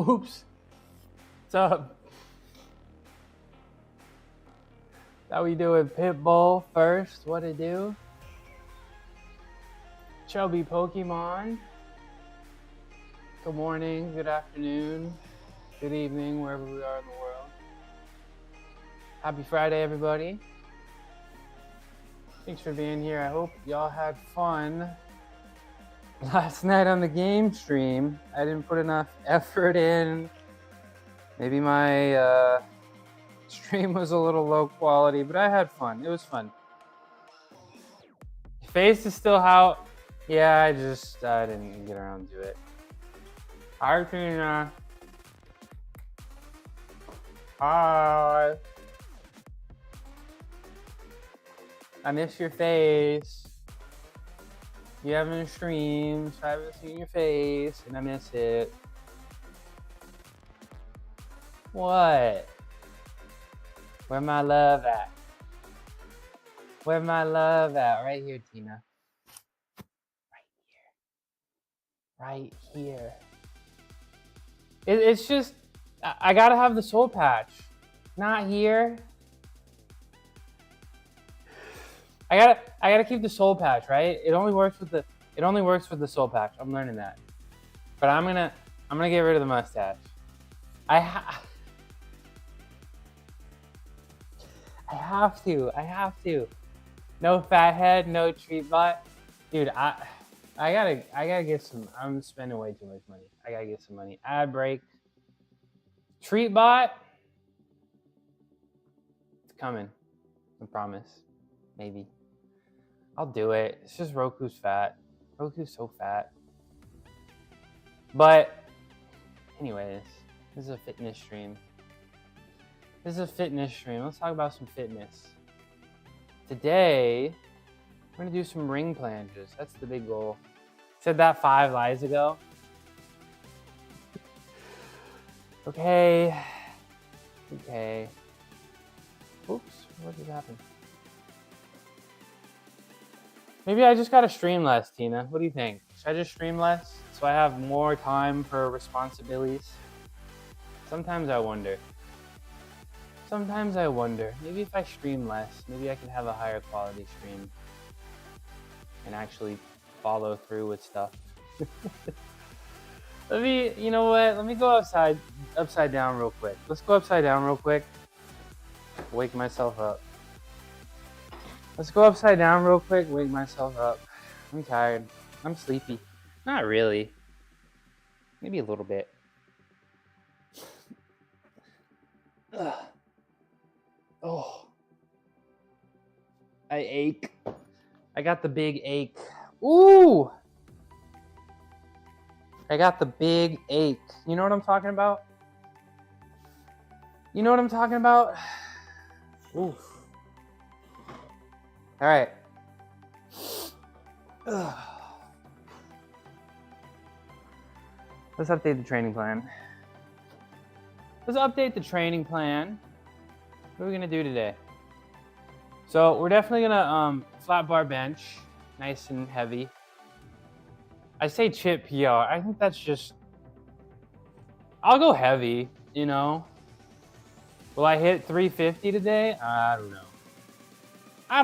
Oops. What's up? How we doing? Pitbull first. What to do? Chubby Pokemon. Good morning, good afternoon, good evening, wherever we are in the world. Happy Friday, everybody. Thanks for being here. I hope y'all had fun last night on the game stream. I didn't put enough effort in. Maybe my stream was a little low quality, but I had fun. It was fun. Your face is still out. Yeah, I didn't get around to it. Hi, Tina. Hi. I miss your face. You haven't streamed, so I haven't seen your face, and I miss it. What? Where my love at? Where my love at? Right here, Tina. Right here. It's just, I gotta have the soul patch. Not here. I gotta keep the soul patch, right? It only works with the soul patch. I'm learning that. But I'm gonna get rid of the mustache. I have to. No fat head, no treat butt. Dude, I gotta get some. I'm spending way too much money. I gotta get some money. Ad break. Treat bot. It's coming. I promise. Maybe. I'll do it. It's just Roku's fat. Roku's so fat. But anyways, this is a fitness stream. Let's talk about some fitness. Today, we're gonna do some ring planches. That's the big goal. Said that 5 lives ago. Okay. Oops, what just happened? Maybe I just gotta stream less, Tina. What do you think? Should I just stream less so I have more time for responsibilities? Sometimes I wonder. Maybe if I stream less, maybe I can have a higher quality stream and actually follow through with stuff. You know what? Let me go upside down real quick. Let's go upside down real quick. Wake myself up. Let's go upside down real quick. Wake myself up. I'm tired. I'm sleepy. Not really. Maybe a little bit. Ugh. Oh. I ache. I got the big ache. Ooh! I got the big ache. You know what I'm talking about? Oof. All right. Let's update the training plan. What are we gonna do today? So we're definitely gonna flat bar bench, nice and heavy. I say chip PR. I think that's just. I'll go heavy. You know. Will I hit 350 today? I don't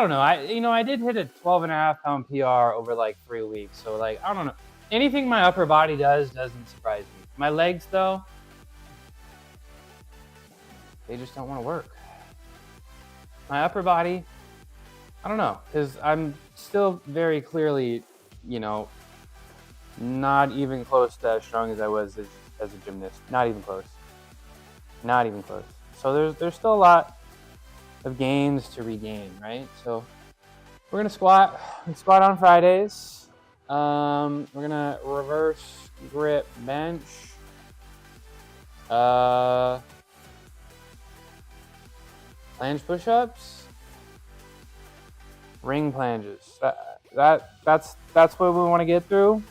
know. I did hit a 12.5 pound PR over like 3 weeks. So like, I don't know. Anything my upper body does doesn't surprise me. My legs though, they just don't want to work. My upper body, I don't know, because I'm still very clearly, not even close to as strong as I was as a gymnast. Not even close. So there's still a lot of gains to regain, right? So we're gonna squat. We squat on Fridays. We're gonna reverse grip bench. Planche push-ups. Ring planches. That's what we want to get through.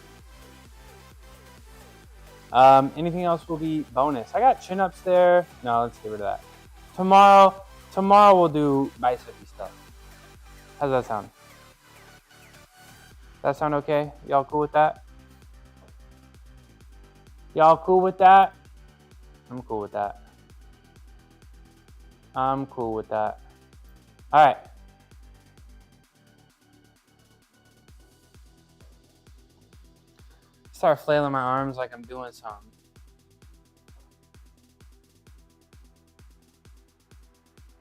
Anything else will be bonus. I got chin-ups there. No, let's get rid of that. Tomorrow we'll do bicep-y stuff. How's that sound? That sound okay? Y'all cool with that? I'm cool with that. I'm cool with that. All right. Start flailing my arms like I'm doing something.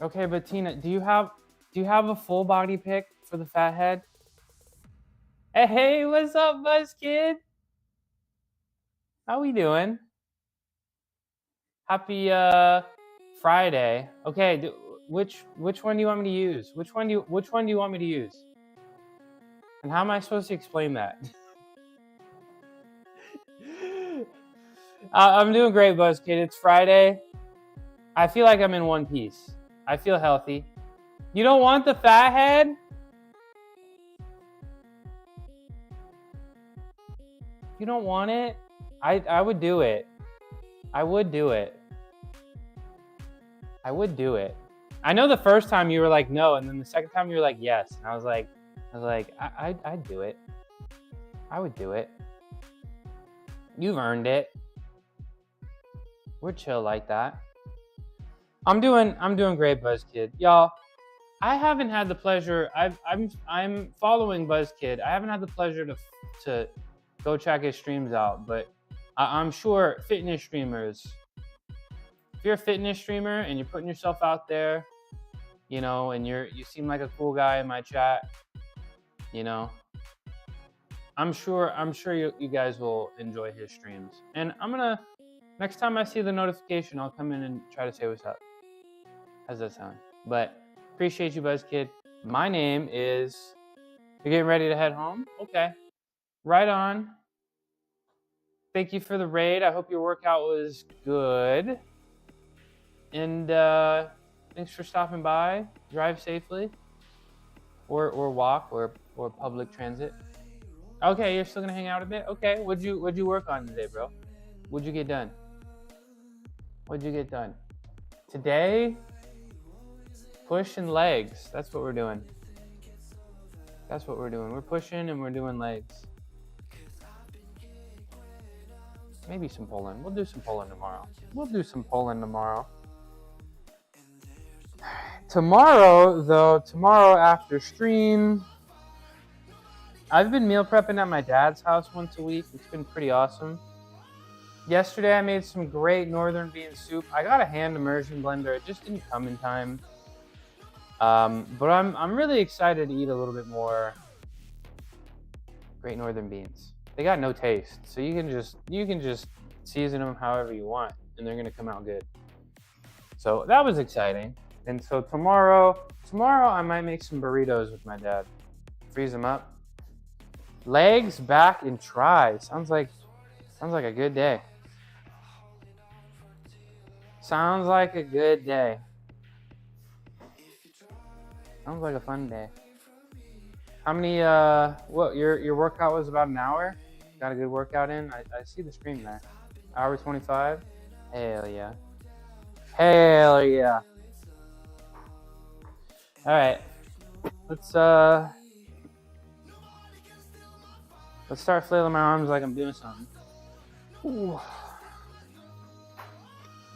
Okay, but Tina, do you have a full body pic for the fat head? Hey, what's up, Buzz Kid? How we doing? Happy Friday. Okay, which one do you want me to use? Which one do you want me to use? And how am I supposed to explain that? I'm doing great, Buzz Kid. It's Friday. I feel like I'm in one piece. I feel healthy. You don't want the fat head? You don't want it? I would do it. I would do it. I would do it. I know the first time you were like no, and then the second time you were like yes. And I was like, I'd do it. I would do it. You've earned it. We're chill like that. I'm doing great, BuzzKid. Y'all, I haven't had the pleasure. I'm following BuzzKid. I haven't had the pleasure to go check his streams out, but I'm sure fitness streamers. If you're a fitness streamer and you're putting yourself out there, you know, and you seem like a cool guy in my chat, you know, I'm sure you guys will enjoy his streams. And next time I see the notification, I'll come in and try to say what's up. How's that sound? But appreciate you, BuzzKid. My name is. You're getting ready to head home? Okay. Right on. Thank you for the raid. I hope your workout was good. And thanks for stopping by. Drive safely. Or walk or public transit. Okay, you're still gonna hang out a bit? Okay. What'd you work on today, bro? What'd you get done? What'd you get done? Today, push and legs. That's what we're doing. That's what we're doing. We're pushing and we're doing legs. Maybe some pulling. We'll do some pulling tomorrow. Tomorrow after stream, I've been meal prepping at my dad's house once a week. It's been pretty awesome. Yesterday I made some great northern bean soup. I got a hand immersion blender. It just didn't come in time. But I'm really excited to eat a little bit more great northern beans. They got no taste, so you can just season them however you want, and they're gonna come out good. So that was exciting. And so tomorrow I might make some burritos with my dad. Freeze them up. Legs, back, and try. Sounds like a good day. Sounds like a good day. Sounds like a fun day. How many, what, your workout was about an hour? Got a good workout in? I see the stream there. Hour 25? Hell yeah. Hell yeah. All right. Let's start flailing my arms like I'm doing something. Ooh.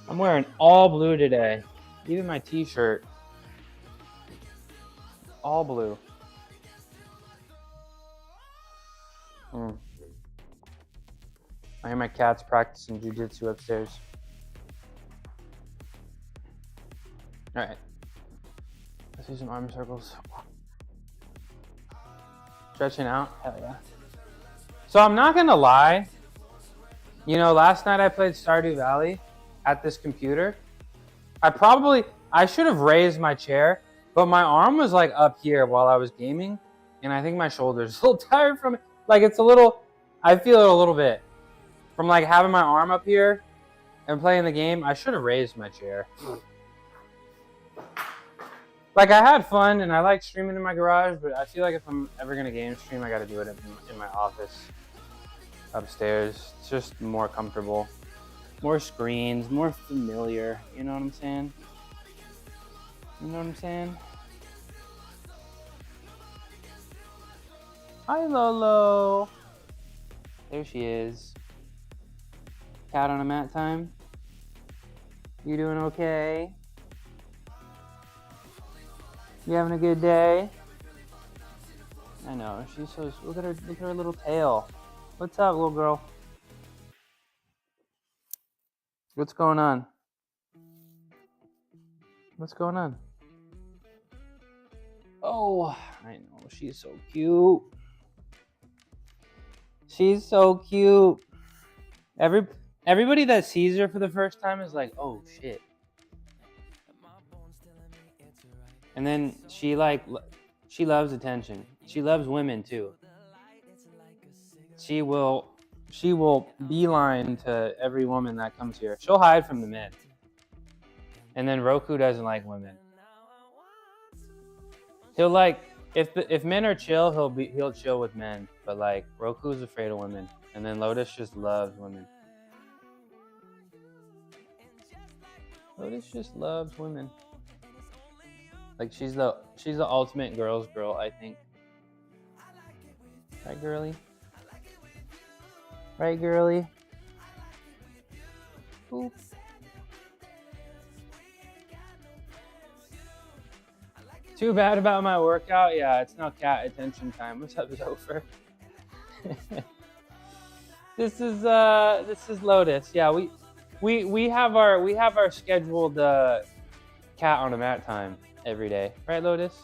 I'm wearing all blue today. Even my t-shirt. All blue. I hear my cats practicing jujitsu upstairs. All right. Let's do some arm circles. Stretching out. Hell yeah. So I'm not gonna lie. You know, last night I played Stardew Valley at this computer. I should have raised my chair, but my arm was like up here while I was gaming, and I think my shoulder's a little tired from it. Like I feel it a little bit from like having my arm up here and playing the game. I should have raised my chair. Like I had fun and I like streaming in my garage, but I feel like if I'm ever gonna game stream, I gotta do it in my office upstairs. It's just more comfortable, more screens, more familiar. You know what I'm saying? You know what I'm saying? Hi, Lolo. There she is. Cat on a mat time. You doing okay? You having a good day? I know, she's so, look at her little tail. What's up, little girl? What's going on? What's going on? Oh, I know, she's so cute. She's so cute. Everybody that sees her for the first time is like, oh shit. And then she loves attention. She loves women too. She will beeline to every woman that comes here. She'll hide from the men. And then Roku doesn't like women. He'll like if men are chill, he'll chill with men. But like Roku's afraid of women. And then Lotus just loves women. Lotus just loves women. Like she's the ultimate girl's girl, I think. Right, girly? Right, girly? Ooh. Too bad about my workout. Yeah, it's now cat attention time. What's up, Zofer? This is Lotus. Yeah, we have our scheduled cat on a mat time every day, right, Lotus?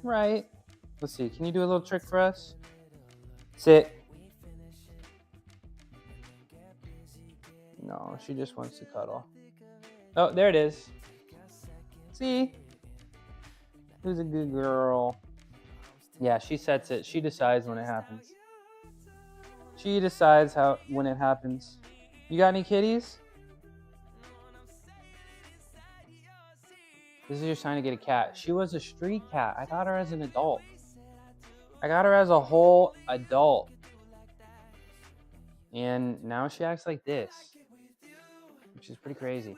Right. Let's see. Can you do a little trick for us? Sit. No, she just wants to cuddle. Oh, there it is. See? Who's a good girl? Yeah, she sets it. She decides when it happens. She decides when it happens. You got any kitties? This is your sign to get a cat. She was a street cat. I got her as an adult. I got her as a whole adult. And now she acts like this. Which is pretty crazy.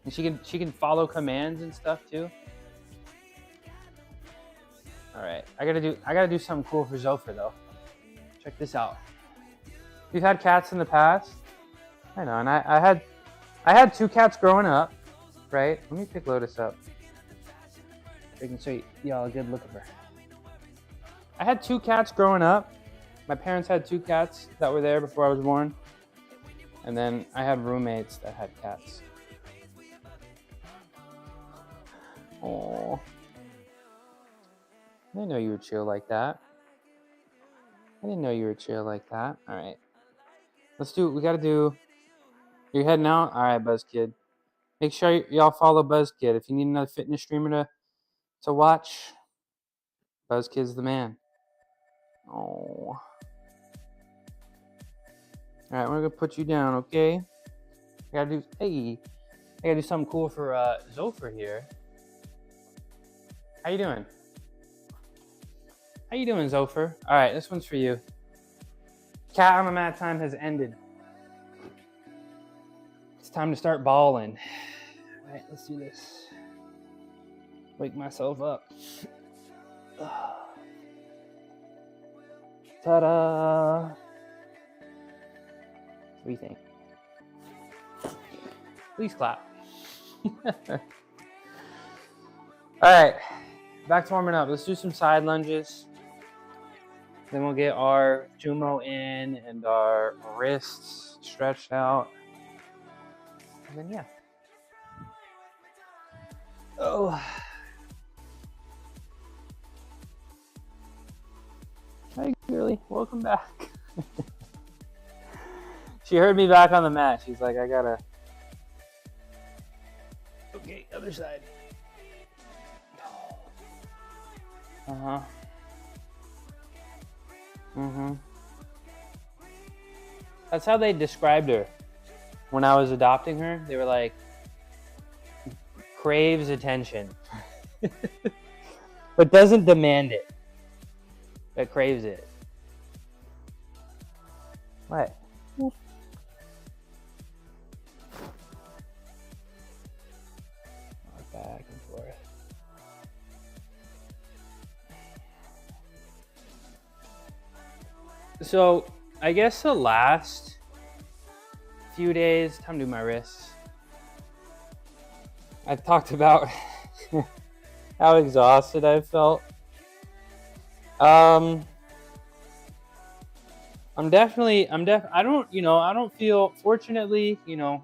And she can follow commands and stuff too. All right, I gotta do something cool for Zofer though. Check this out. We've had cats in the past. I know, and I had 2 cats growing up, right? Let me pick Lotus up. So you can show y'all a good look at her. I had 2 cats growing up. My parents had 2 cats that were there before I was born. And then I had roommates that had cats. Oh, I didn't know you were chill like that. All right. Let's do what we gotta do. You're heading out? All right, BuzzKid. Make sure y'all follow BuzzKid. If you need another fitness streamer to watch, BuzzKid's the man. Oh. All right, we're gonna put you down, okay? I gotta do something cool for Zofer here. How you doing? Zofer? All right, this one's for you. Cat on the mat time has ended. It's time to start balling. All right, let's do this. Wake myself up. Ta-da! What do you think? Please clap. All right, back to warming up. Let's do some side lunges. Then we'll get our Jumo in and our wrists stretched out. And then, yeah. Oh. Hi, girly. Welcome back. She heard me back on the mat. She's like, I gotta. Okay, other side. Uh-huh. Mm-hmm. That's how they described her when I was adopting her. They were like, craves attention. But doesn't demand it. But craves it. What? Back and forth. So I guess the last few days, time to do my wrists. I've talked about how exhausted I felt. I don't feel, fortunately, I'm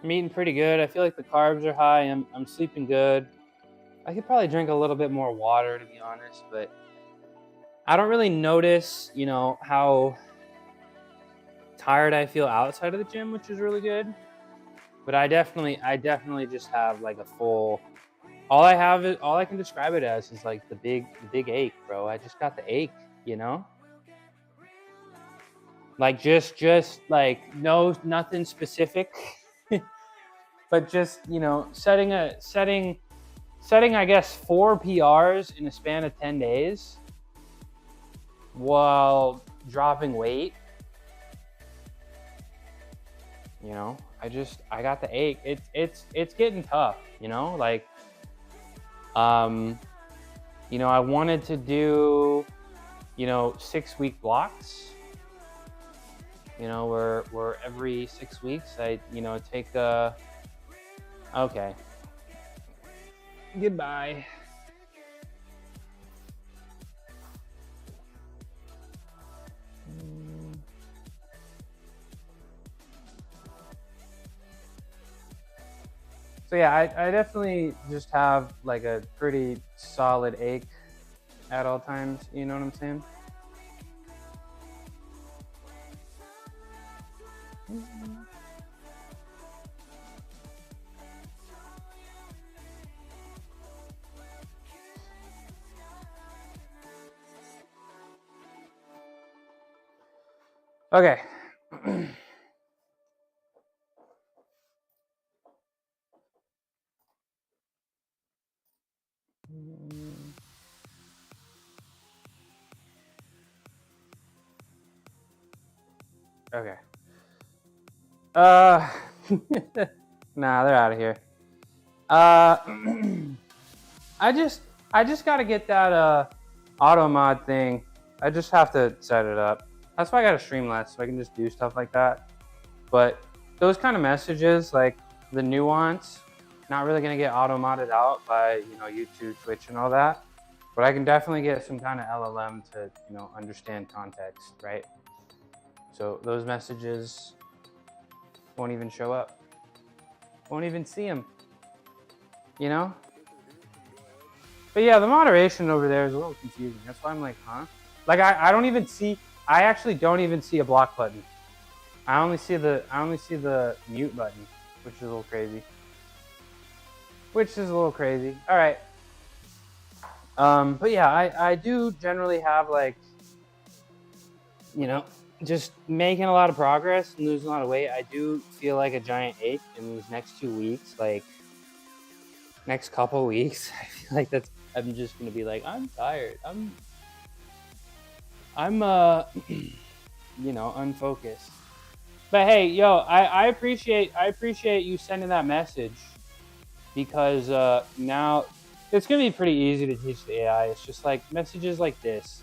eating pretty good. I feel like the carbs are high. I'm sleeping good. I could probably drink a little bit more water, to be honest, but I don't really notice, how tired I feel outside of the gym, which is really good. But I definitely just have like a full, all I can describe it as is like the big ache, bro. I just got the ache, like just like nothing specific, but just, setting, I guess 4 PRs in a span of 10 days while dropping weight. I got the ache. It's getting tough, like, I wanted to do, 6-week blocks, where every 6 weeks I, take okay. Goodbye. So yeah, I definitely just have like a pretty solid ache at all times. You know what I'm saying? Okay. Okay. Nah, they're out of here. I just gotta get that auto mod thing. I just have to set it up. That's why I gotta stream less, so I can just do stuff like that. But those kind of messages, like the nuance, not really gonna get auto modded out by YouTube, Twitch, and all that. But I can definitely get some kind of LLM to understand context, right? So those messages won't even show up. Won't even see them. But yeah, the moderation over there is a little confusing. That's why I'm like, huh? Like I actually don't even see a block button. I only see the mute button, which is a little crazy. All right. But yeah, I do generally have like, just making a lot of progress and losing a lot of weight. I do feel like a giant ache in these next 2 weeks, like next couple weeks. I feel like I'm just gonna be like, I'm tired. I'm unfocused. But hey, yo, I appreciate you sending that message, because now it's gonna be pretty easy to teach the AI. It's just like messages like this,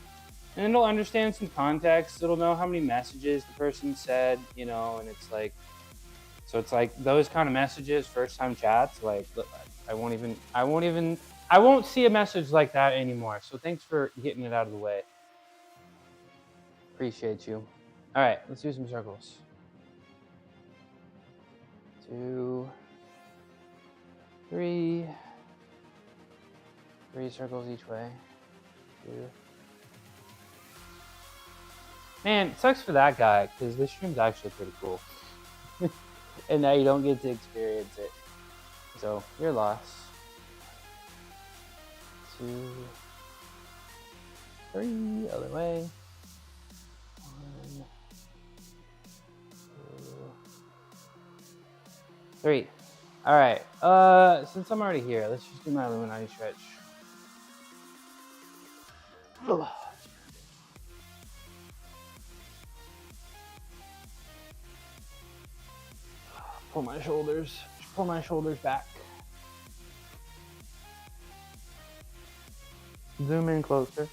and it'll understand some context. It'll know how many messages the person said, and it's like, so it's like those kind of messages, first time chats, like I won't see a message like that anymore. So thanks for getting it out of the way. Appreciate you. All right, let's do some circles. 2, 3. 3 circles each way. 2. Man, it sucks for that guy, because this stream's actually pretty cool. And now you don't get to experience it. So, you're lost. 2, 3, other way. 1, 2, 3. All right. Since I'm already here, let's just do my Illuminati stretch. Ugh. Pull my shoulders. Just pull my shoulders back. Zoom in closer.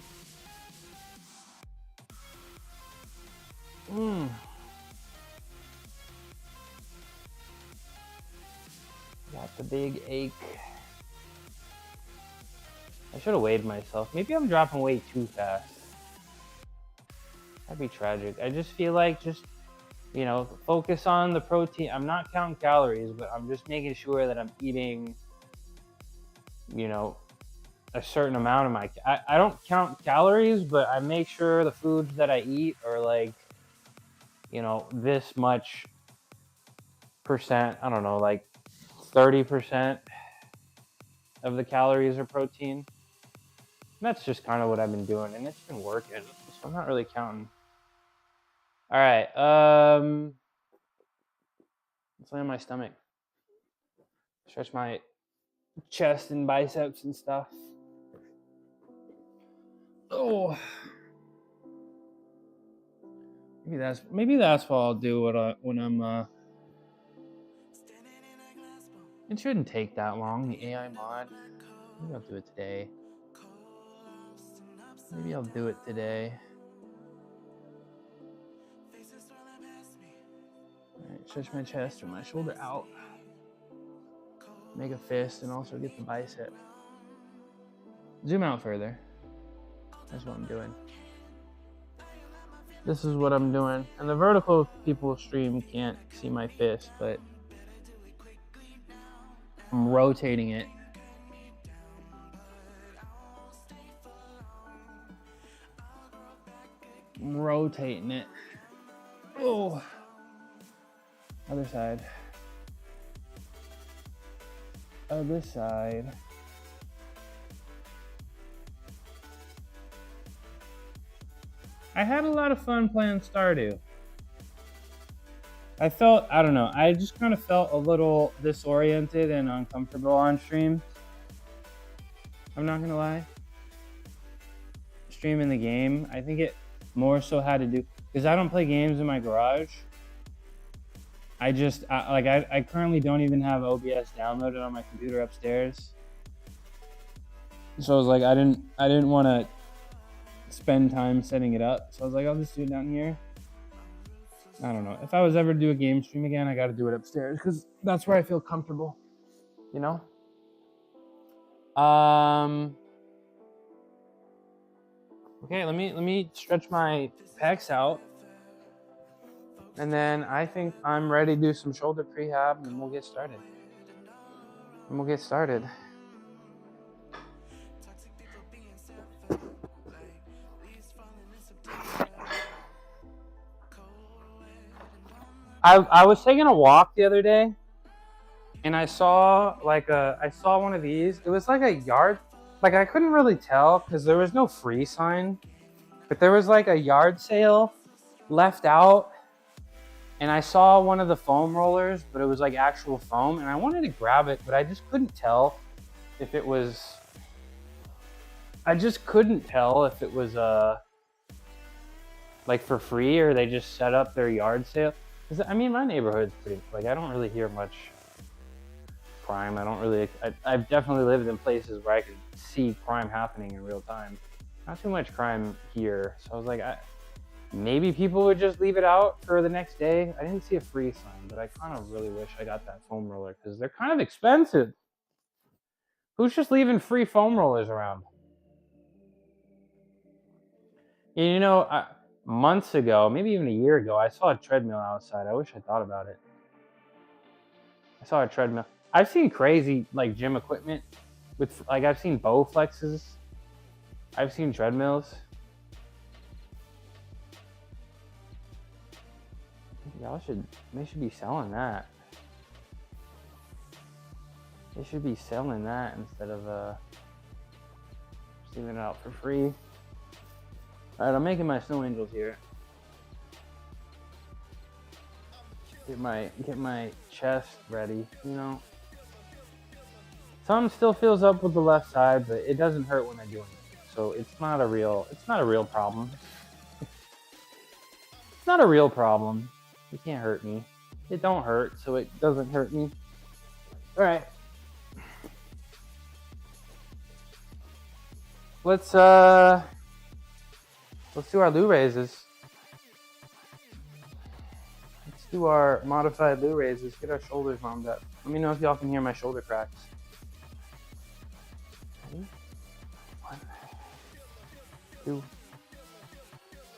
Got the big ache. I should have weighed myself. Maybe I'm dropping weight too fast. That'd be tragic. I just feel like you know, focus on the protein. I'm not counting calories, but I'm just making sure that I'm eating, you know, a certain amount of my, I don't count calories, but I make sure the foods that I eat are like, you know, this much percent, I don't know, like 30% of the calories are protein. And that's just kind of what I've been doing, and it's been working, so I'm not really counting. All right, let's lay on my stomach. Stretch my chest and biceps and stuff. Oh, maybe that's what I'll do when I'm It shouldn't take that long, the AI mod. Maybe I'll do it today. Alright, stretch my chest with my shoulder out. Make a fist and also get the bicep. Zoom out further. That's what I'm doing. This is what I'm doing. And the vertical people stream can't see my fist, but I'm rotating it. I'm rotating it. Oh. Other side. Other side. I had a lot of fun playing Stardew. I don't know, I just kind of felt a little disoriented and uncomfortable on stream. I'm not gonna lie. Streaming the game, I think it more so had to do, because I don't play games in my garage. I currently don't even have OBS downloaded on my computer upstairs. So I was like, I didn't want to spend time setting it up. So I was like, I'll just do it down here. I don't know. If I was ever to do a game stream again, I got to do it upstairs because that's where I feel comfortable, you know? Okay, let me stretch my pecs out. And then I think I'm ready to do some shoulder prehab and we'll get started. I was taking a walk the other day and I saw one of these. It was like a yard, like I couldn't really tell because there was no free sign, but there was like a yard sale left out. And I saw one of the foam rollers, but it was like actual foam, and I wanted to grab it, but I just couldn't tell if it was, like for free or they just set up their yard sale. I mean, my neighborhood's pretty, like I don't really hear much crime. I've definitely lived in places where I could see crime happening in real time. Not too much crime here. So I was like, maybe people would just leave it out for the next day. I didn't see a free sign, but I kind of really wish I got that foam roller because they're kind of expensive. Who's just leaving free foam rollers around? You know, months ago, maybe even a year ago, I saw a treadmill outside. I wish I thought about it. I saw a treadmill. I've seen crazy like gym equipment with like I've seen Bowflexes. I've seen treadmills. They should be selling that. They should be selling that instead of just leaving it out for free. All right, I'm making my snow angels here. Get my chest ready, you know. Some still fills up with the left side, but it doesn't hurt when I do anything. So it's not a real problem. It's not a real problem. It can't hurt me. It don't hurt, so it doesn't hurt me. All right. Let's do our Lou raises. do our modified Lou raises, get our shoulders warmed up. Let me know if y'all can hear my shoulder cracks. Ready? 1, 2,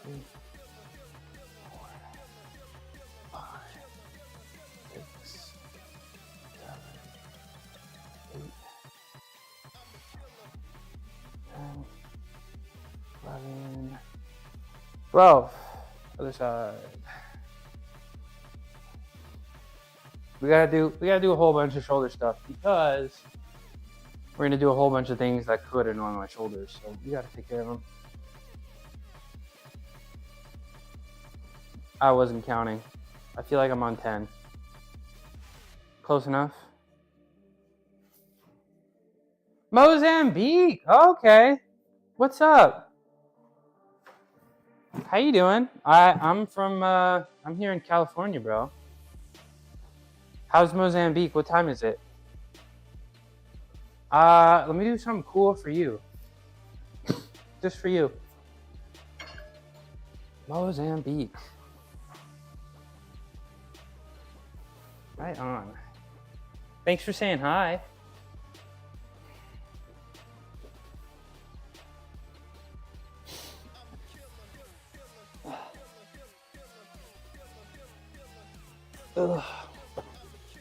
3, 4, 5, 6, 7, 8, 10, 11, 12. Other side. We gotta do a whole bunch of shoulder stuff because we're gonna do a whole bunch of things that could annoy my shoulders. So we gotta take care of them. I wasn't counting. I feel like I'm on 10. Close enough. Mozambique. Okay. What's up? How you doing? I'm from I'm here in California, bro. How's Mozambique? What time is it? Let me do something cool for you. Just for you. Mozambique. Right on. Thanks for saying hi. Ugh.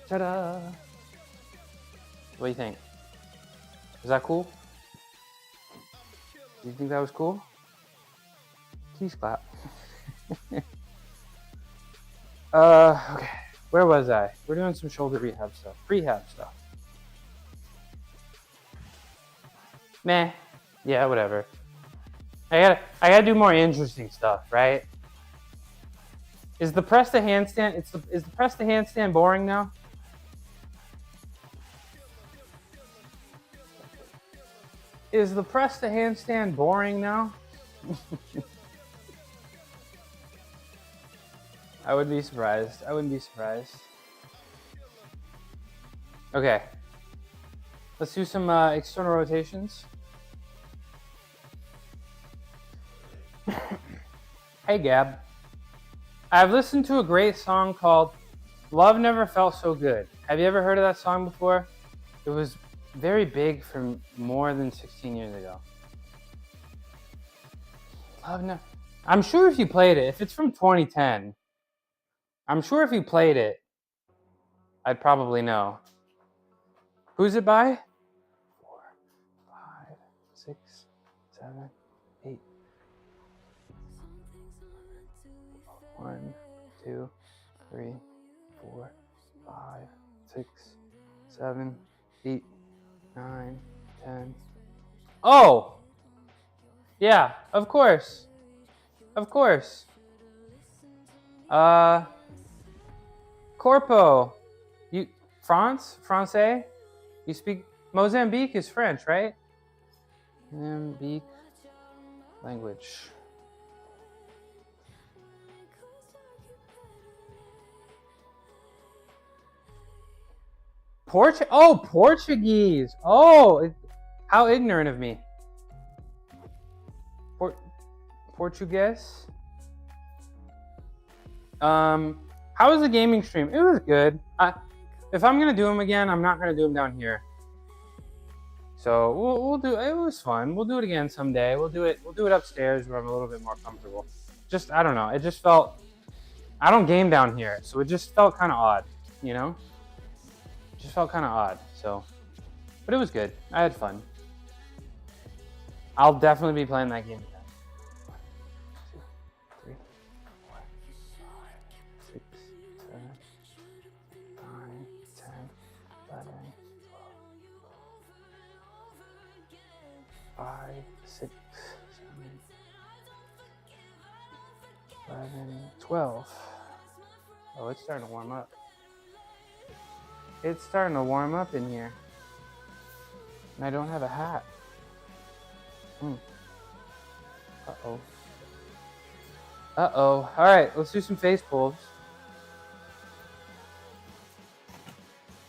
Ta-da! What do you think? Is that cool? Do you think that was cool? Please clap. Okay. Where was I? We're doing some shoulder rehab stuff. Prehab stuff. Meh. Yeah, whatever. I gotta do more interesting stuff, right? Is the press to handstand? Is the press to handstand boring now? Is the press to handstand boring now? I wouldn't be surprised. I wouldn't be surprised. Okay. Let's do some external rotations. Hey, Gab. I've listened to a great song called Love Never Felt So Good. Have you ever heard of that song before? It was very big from more than 16 years ago. I'm sure if you played it, if it's from 2010, I'm sure if you played it, I'd probably know. Who's it by? 4, 5, 6, 7, 8. 1, 2, 3, 4, 5, 6, 7, 8, 9, 10. Oh! Yeah, of course. Of course. Corpo. You Francais? You speak Mozambique is French, right? Mozambique language. Portuguese. Oh, how ignorant of me. Portuguese. How was the gaming stream? It was good. If I'm gonna do them again, I'm not gonna do them down here. So we'll do. It was fun. We'll do it again someday. We'll do it upstairs where I'm a little bit more comfortable. Just I don't know. It just felt. I don't game down here, so it just felt kind of odd. You know. It just felt kind of odd. So, but it was good. I had fun. I'll definitely be playing that game again. 1, 2, 3, 4, 5, 6, 7, 9, 10, 11, 12, 5, 6, 7, 11, 12. Oh, it's starting to warm up. It's starting to warm up in here. And I don't have a hat. Uh-oh. Uh-oh. All right, let's do some face pulls.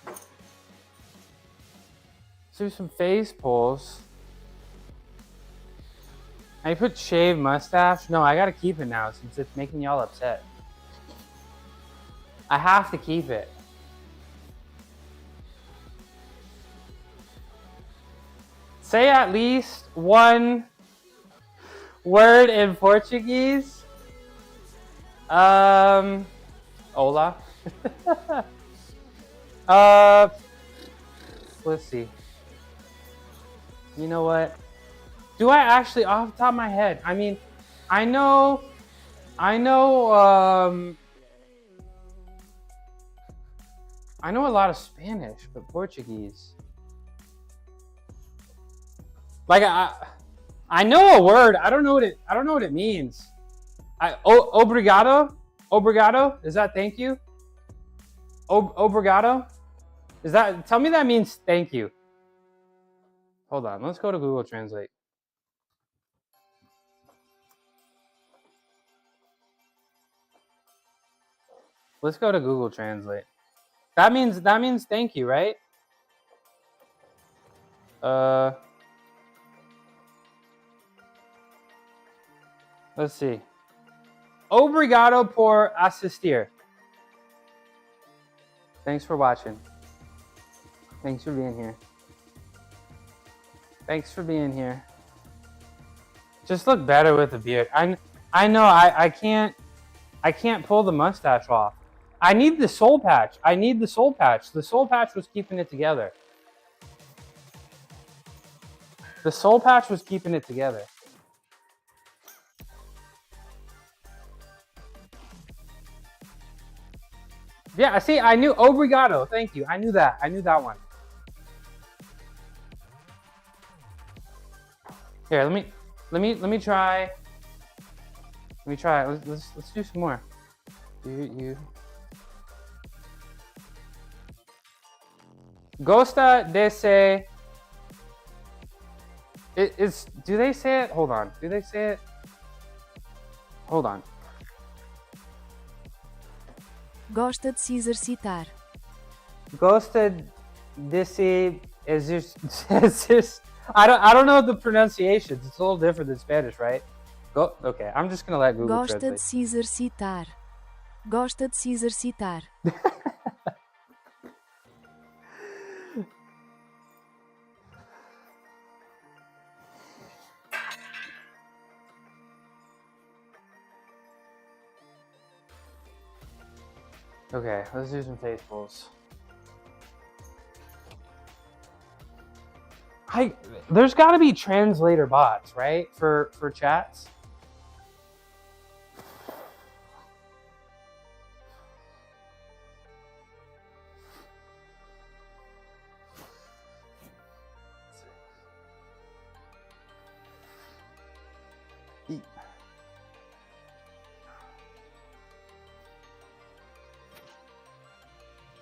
Let's do some face pulls. I put shaved mustache. No, I gotta keep it now since it's making y'all upset. I have to keep it. Say at least one word in Portuguese. Hola. Let's see. You know what? Do I actually, off the top of my head? I mean, I know. I know a lot of Spanish, but Portuguese. Like I know a word. I don't know what it means. Obrigado. Obrigado. Is that thank you? Obrigado. Is that? Tell me that means thank you. Hold on. Let's go to Google Translate. Let's go to Google Translate. That means thank you, right? Let's see. Obrigado por asistir. Thanks for watching. Thanks for being here. Thanks for being here. Just look better with a beard. I know I can't pull the mustache off. I need the soul patch. The soul patch was keeping it together. The soul patch was keeping it together. Yeah, see, I knew obrigado. Thank you. I knew that. I knew that one. Here, let me try. Let me try. Let's do some more. You. Gosta de se. Do they say it? Hold on. Do they say it? Hold on. Gosta de se exercitar. Gosta de se exercitar. I don't know the pronunciations. It's a little different than Spanish, right? Okay, I'm just gonna let Google Gosta translate. de se exercitar. Gosta de se exercitar. Okay, let's do some face pulls. There's got to be translator bots, right? For chats.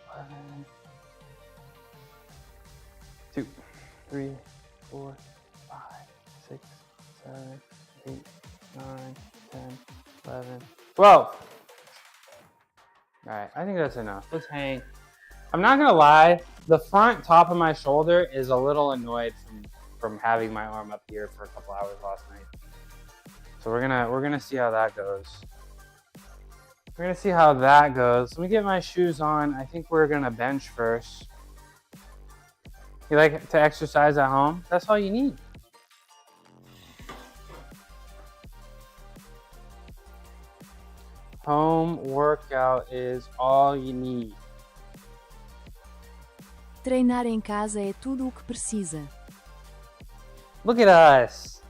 One, 2, 3, 4, 5, 6, 7, 8, 9, 10, 11, 12. Alright, I think that's enough. Let's hang. I'm not gonna lie, the front top of my shoulder is a little annoyed from having my arm up here for a couple hours last night. So we're gonna see how that goes. We're gonna see how that goes. Let me get my shoes on. I think we're gonna bench first. You like to exercise at home? That's all you need. Home workout is all you need. Treinar em casa é tudo o que precisa. Look at us.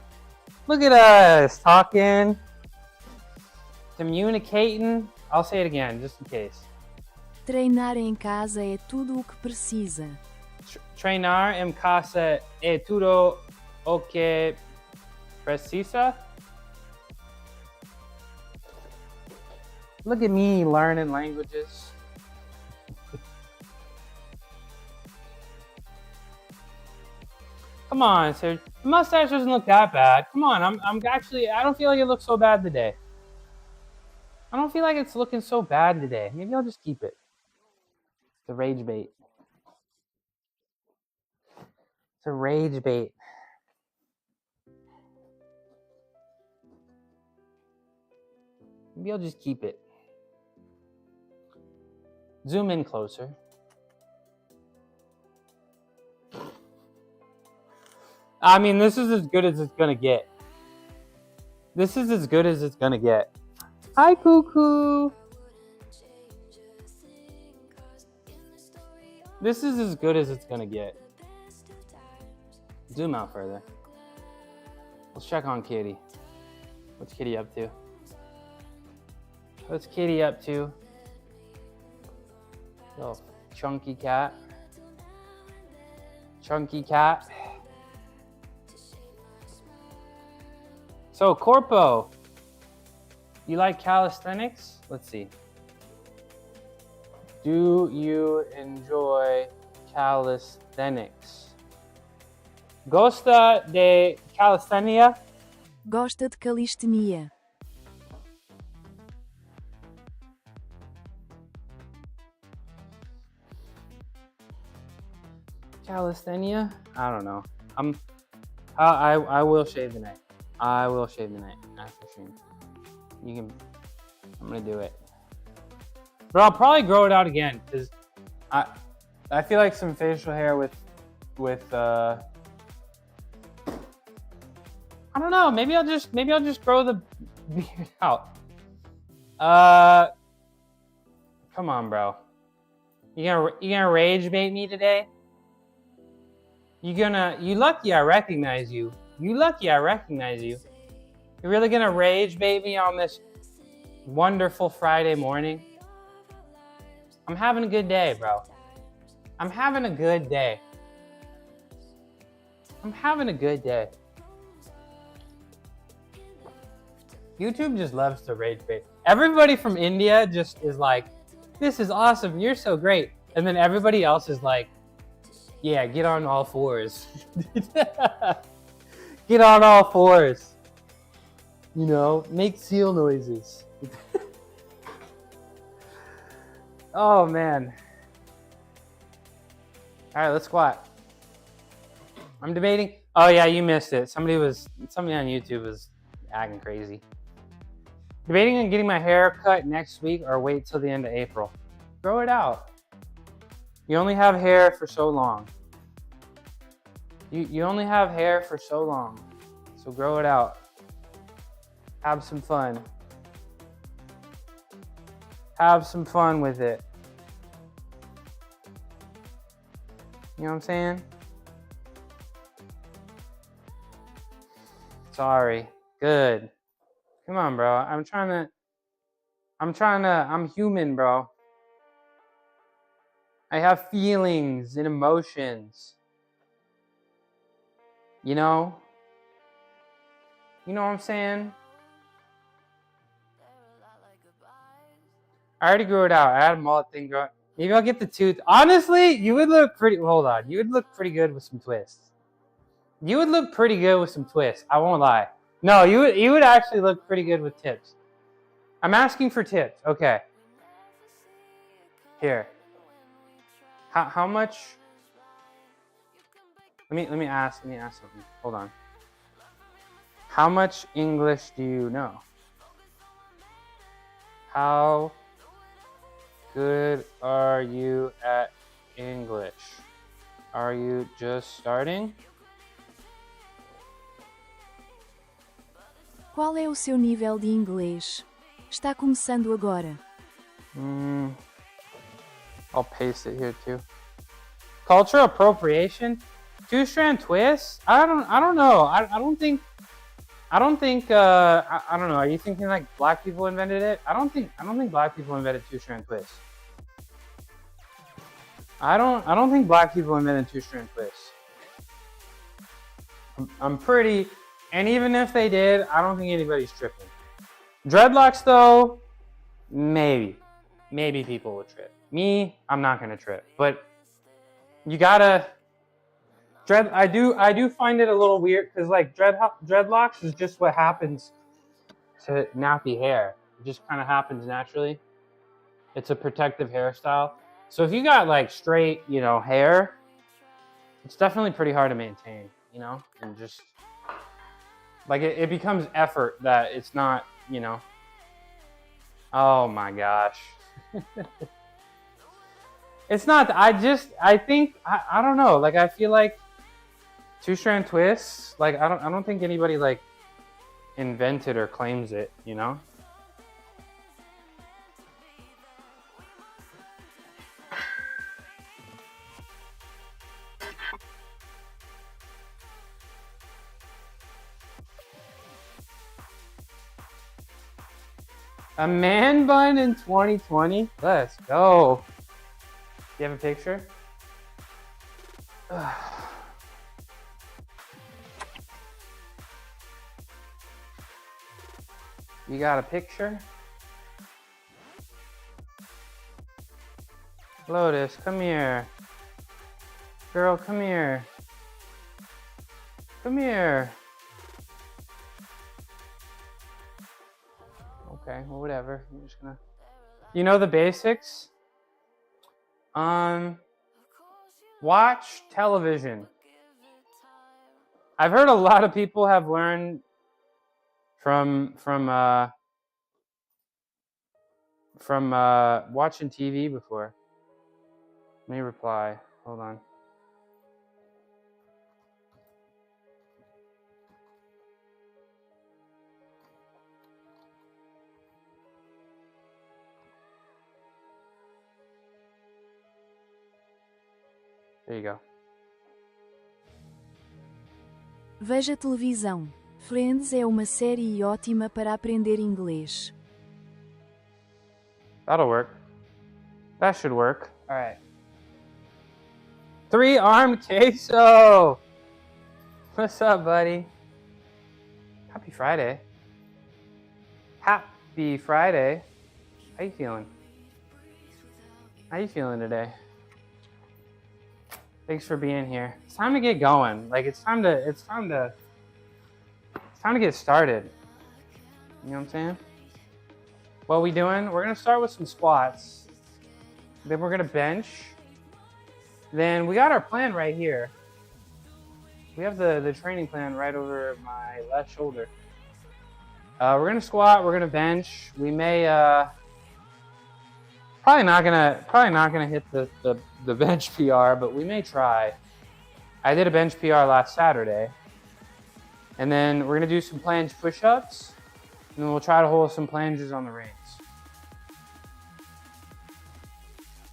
Look at us talking, communicating. I'll say it again just in case. Treinar em casa é tudo o que precisa. Treinar em casa é tudo o que precisa. Look at me learning languages. Come on, Serge. The mustache doesn't look that bad. Come on, I'm actually, I don't feel like it looks so bad today. I don't feel like it's looking so bad today. Maybe I'll just keep it. It's a rage bait. It's a rage bait. Maybe I'll just keep it. Zoom in closer. I mean, this is as good as it's gonna get. This is as good as it's gonna get. Hi, Cuckoo. This is as good as it's gonna get. Zoom out further. Let's check on Kitty. What's Kitty up to? What's Kitty up to? Little chunky cat. Chunky cat. So, Corpo, you like calisthenics? Let's see. Do you enjoy calisthenics? Gosta de calistenia? Gosta de calistenia. Calisthenia? I don't know. I will shave the night. I will shave the night after stream. You can. I'm gonna do it. But I'll probably grow it out again because I feel like some facial hair with I don't know. Maybe I'll just grow the beard out. Come on, bro. You gonna rage bait me today? You lucky I recognize you. You lucky I recognize you. You're really gonna rage bait me on this wonderful Friday morning? I'm having a good day, bro. I'm having a good day. I'm having a good day. YouTube just loves to rage bait. Everybody from India just is like, this is awesome, you're so great. And then everybody else is like, yeah, get on all fours. Get on all fours. You know, make seal noises. Oh, man. All right, let's squat. I'm debating. Oh, yeah, you missed it. Somebody on YouTube was acting crazy. Debating on getting my hair cut next week or wait till the end of April. Grow it out. You only have hair for so long. You only have hair for so long. So grow it out. Have some fun. Have some fun with it. You know what I'm saying? Sorry. Good. Come on, bro. I'm human, bro. I have feelings and emotions. You know? You know what I'm saying? I already grew it out. I had a mullet thing growing. Maybe I'll get the tooth. Honestly, you would look pretty. Hold on. You would look pretty good with some twists. You would look pretty good with some twists. I won't lie. No, you would actually look pretty good with tips. I'm asking for tips. Okay. Here. How much? Let me ask something. Hold on. How much English do you know? How good are you at English? Are you just starting? Qual é o seu nível de inglês? Está começando agora. I'll paste it here too. Cultural appropriation? Two-strand twists? I don't know. I don't think I don't know. Are you thinking like black people invented it? I don't think black people invented two-strand twists. I don't think black people invented two-strand twists. I'm pretty, and even if they did, I don't think anybody's tripping. Dreadlocks though, maybe people would trip. Me, I'm not gonna trip, but you gotta. I do find it a little weird because like dreadlocks is just what happens to nappy hair. It just kind of happens naturally. It's a protective hairstyle. So if you got like straight, hair, it's definitely pretty hard to maintain, and just like it becomes effort that it's not, Oh my gosh. It's not. I think. I don't know. Like I feel like two-strand twists. Like I don't think anybody like invented or claims it. You know. A man bun in 2020? Let's go. Do you have a picture? You got a picture? Lotus, come here. Girl, come here. Come here. Okay, well, whatever. I'm just gonna. You know the basics? Watch television. I've heard a lot of people have learned from watching TV before. Let me reply. Hold on. There you go. Veja televisão. Friends é uma série ótima para aprender inglês. That'll work. That should work. All right. 3-arm queso. What's up, buddy? Happy Friday. Happy Friday. How you feeling? How you feeling today? Thanks for being here. It's time to get going. Like it's time to get started. You know what I'm saying? What are we doing? We're gonna start with some squats. Then we're gonna bench. Then we got our plan right here. We have the training plan right over my left shoulder. We're gonna squat. We're gonna bench. We may probably not gonna hit the bench PR, but we may try. I did a bench PR last Saturday, and then we're gonna do some planche push-ups, and then we'll try to hold some planches on the reins.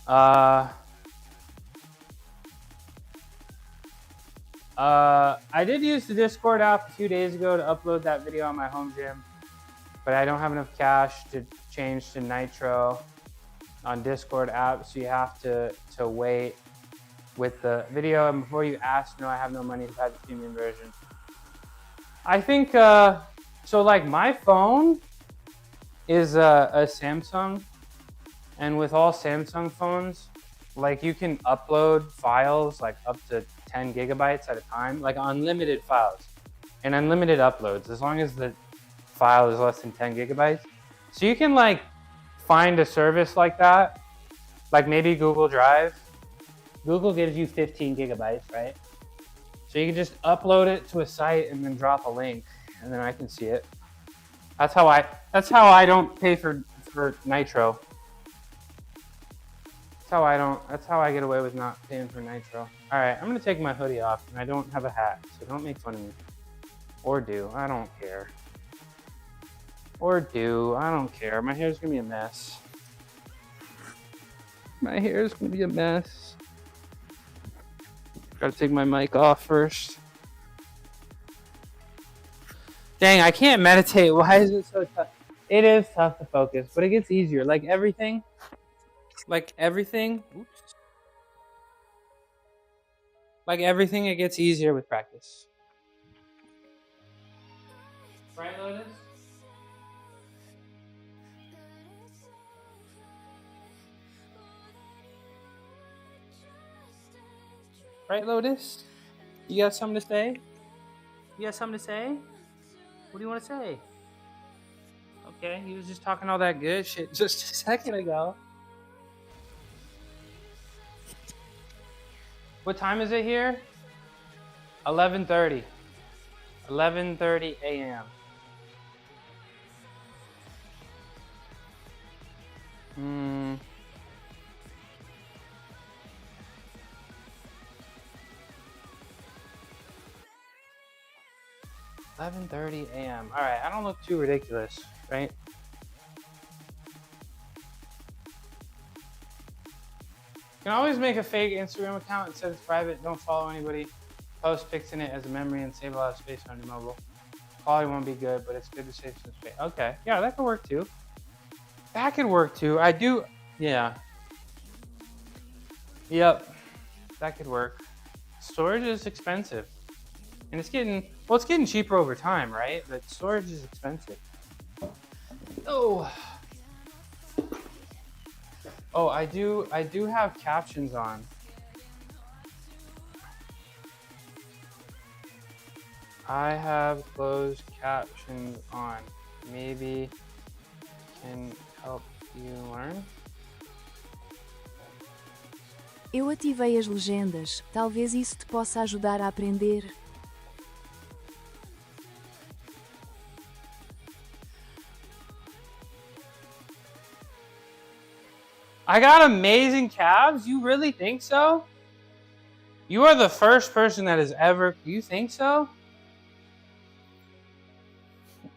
I did use the Discord app a few days ago to upload that video on my home gym, but I don't have enough cash to change to Nitro on Discord app, so you have to wait with the video. And before you ask, no, I have no money to buy the premium version. I think, so like my phone is a Samsung, and with all Samsung phones, like you can upload files like up to 10 gigabytes at a time, like unlimited files and unlimited uploads, as long as the file is less than 10 gigabytes. So you can like find a service like that, like maybe Google Drive. Google gives you 15 gigabytes, right? So you can just upload it to a site and then drop a link, and then I can see it. That's how I don't pay for Nitro. That's how I get away with not paying for Nitro. All right, I'm gonna take my hoodie off, and I don't have a hat, so don't make fun of me. Or do, I don't care. Or do, I don't care. My hair's gonna be a mess. My hair's gonna be a mess. Gotta take my mic off first. Dang, I can't meditate. Why is it so tough? It is tough to focus, but it gets easier. Like everything, oops. Like everything, it gets easier with practice. Right, Lotus? Right, Lotus? You got something to say? You got something to say? What do you want to say? Okay, he was just talking all that good shit just a second ago. What time is it here? 11:30. 11:30 a.m. 11:30 a.m. All right, I don't look too ridiculous, right? You can always make a fake Instagram account and set it private. Don't follow anybody. Post pics in it as a memory and save a lot of space on your mobile. Quality won't be good, but it's good to save some space. Okay, yeah, that could work too. That could work too. I do, yeah. Yep, that could work. Storage is expensive. And it's getting cheaper over time, right? But storage is expensive. Oh. Oh, I do have captions on. I have closed captions on. Maybe can help you learn. Eu ativei as legendas, talvez isso te possa ajudar a aprender. I got amazing calves? You really think so? You are the first person that has ever... You think so?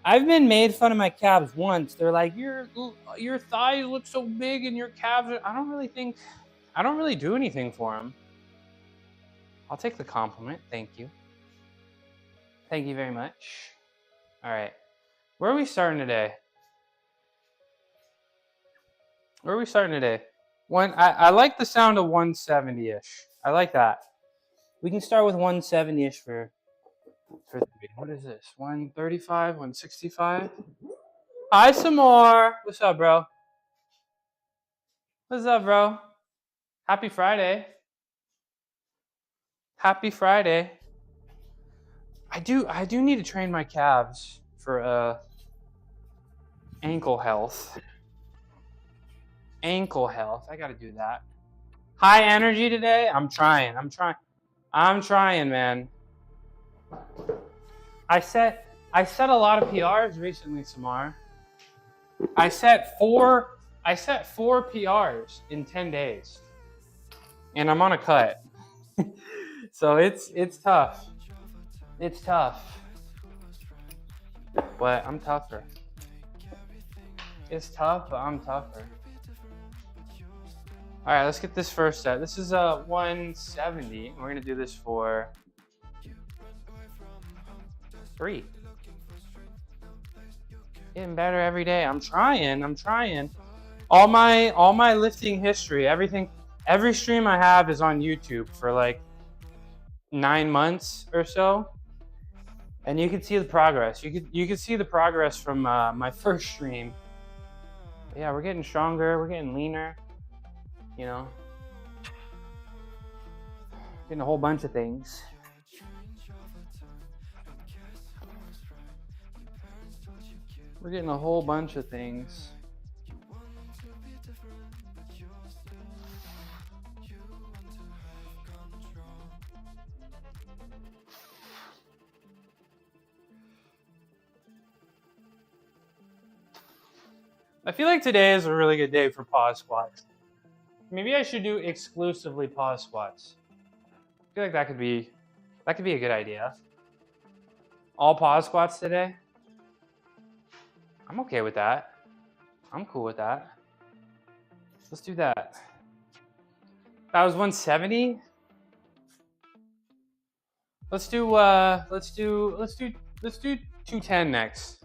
I've been made fun of my calves once. They're like, your thighs look so big and your calves are... I don't really do anything for them. I'll take the compliment. Thank you. Thank you very much. All right. Where are we starting today? Where are we starting today? I like the sound of 170-ish. I like that. We can start with 170-ish for 3. What is this? 135, 165? Hi, some more. What's up, bro? What's up, bro? Happy Friday. Happy Friday. I do need to train my calves for ankle health. Ankle health. I gotta do that. High energy today. I'm trying, man. I set a lot of PRs recently, Samar. I set four PRs in 10 days. And I'm on a cut. So it's tough. It's tough. But I'm tougher. It's tough, but I'm tougher. All right, let's get this first set. This is 170. We're gonna do this for 3. Getting better every day. I'm trying. All my lifting history, every stream I have is on YouTube for like 9 months or so, and you can see the progress. You can see the progress from my first stream. Yeah, we're getting stronger. We're getting leaner. You know, getting a whole bunch of things. We're getting a whole bunch of things. I feel like today is a really good day for pause squats. Maybe I should do exclusively pause squats. I feel like that could be a good idea. All pause squats today. I'm okay with that. I'm cool with that. Let's do that. That was 170. Let's do 210 next.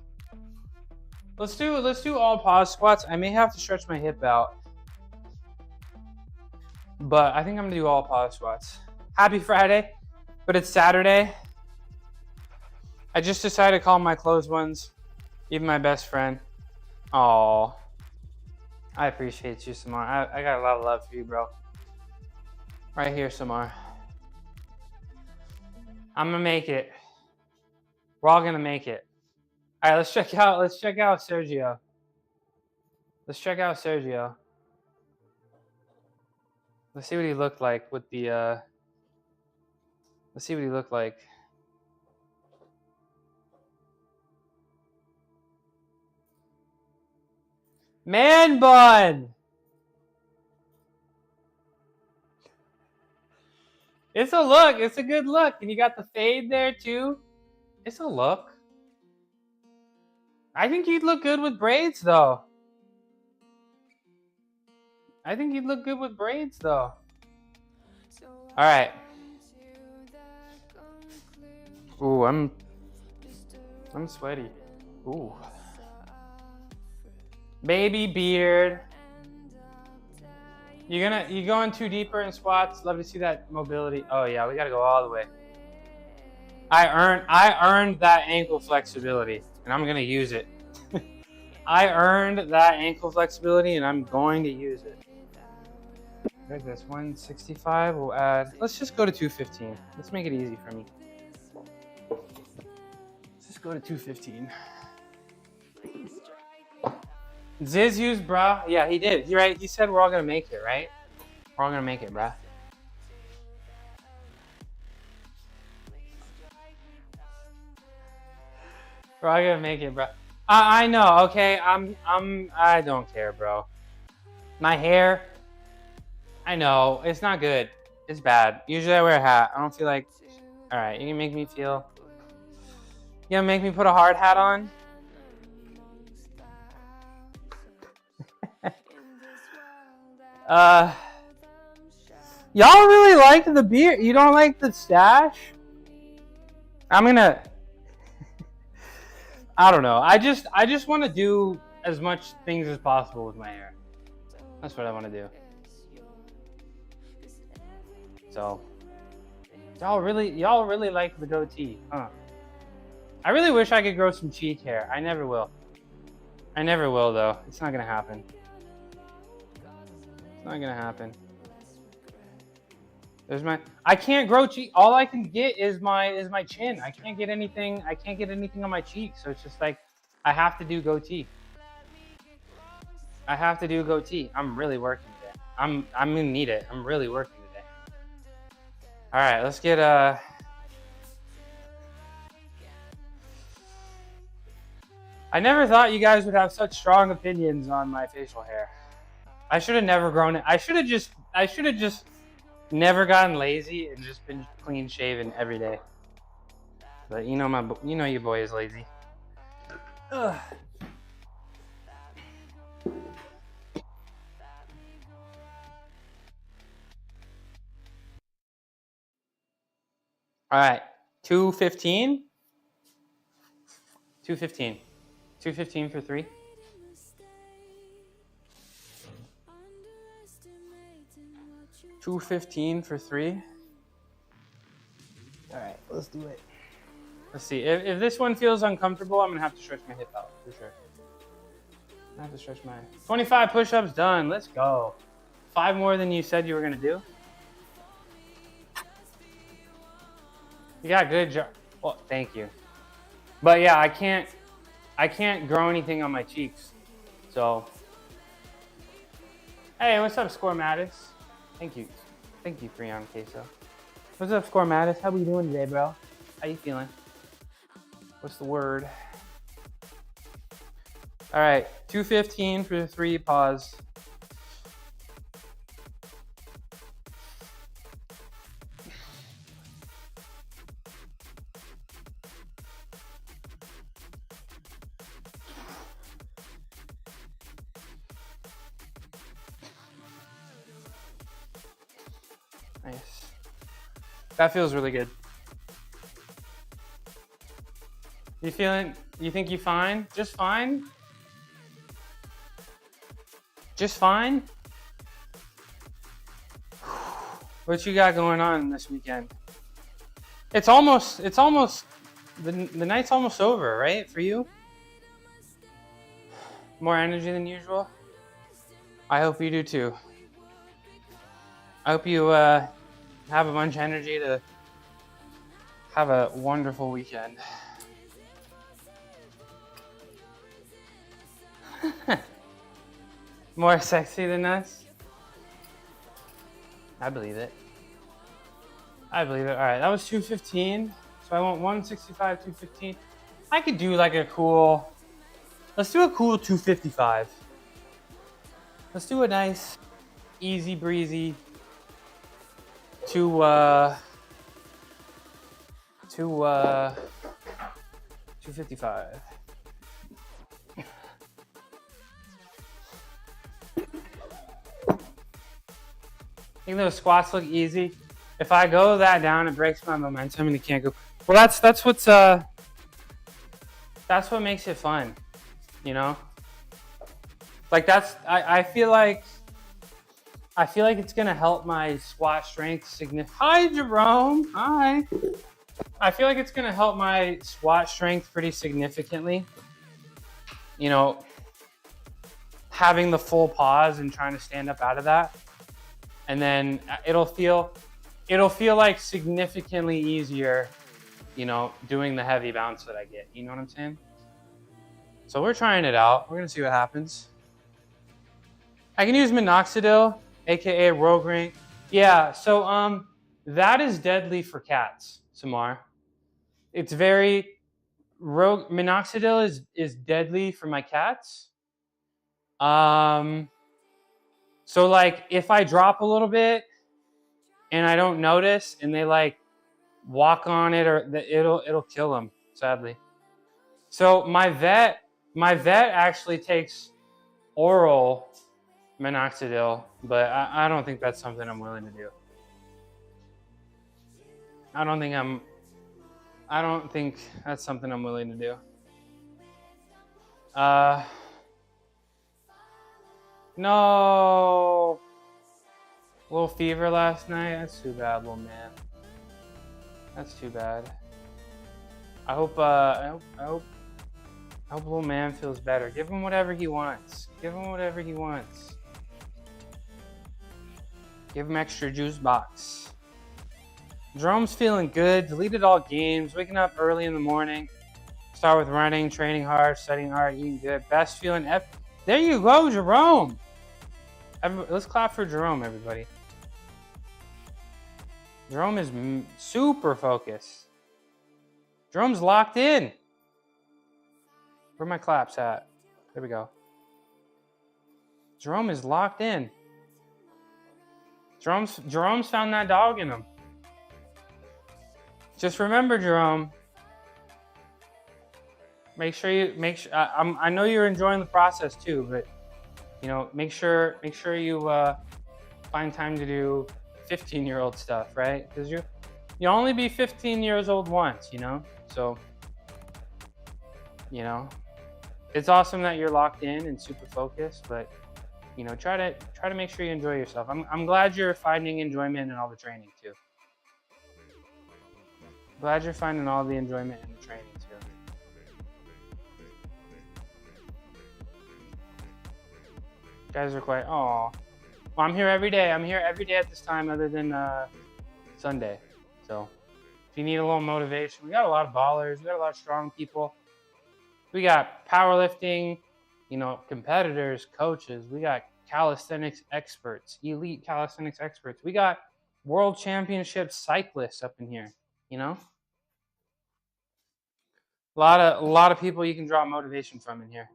Let's do all pause squats. I may have to stretch my hip out, but I think I'm gonna do all pause squats. Happy Friday, but it's Saturday. I just decided to call my close ones, even my best friend. Aw, I appreciate you, Samar. I got a lot of love for you, bro. Right here, Samar. I'm gonna make it. We're all gonna make it. All right, let's check out Sergio. Let's check out Sergio. Let's see what he looked like with the let's see what he looked like. Man bun. It's a look. It's a good look. And you got the fade there too. It's a look. I think you'd look good with braids, though. I think you'd look good with braids, though. All right. Ooh, I'm sweaty. Ooh. Baby beard. You going too deeper in squats? Love to see that mobility. Oh yeah, we gotta go all the way. I earned that ankle flexibility, and I'm gonna use it. I earned that ankle flexibility, and I'm going to use it. There's this 165. We'll add. Let's just go to 215. Let's make it easy for me. Let's just go to 215. Ziz used bra. Yeah, he did. Right. He said we're all gonna make it, right? We're all gonna make it, bruh. We're all gonna make it, bro. I know. Okay. I don't care, bro. My hair. I know it's not good. It's bad. Usually I wear a hat. I don't feel like. All right. You can make me feel. You gonna make me put a hard hat on? Y'all really like the beard. You don't like the stash? I'm gonna. I don't know. I just want to do as much things as possible with my hair. That's what I want to do. So, y'all really like the goatee, huh? I really wish I could grow some cheek hair. I never will. I never will though. It's not gonna happen. It's not gonna happen. There's my. I can't grow cheek. All I can get is my chin. I can't get anything. I can't get anything on my cheek. So it's just like I have to do goatee. I have to do goatee. I'm really working today. I'm gonna need it. I'm really working today. All right, let's get I never thought you guys would have such strong opinions on my facial hair. I should have never grown it. I should have just never gotten lazy and just been clean shaven every day. But you know your boy is lazy. Ugh. All right, 215. 215. 215 for 3. $215 for 3. All right, let's do it. Let's see. If this one feels uncomfortable, I'm gonna have to stretch my hip out for sure. I have to stretch my 25 push-ups done. Let's go. 5 more than you said you were gonna do. You got good job. Well, thank you. But yeah, I can't grow anything on my cheeks. So, hey, what's up, Score Mattis? Thank you, Freon Queso. What's up, Score Mattis? How we doing today, bro? How you feeling? What's the word? All right, 215 for 3. Pause. Nice. That feels really good. You think you fine? Just fine? Just fine? What you got going on this weekend? It's almost, the night's almost over, right? For you? More energy than usual? I hope you do too. I hope you have a bunch of energy to have a wonderful weekend. More sexy than us? I believe it. All right, that was 215. So I want 165, 215. I could do like a cool, let's do a cool 255. Let's do a nice, easy breezy 255. think those squats look easy. If I go that down, it breaks my momentum and it can't go. Well, that's what makes it fun, you know? Like I feel like it's gonna help my squat strength significantly. Hi, Jerome. Hi. I feel like it's gonna help my squat strength pretty significantly. You know, having the full pause and trying to stand up out of that, and then it'll feel like significantly easier, you know, doing the heavy bounce that I get. You know what I'm saying? So we're trying it out. We're gonna see what happens. I can use minoxidil, aka Rogrank. Yeah. So that is deadly for cats, Samar. It's very minoxidil is deadly for my cats. So like if I drop a little bit and I don't notice and they like walk on it, or it'll kill them, sadly. So my vet actually takes oral minoxidil, but I don't think that's something I'm willing to do. I don't think that's something I'm willing to do. No. Little fever last night. That's too bad, little man. That's too bad. I hope little man feels better. Give him whatever he wants. Give him whatever he wants. Give him extra juice box. Jerome's feeling good. Deleted all games. Waking up early in the morning. Start with running, training hard, studying hard, eating good. Best feeling ever. There you go, Jerome. Let's clap for Jerome, everybody. Jerome is super focused. Jerome's locked in. Where are my claps at? There we go. Jerome is locked in. Jerome's found that dog in him. Just remember, Jerome. Make sure I know you're enjoying the process too, but you know, make sure you find time to do 15-year-old stuff, right? Because you only be 15 years old once, you know. So, you know, it's awesome that you're locked in and super focused, but you know, try to make sure you enjoy yourself. I'm glad you're finding enjoyment in all the training too. Glad you're finding all the enjoyment in the training too. You guys are quite. Oh, well, I'm here every day. I'm here every day at this time, other than Sunday. So, if you need a little motivation, we got a lot of ballers. We got a lot of strong people. We got powerlifting, you know, competitors, coaches. We got calisthenics experts, elite calisthenics experts. We got world championship cyclists up in here, you know. A lot of people you can draw motivation from in here.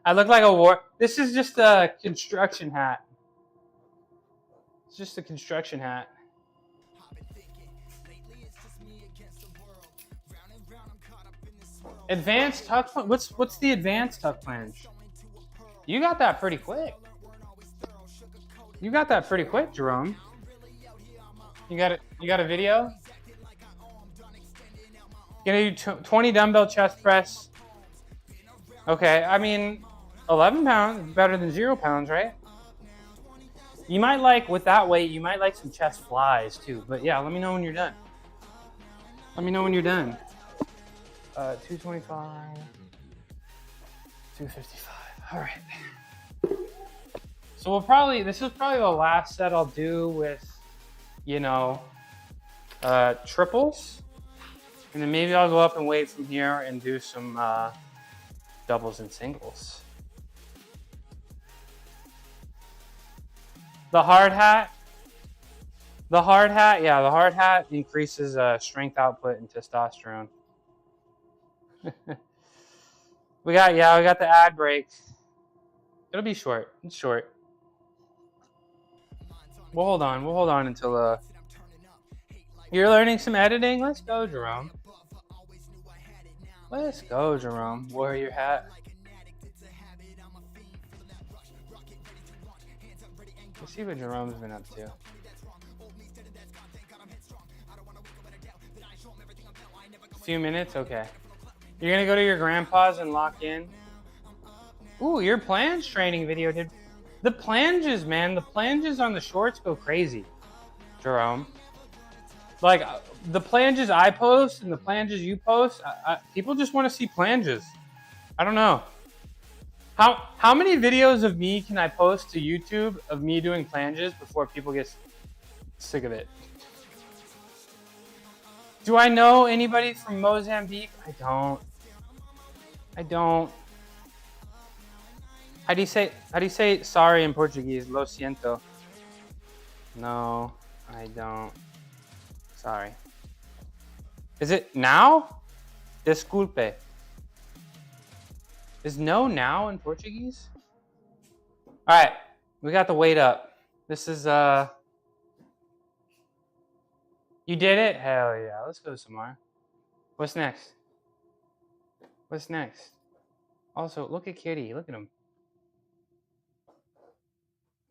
I look like a war. This is just a construction hat. It's just a construction hat. Advanced tuck. What's the advanced tuck planche? You got that pretty quick. You got that pretty quick, Jerome. You got it. You got a video. Gonna do 20 dumbbell chest press. Okay, I mean, 11 pounds is better than 0 pounds, right? You might like, with that weight, you might like some chest flies too. But yeah, let me know when you're done. Let me know when you're done. 225, 255. All right. So this is probably the last set I'll do with, you know, triples. And then maybe I'll go up and weight from here and do some doubles and singles. The hard hat, yeah, the hard hat increases strength output and testosterone. we got the ad break. It'll be short. It's short. We'll hold on until you're learning some editing. Let's go, Jerome. Let's go, Jerome. Warrior hat. Let's see what Jerome's been up to. A few minutes? Okay. You're gonna go to your grandpa's and lock in? Ooh, your planche training video did. The planches, man. The planches on the shorts go crazy, Jerome. Like, the planches I post and the planches you post, people just want to see planches. I don't know. How many videos of me can I post to YouTube of me doing planches before people get sick of it? Do I know anybody from Mozambique? I don't. How do you say sorry in Portuguese? Lo siento. No, I don't. Sorry. Is it now? Desculpe. Is no now in Portuguese? All right, we got the weight up. This is you did it? Hell yeah, let's go some more. What's next? What's next? Also, look at Kitty, look at him.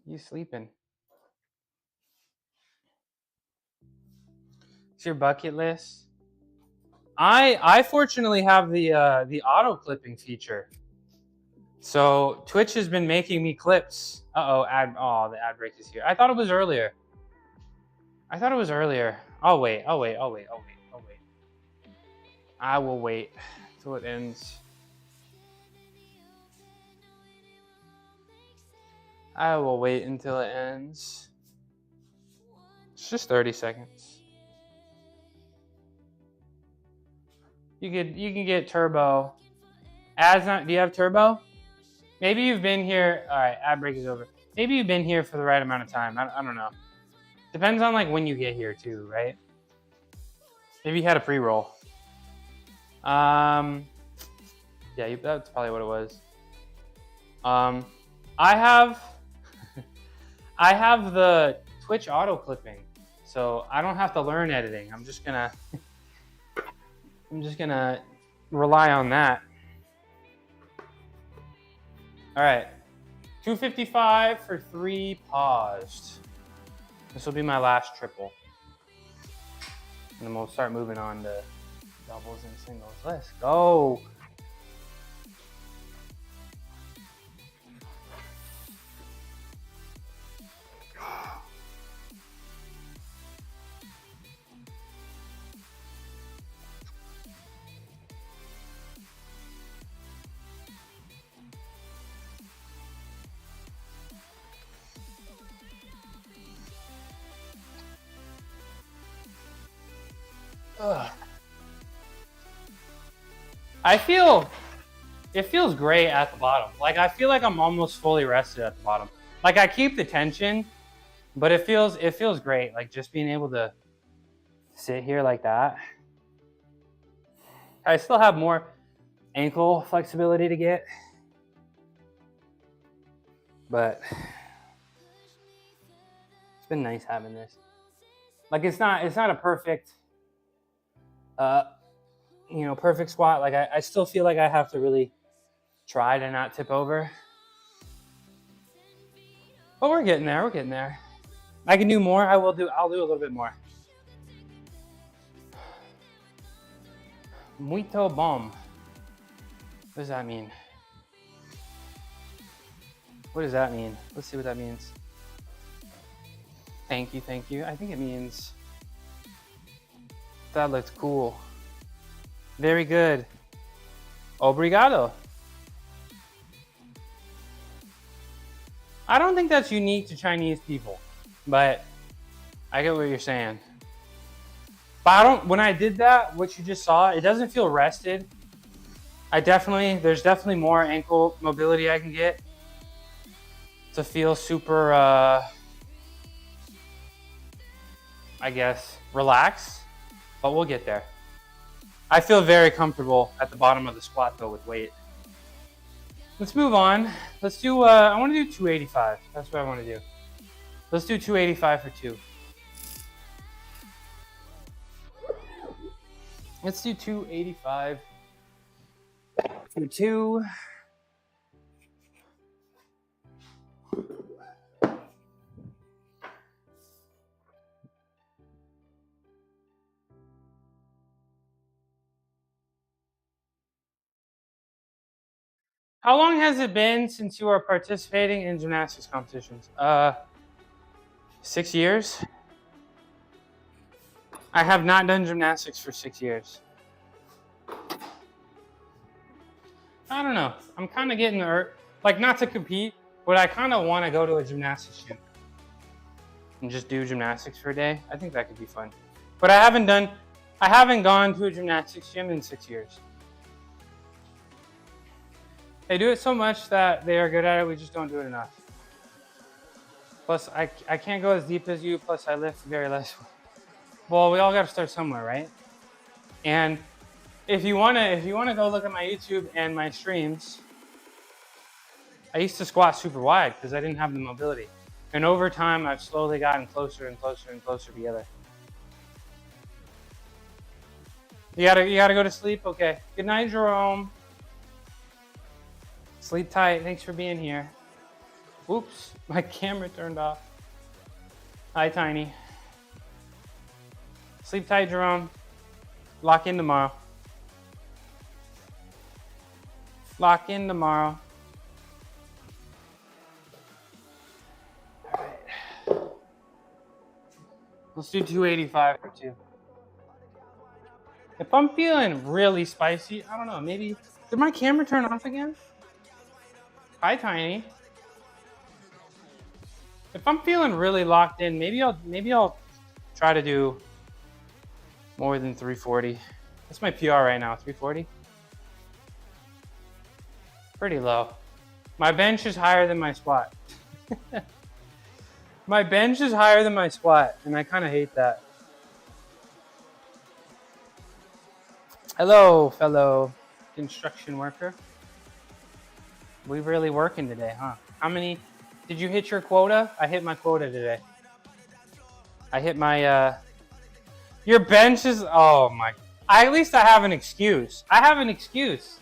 He's sleeping. It's your bucket list. I fortunately have the auto clipping feature. So Twitch has been making me clips. The ad break is here. I thought it was earlier. I'll wait. I will wait till it ends. I will wait until it ends. It's just 30 seconds. You can get turbo. Do you have turbo? Maybe you've been here. All right, ad break is over. Maybe you've been here for the right amount of time. I don't know. Depends on like when you get here too, right? Maybe you had a pre-roll. Yeah, that's probably what it was. I have the Twitch auto clipping, so I don't have to learn editing. I'm just gonna rely on that. All right, 255 for 3 paused. This will be my last triple. And then we'll start moving on to doubles and singles. Let's go. Ugh. It feels great at the bottom. Like I feel like I'm almost fully rested at the bottom. Like I keep the tension, but it feels great. Like just being able to sit here like that. I still have more ankle flexibility to get, but it's been nice having this. Like it's not a perfect perfect squat. Like I still feel like I have to really try to not tip over. But we're getting there. I can do more. I'll do a little bit more. Muito bom. What does that mean? What does that mean? Let's see what that means. Thank you. I think it means that looks cool. Very good. Obrigado. I don't think that's unique to Chinese people, but I get what you're saying. But when I did that, what you just saw, it doesn't feel rested. There's definitely more ankle mobility I can get to feel super, I guess, relaxed, but we'll get there. I feel very comfortable at the bottom of the squat though with weight. Let's move on. Let's do, I want to do 285. That's what I want to do. Let's do 285 for 2. Let's do 285 for 2. How long has it been since you are participating in gymnastics competitions? 6 years. I have not done gymnastics for 6 years. I don't know. I'm kind of getting like, not to compete, but I kind of want to go to a gymnastics gym and just do gymnastics for a day. I think that could be fun. But I haven't gone to a gymnastics gym in 6 years. They do it so much that they are good at it, we just don't do it enough. Plus, I can't go as deep as you, plus I lift very less. Well, we all got to start somewhere, right? And if you wanna go look at my YouTube and my streams, I used to squat super wide because I didn't have the mobility. And over time, I've slowly gotten closer and closer and closer together. You gotta go to sleep? Okay. Good night, Jerome. Sleep tight. Thanks for being here. Oops, my camera turned off. Hi, Tiny. Sleep tight, Jerome. Lock in tomorrow. Lock in tomorrow. All right. Let's do 285 for 2. If I'm feeling really spicy, I don't know, maybe... Did my camera turn off again? Hi, Tiny. If I'm feeling really locked in, maybe I'll try to do more than 340. That's my PR right now, 340. Pretty low. My bench is higher than my squat. My bench is higher than my squat, and I kind of hate that. Hello, fellow construction worker. We really working today, huh? How many? Did you hit your quota? I hit my quota today. I hit my, your bench is, oh my. At least I have an excuse. I have an excuse.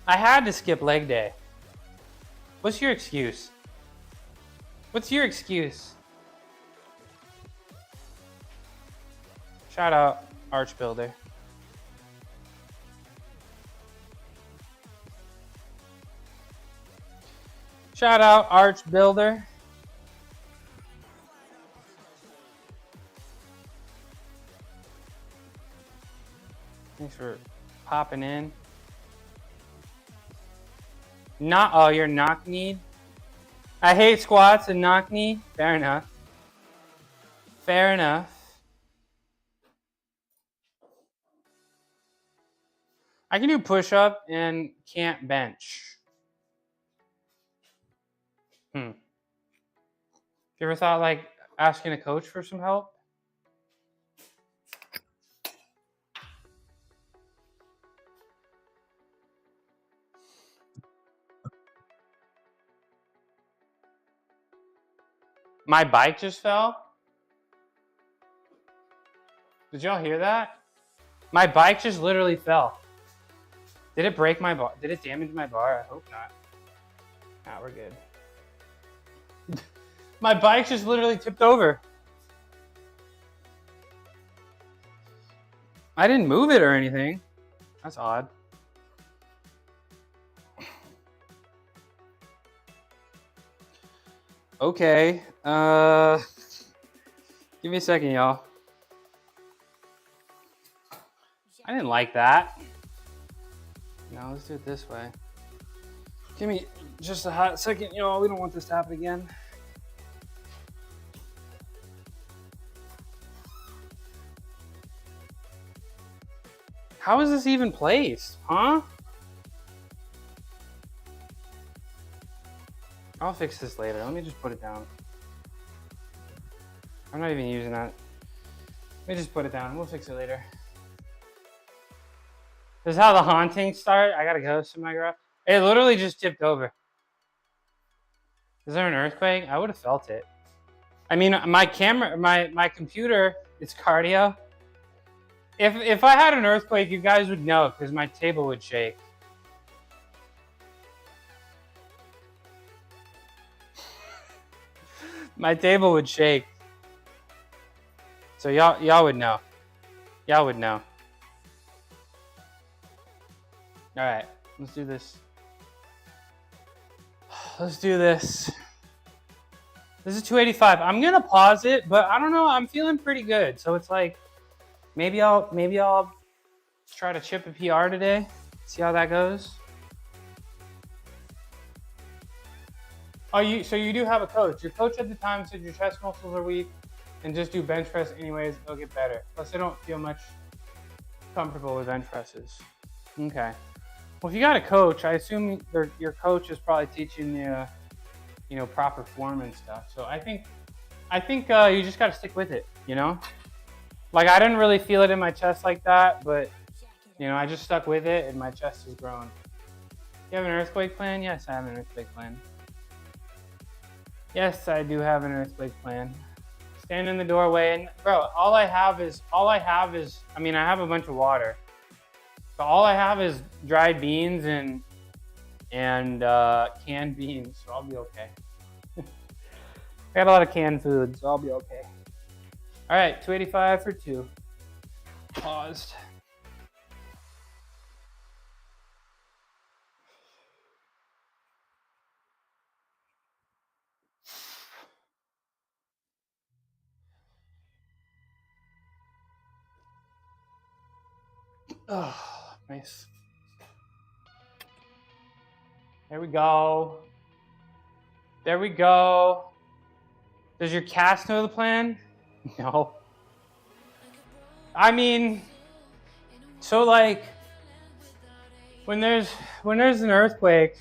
I had to skip leg day. What's your excuse? What's your excuse? Shout out Arch Builder. Shout out Arch Builder. Thanks for popping in. You're knock-kneed. I hate squats and knock-knee. Fair enough. Fair enough. I can do push-up and can't bench. You ever thought like asking a coach for some help? My bike just fell. Did y'all hear that? My bike just literally fell. Did it break my bar? Did it damage my bar? I hope not. Nah, we're good. My bike just literally tipped over. I didn't move it or anything. That's odd. Okay. Give me a second, y'all. I didn't like that. No, let's do it this way. Give me just a hot second, y'all. We don't want this to happen again. How is this even placed, huh? I'll fix this later. Let me just put it down. I'm not even using that. Let me just put it down. We'll fix it later. This is how the hauntings start. I gotta go to my garage. It literally just tipped over. Is there an earthquake? I would have felt it. I mean, my camera, my computer, it's cardio. If I had an earthquake, you guys would know because my table would shake. My table would shake. So y'all would know. Y'all would know. All right, let's do this. let's do this. This is 285. I'm gonna pause it, but I don't know. I'm feeling pretty good. So it's like, maybe I'll try to chip a PR today. See how that goes. Oh, so you do have a coach. Your coach at the time said your chest muscles are weak, and just do bench press anyways. It'll get better. Plus, I don't feel much comfortable with bench presses. Okay. Well, if you got a coach, I assume your coach is probably teaching you, proper form and stuff. So I think you just got to stick with it, Like, I didn't really feel it in my chest like that, but, I just stuck with it and my chest has grown. You have an earthquake plan? Yes, I have an earthquake plan. Yes, I do have an earthquake plan. Stand in the doorway and, bro, I have a bunch of water. So all I have is dried beans and canned beans, so I'll be okay. I got a lot of canned food, so I'll be okay. All right, 285 for 2. Paused. Oh, nice. There we go. There we go. Does your cast know the plan? No. I mean, so like, when there's an earthquake,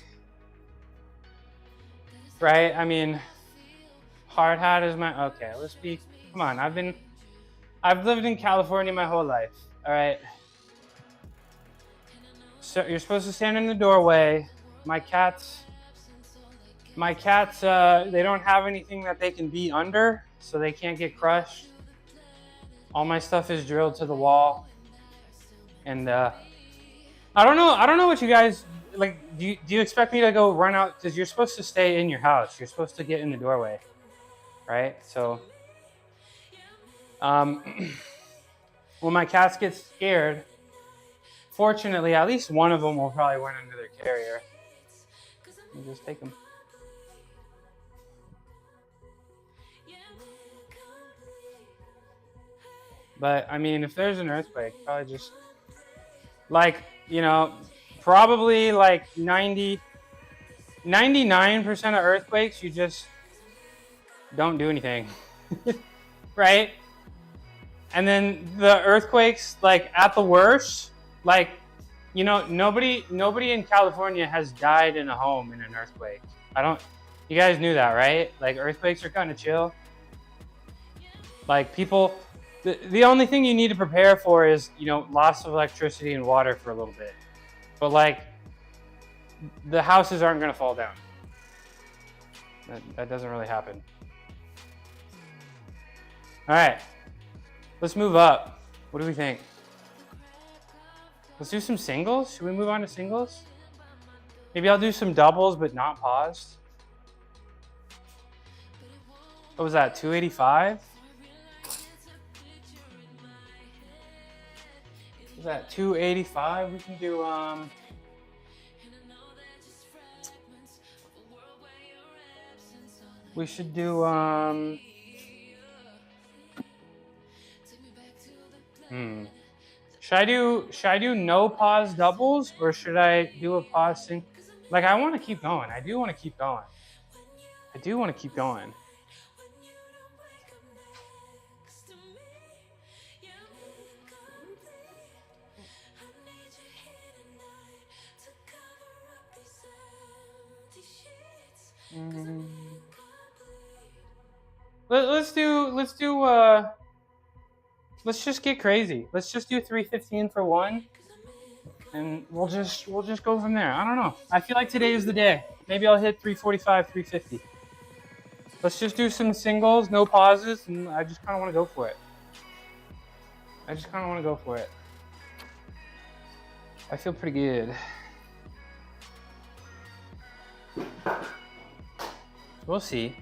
right? I mean, hard hat is my, okay, come on, I've lived in California my whole life, all right? So you're supposed to stand in the doorway. My cats, they don't have anything that they can be under, so they can't get crushed. All my stuff is drilled to the wall. And I don't know what you guys, like, do you expect me to go run out? Because you're supposed to stay in your house. You're supposed to get in the doorway, right? So, when my cats get scared, fortunately, at least one of them will probably run into their carrier. And just take them. But, I mean, if there's an earthquake, probably just, like, probably like 99% of earthquakes, you just don't do anything, right? And then the earthquakes, like, at the worst, like, nobody in California has died in a home in an earthquake. You guys knew that, right? Like, earthquakes are kind of chill. Like, people, the only thing you need to prepare for is, loss of electricity and water for a little bit. But, like, the houses aren't going to fall down. That doesn't really happen. All right, let's move up. What do we think? Let's do some singles. Should we move on to singles? Maybe I'll do some doubles, but not paused. What was that, 285? Was that 285? We can do, we should do, Should I do no pause doubles, or should I do a pause sing? Like, I want to keep going. I do want to keep going. Let's just get crazy. Let's just do 315 for 1, and we'll just go from there. I don't know. I feel like today is the day. Maybe I'll hit 345, 350. Let's just do some singles, no pauses, and I just kind of want to go for it. I feel pretty good. We'll see.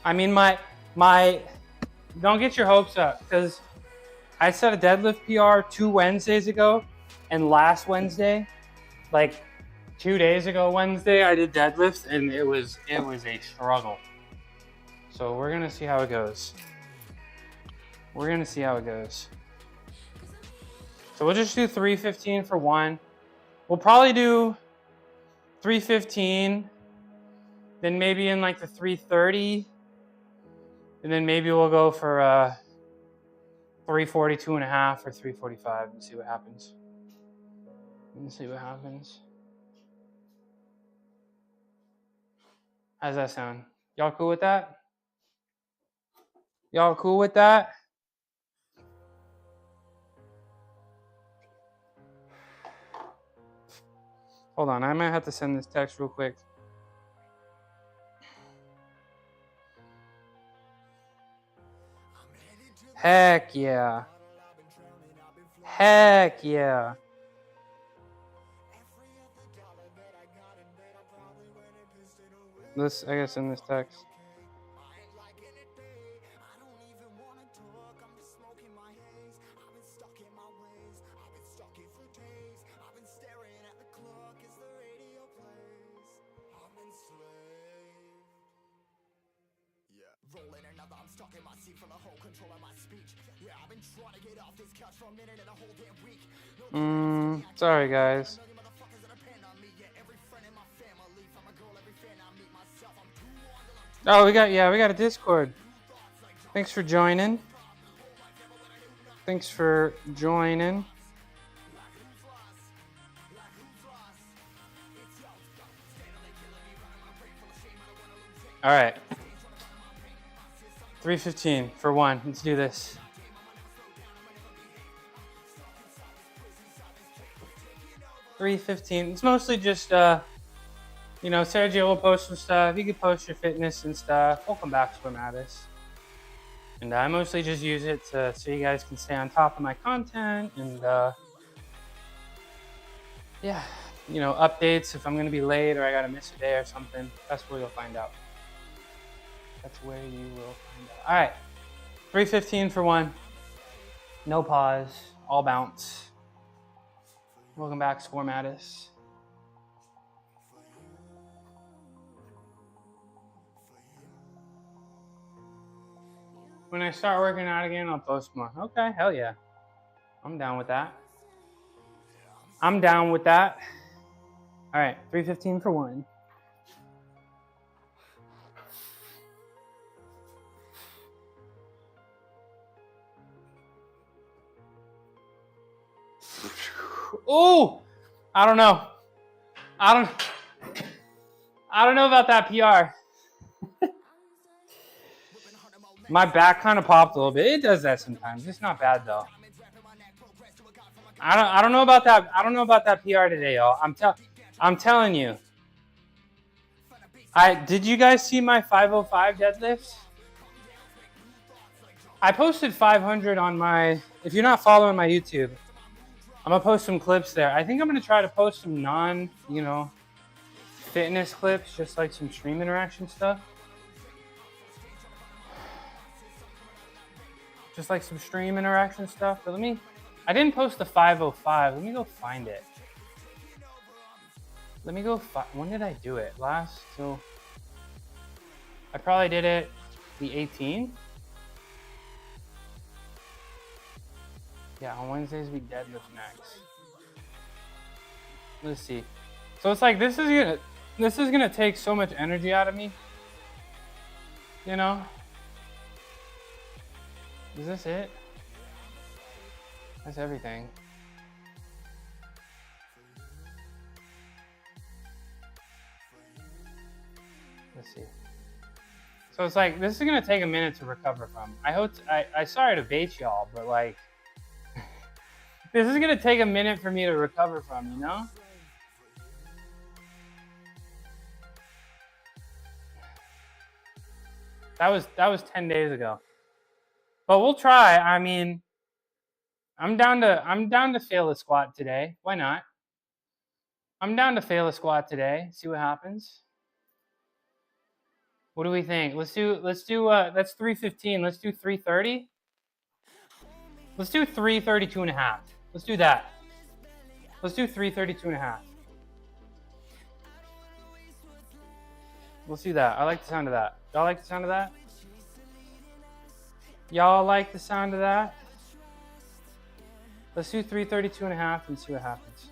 I mean, my don't get your hopes up, because I set a deadlift PR 2 Wednesdays ago, and last Wednesday, like, 2 days ago, Wednesday, I did deadlifts and it was a struggle. So we're gonna see how it goes. We're gonna see how it goes. So we'll just do 315 for one. We'll probably do 315, then maybe in like the 330, and then maybe we'll go for 342 and a half or 345 and see what happens. Let's see what happens. How's that sound? Y'all cool with that? Y'all cool with that? Hold on, I might have to send this text real quick. Heck yeah. Heck yeah. I gotta send this text. Sorry guys. Oh, we got a Discord. Thanks for joining. Thanks for joining. All right. 315 for one. Let's do this. $315. It's mostly just Sergio will post some stuff. You can post your fitness and stuff. Welcome back to Mattis. And I mostly just use it so you guys can stay on top of my content and updates if I'm gonna be late or I gotta miss a day or something. That's where you'll find out. That's where you will find out. All right, 315 for one. No pause, all bounce. Welcome back, Sport Mattis. When I start working out again, I'll post more. Okay, hell yeah. I'm down with that. I'm down with that. All right, 315 for one. Oh, I don't know. I don't know about that PR. My back kind of popped a little bit. It does that sometimes. It's not bad though. I don't know about that. I don't know about that PR today, y'all. I'm telling you. Did you guys see my 505 deadlifts? I posted 500 on my. If you're not following my YouTube, I'm gonna post some clips there. I think I'm gonna try to post some fitness clips, just like some stream interaction stuff. Just like some stream interaction stuff. But I didn't post the 505. Let me go find it. When did I do it? I probably did it the 18th. Yeah, on Wednesdays we deadlift max. Let's see. So it's like this is gonna take so much energy out of me. You know? Is this it? That's everything. Let's see. So it's like this is gonna take a minute to recover from. I sorry to bait y'all, but like this is gonna take a minute for me to recover from, you know? That was 10 days ago. But we'll try. I mean, I'm down to fail a squat today. Why not? I'm down to fail a squat today. See what happens. What do we think? Let's do that's 315. Let's do 330. Let's do 332 and a half. Let's do that. Let's do 332 and a half. Let's do that. I like the sound of that. Y'all like the sound of that? Y'all like the sound of that? Let's do 332.5 and see what happens.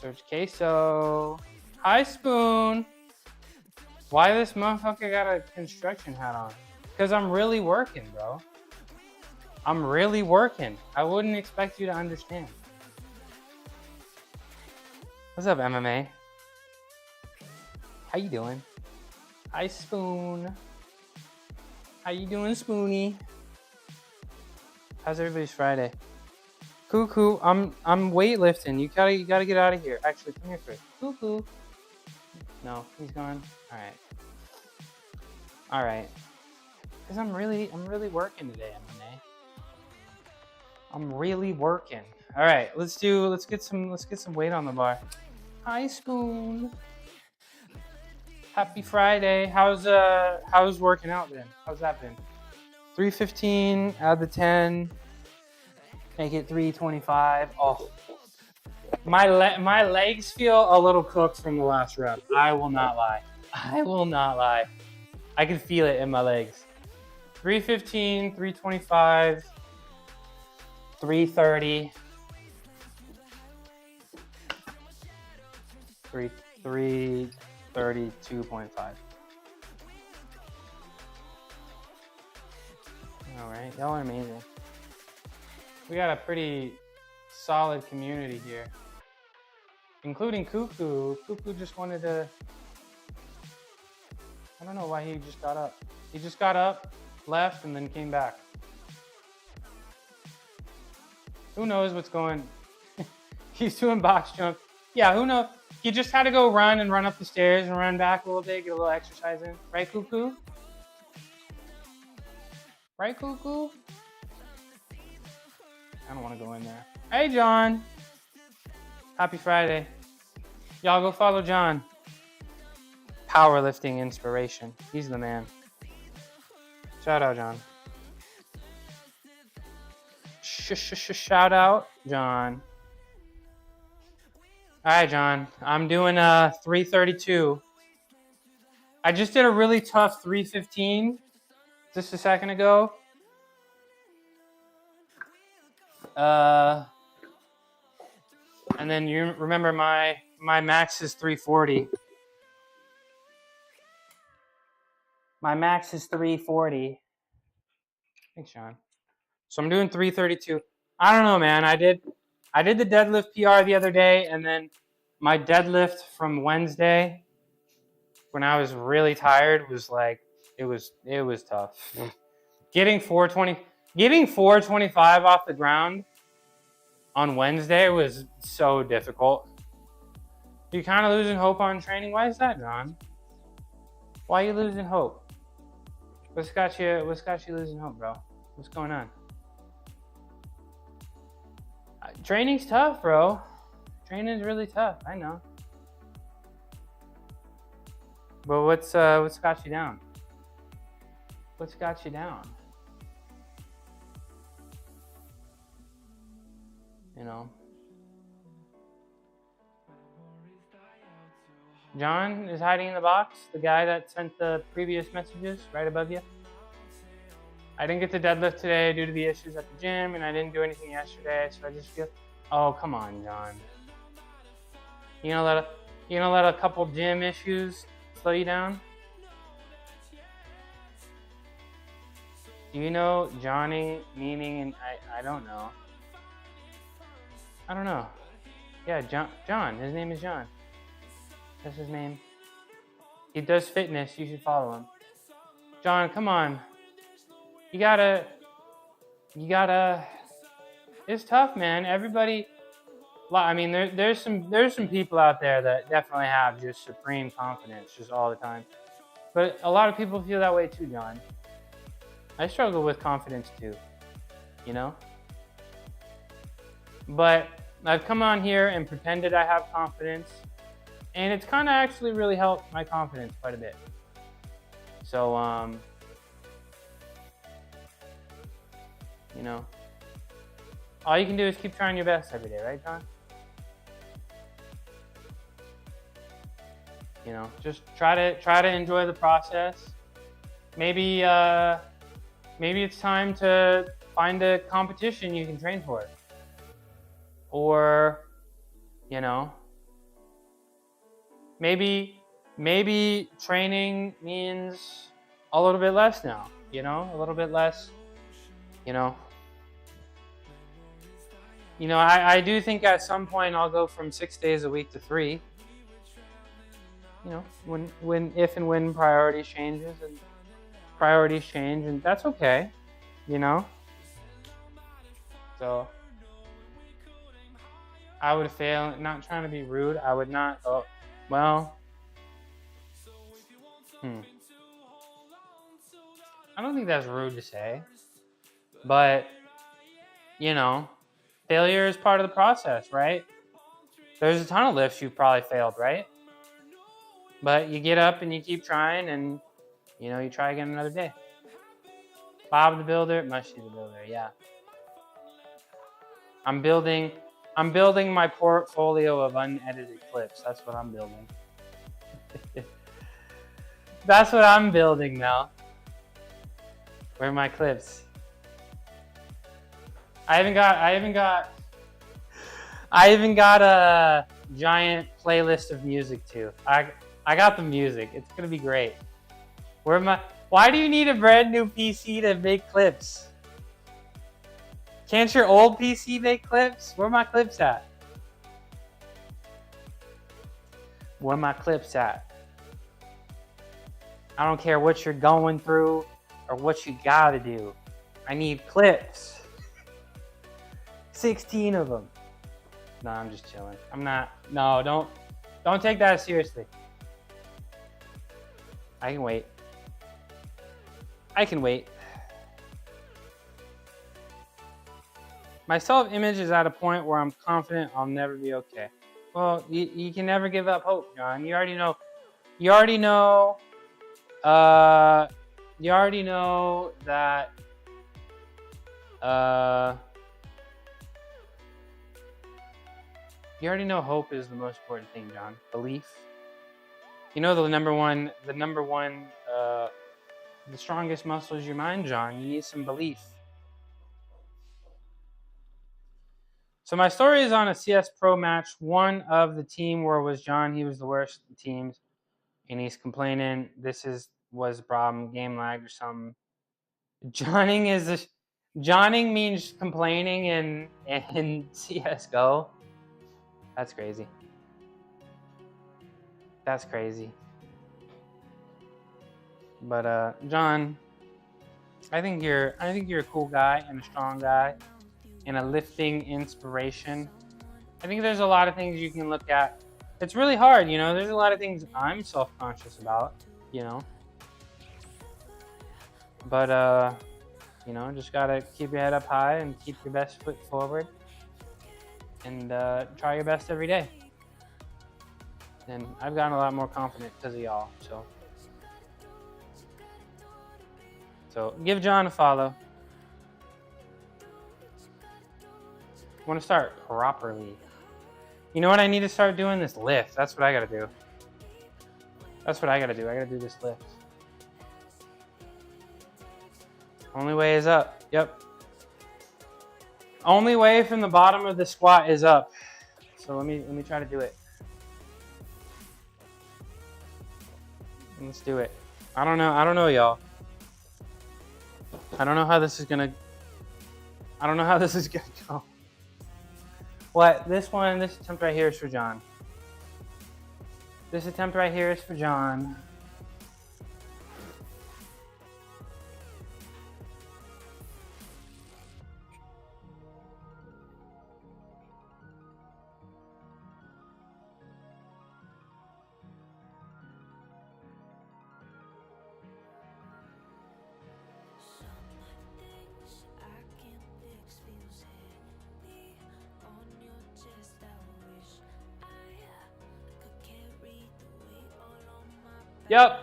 Search queso. Hi, Spoon. Why this motherfucker got a construction hat on? Because I'm really working, bro. I'm really working. I wouldn't expect you to understand. What's up, MMA? How you doing? Hi, Spoon. How you doing, Spoonie? How's everybody's Friday? Cuckoo, I'm weightlifting. You gotta get out of here. Actually, come here first. Cuckoo. No, he's gone. All right. Cause I'm really working today, MMA. I'm really working. All right, let's get some weight on the bar. Hi, Spoon. Happy Friday. How's working out been? How's that been? 315 out of the 10. Make it 325. Oh, my legs feel a little cooked from the last rep. I will not lie. I can feel it in my legs. 315, 325, 330, 332.5. All right, y'all are amazing. We got a pretty solid community here, including Cuckoo. Cuckoo just wanted to, I don't know why he just got up. He just got up, left, and then came back. Who knows what's going, he's doing box jump. Yeah, who knows? He just had to go run up the stairs and run back a little bit, get a little exercise in. Right, Cuckoo? Right, Cuckoo? I don't want to go in there. Hey, John. Happy Friday. Y'all go follow John. Powerlifting inspiration. He's the man. Shout out, John. Shout out, John. All right, John. I'm doing 332. I just did a really tough 315 just a second ago. And then you remember my max is 340. My max is 340. Thanks, Sean. So I'm doing 332. I don't know, man. I did the deadlift PR the other day, and then my deadlift from Wednesday, when I was really tired, was like it was tough. Getting 425 off the ground on Wednesday was so difficult. You're kind of losing hope on training. Why is that, John? Why are you losing hope? What's got you losing hope, bro? What's going on? Training's tough, bro. Training's really tough. I know. But what's got you down? What's got you down? You know. John is hiding in the box, the guy that sent the previous messages right above you. I didn't get to deadlift today due to the issues at the gym, and I didn't do anything yesterday, so I just feel, oh, come on, John. You know, let a couple gym issues slow you down? Do you know Johnny meaning, and I don't know. I don't know. Yeah, John, his name is John. That's his name. He does fitness. You should follow him. John, come on. You gotta. It's tough, man. Everybody. I mean, there's some people out there that definitely have just supreme confidence, just all the time. But a lot of people feel that way too, John. I struggle with confidence too. You know. But I've come on here and pretended I have confidence. And it's kind of actually really helped my confidence quite a bit. So, you know, All you can do is keep trying your best every day, right, John? You know, just try to enjoy the process. Maybe it's time to find a competition you can train for, or you know, maybe training means a little bit less now. You know, a little bit less. You know, I do think at some point I'll go from 6 days a week to 3. You know, if and when priorities change, and that's okay. You know, so I would fail. Not trying to be rude. I would not. Oh, well. I don't think that's rude to say, but you know, failure is part of the process, right? There's a ton of lifts you've probably failed, right? But you get up and you keep trying, and you know, you try again another day. Bob the Builder, Mushy the Builder, yeah. I'm building my portfolio of unedited clips. That's what I'm building. That's what I'm building now. Where are my clips? I even got a giant playlist of music too. I got the music. It's gonna be great. Why do you need a brand new PC to make clips? Can't your old PC make clips? Where are my clips at? Where are my clips at? I don't care what you're going through or what you gotta do. I need clips. 16 of them. No, I'm just chilling. I'm not. No, don't take that seriously. I can wait. I can wait. My self-image is at a point where I'm confident I'll never be okay. Well, you can never give up hope, John. You already know that you already know hope is the most important thing, John. Belief. You know the strongest muscle is your mind, John. You need some belief. So my story is on a CS Pro match. One of the team where was John. He was the worst of the teams. And he's complaining was a problem, game lag or something. Johnning means complaining in CSGO. That's crazy. That's crazy. But John, I think you're a cool guy and a strong guy and a lifting inspiration. I think there's a lot of things you can look at. It's really hard, you know. There's a lot of things I'm self-conscious about, you know. But you know, just gotta keep your head up high and keep your best foot forward, and try your best every day. And I've gotten a lot more confident because of y'all. So give John a follow. I want to start properly. You know what I need to start doing? This lift. That's what I gotta do. I gotta do this lift. Only way is up. Yep. Only way from the bottom of the squat is up. So let me try to do it. Let's do it. I don't know, y'all. I don't know how this is gonna go. What? This attempt right here is for John. Yep.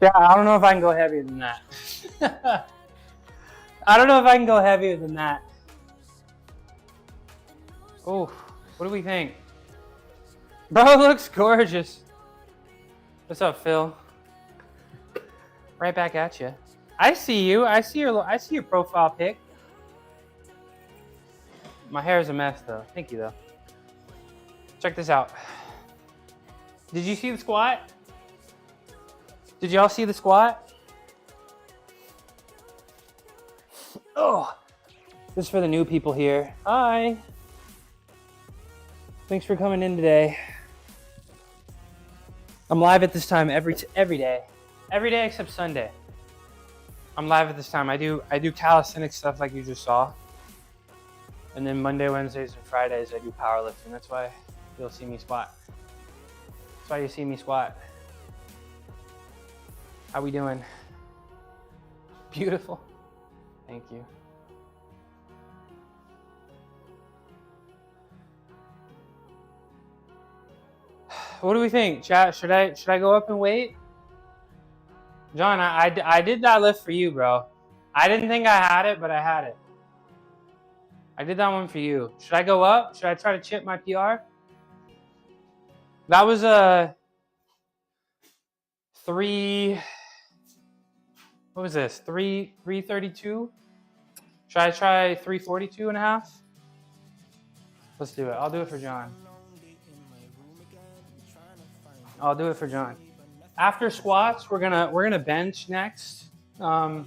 Yeah, I don't know if I can go heavier than that. I don't know if I can go heavier than that. Oh, what do we think? Bro looks gorgeous. What's up, Phil? Right back at you. I see you. I see your profile pic. My hair is a mess though. Thank you though. Check this out. Did you see the squat? Did y'all see the squat? Oh, this is for the new people here. Hi. Thanks for coming in today. I'm live at this time every day. Every day except Sunday. I'm live at this time. I do calisthenics stuff like you just saw. And then Monday, Wednesdays, and Fridays I do powerlifting. That's why you'll see me squat. That's why you see me squat. How we doing? Beautiful. Thank you. What do we think, chat? Should I go up and wait? John, I did that lift for you, bro. I didn't think I had it, but I had it. I did that one for you. Should I go up? Should I try to chip my PR? That was a 332? Should I try 342 and a half? Let's do it. I'll do it for John. I'll do it for John. After squats, we're gonna bench next. I'm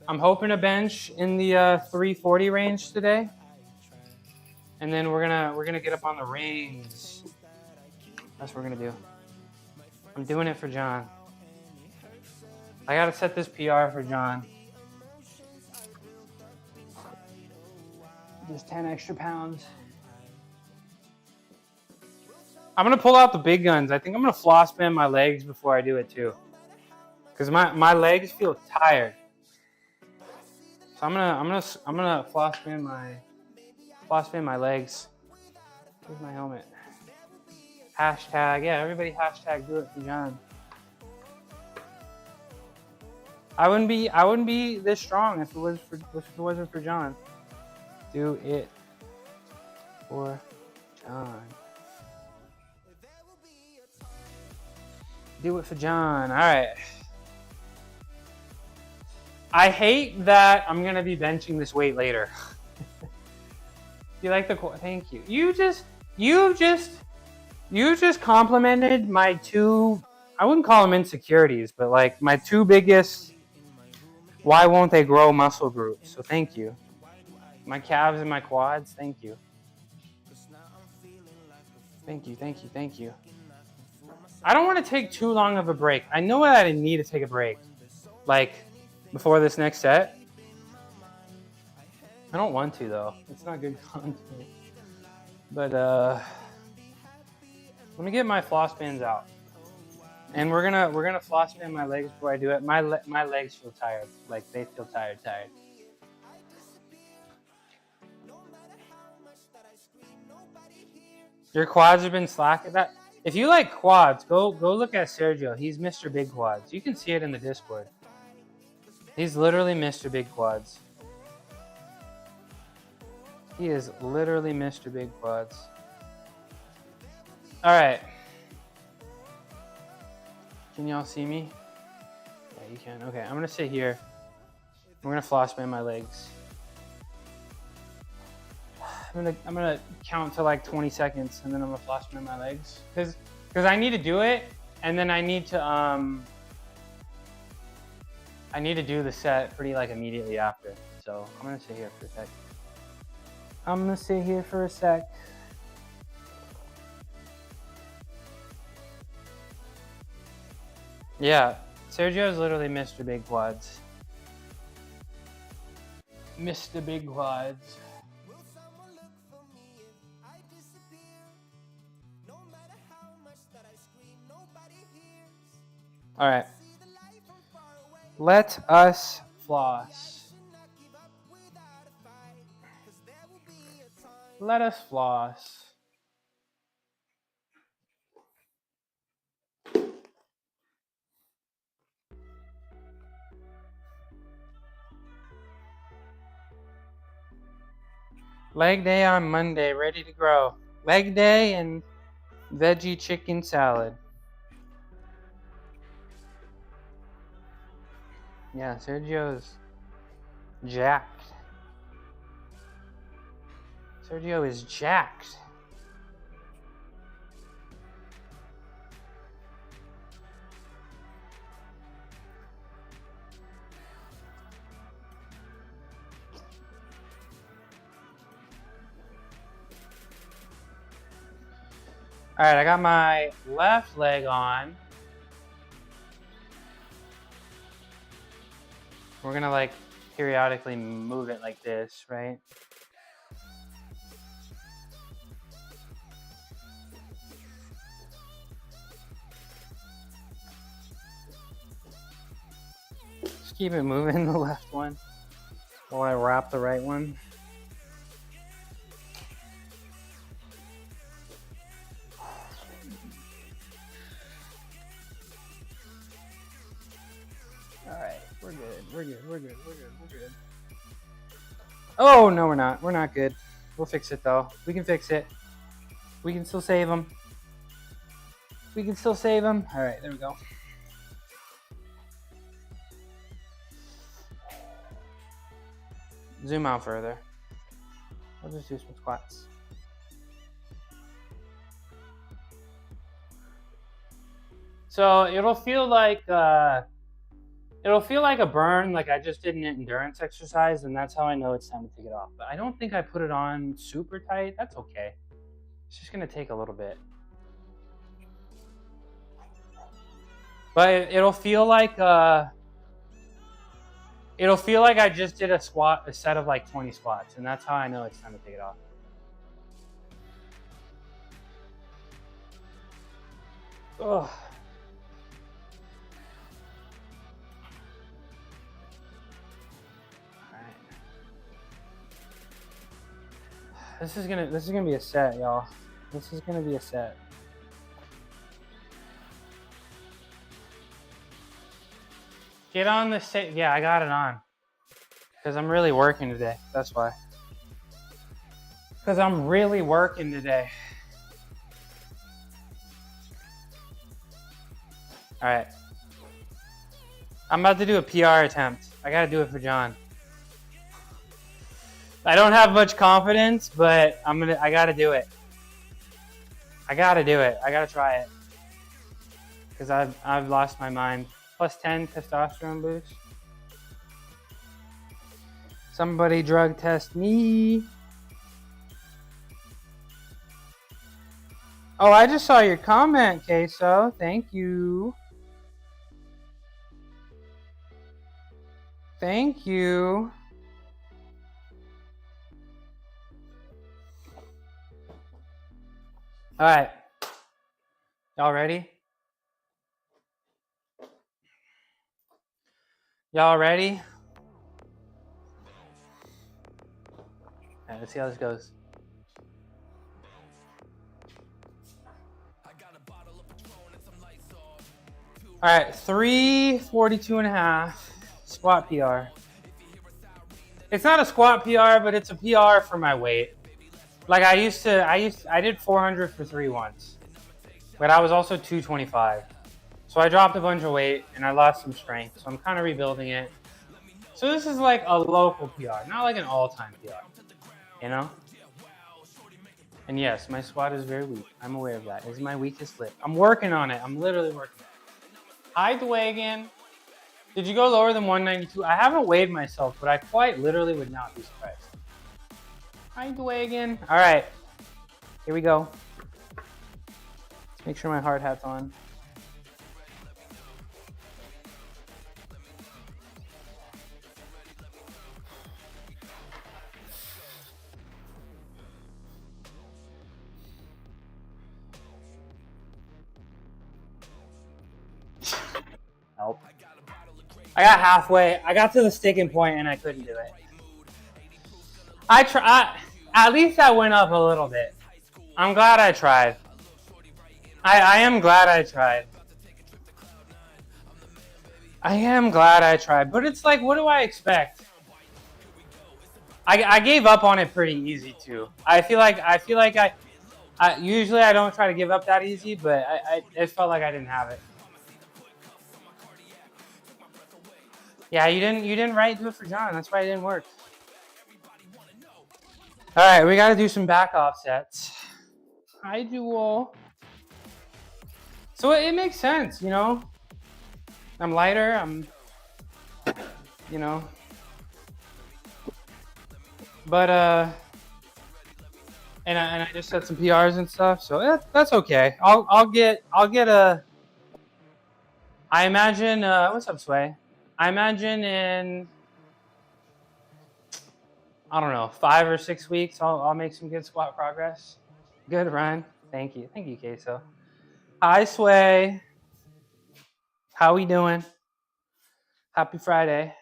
hoping to bench in the 340 range today, and then we're gonna get up on the rings. That's what we're gonna do. I'm doing it for John. I gotta set this PR for John. Just 10 extra pounds. I'm gonna pull out the big guns. I think I'm gonna floss band my legs before I do it too, because my legs feel tired. So I'm gonna floss band my legs. Where's my helmet? Hashtag, yeah, everybody hashtag do it for John. I wouldn't be this strong if it wasn't for John. Do it for John. Do it for John. All right. I hate that I'm gonna be benching this weight later. You like the thank you. You just complimented my two, I wouldn't call them insecurities, but like my two biggest why won't they grow muscle groups. So thank you. My calves and my quads, thank you. Thank you, thank you, thank you. I don't want to take too long of a break. I know that I need to take a break. Like before this next set. I don't want to though. It's not good content. But let me get my floss bands out. And we're gonna floss band my legs before I do it. My legs feel tired. Like they feel tired. Your quads have been slack at that. If you like quads, go look at Sergio. He's Mr. Big Quads. You can see it in the Discord. He's literally Mr. Big Quads. He is literally Mr. Big Quads. All right. Can y'all see me? Yeah, you can. Okay, I'm gonna sit here. I'm gonna floss band my legs. I'm gonna count to like 20 seconds, and then I'm gonna floss band my legs, because I need to do it, and then I need to do the set pretty like immediately after. So I'm gonna sit here for a sec. Yeah, Sergio is literally Mr. Big Quads. Mr. Big Quads. All right. Let us floss. Let us floss. Leg day on Monday, ready to grow. Leg day and veggie chicken salad. Yeah, Sergio's jacked. Sergio is jacked. All right, I got my left leg on. We're gonna like periodically move it like this, right? Just keep it moving, the left one, while I wrap the right one. All right, we're good. Oh, no, we're not. We're not good. We'll fix it, though. We can fix it. We can still save them. We can still save them. All right, there we go. Zoom out further. I'll just do some squats. So it'll feel like a burn, like I just did an endurance exercise, and that's how I know it's time to take it off. But I don't think I put it on super tight. That's okay. It's just gonna take a little bit. But it'll feel like I just did a set of like 20 squats, and that's how I know it's time to take it off. Ugh. This is gonna be a set, y'all. This is gonna be a set. Get on the set. Yeah, I got it on. Because I'm really working today. That's why. Because I'm really working today. All right. I'm about to do a PR attempt. I gotta do it for John. I don't have much confidence, but I gotta do it. I gotta do it. I gotta try it. Because I've lost my mind. Plus 10 testosterone boost. Somebody drug test me. Oh, I just saw your comment, Queso. Thank you. Thank you. All right. Y'all ready? Y'all ready? All right, let's see how this goes. All right, 342.5 squat PR. It's not a squat PR, but it's a PR for my weight. Like I did 400 for 3 once, but I was also 225. So I dropped a bunch of weight and I lost some strength. So I'm kind of rebuilding it. So this is like a local PR, not like an all-time PR, you know? And yes, my squat is very weak. I'm aware of that. It's my weakest lip. I'm working on it. I'm literally working on it. Hide the weigh again. Did you go lower than 192? I haven't weighed myself, but I quite literally would not be surprised. Hide the weigh again. All right, here we go. Let's make sure my hard hat's on. Help. I got halfway. I got to the sticking point and I couldn't do it. At least I went up a little bit. I'm glad I tried. I am glad I tried. I am glad I tried. But it's like, what do I expect? I gave up on it pretty easy too. I feel like I usually I don't try to give up that easy, but it felt like I didn't have it. Yeah, you didn't write do it for John. That's why it didn't work. All right, we got to do some back offsets. Hi, Jewel. So it makes sense, you know. I'm lighter. I'm, you know. But and I just set some PRs and stuff, so that's okay. I'll get a. I imagine. What's up, Sway? I imagine in, I don't know, 5 or 6 weeks, I'll make some good squat progress. Good, Ryan. Thank you, Queso. Hi, Sway. How we doing? Happy Friday.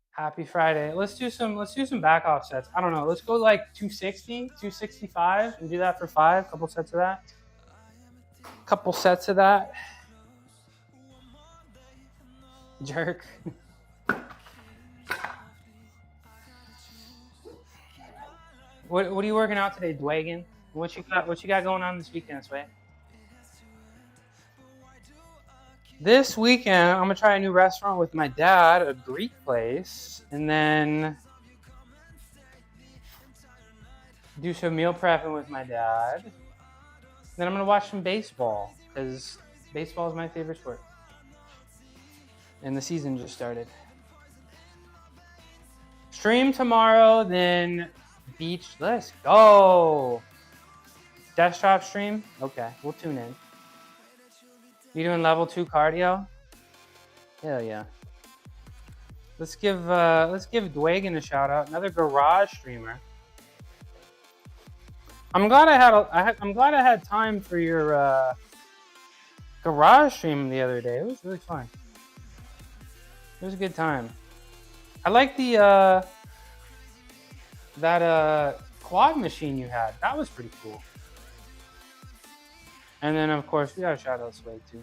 Happy Friday. Let's do some back offsets. I don't know. Let's go like 260, 265 and do that for 5. Couple sets of that. Couple sets of that. Jerk. What are you working out today, Dwagon? What you got going on this weekend, Sway? This weekend, I'm gonna try a new restaurant with my dad, a Greek place, and then do some meal prepping with my dad. Then I'm gonna watch some baseball because baseball is my favorite sport, and the season just started. Stream tomorrow, then beach. Let's go. Desktop stream. Okay, we'll tune in. You doing level 2 cardio? Hell yeah. Let's give Dwagon a shout out. Another garage streamer. I'm glad I had time for your garage stream the other day. It was really fun. It was a good time. I like the that quad machine you had. That was pretty cool. And then of course we gotta shout out Sway too.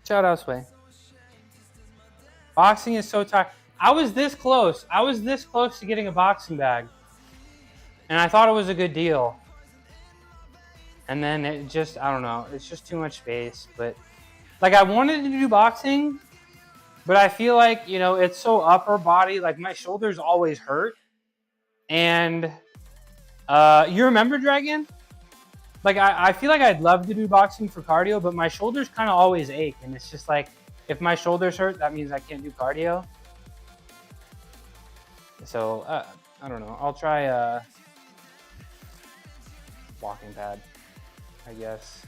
Shout out Sway. Boxing is so tight. I was this close to getting a boxing bag. And I thought it was a good deal. And then it just, I don't know, it's just too much space. But like I wanted to do boxing, but I feel like, you know, it's so upper body, like my shoulders always hurt. And you remember Dragon? Like I feel like I'd love to do boxing for cardio, but my shoulders kind of always ache. And it's just like, if my shoulders hurt, that means I can't do cardio. So, I don't know. I'll try walking pad, I guess.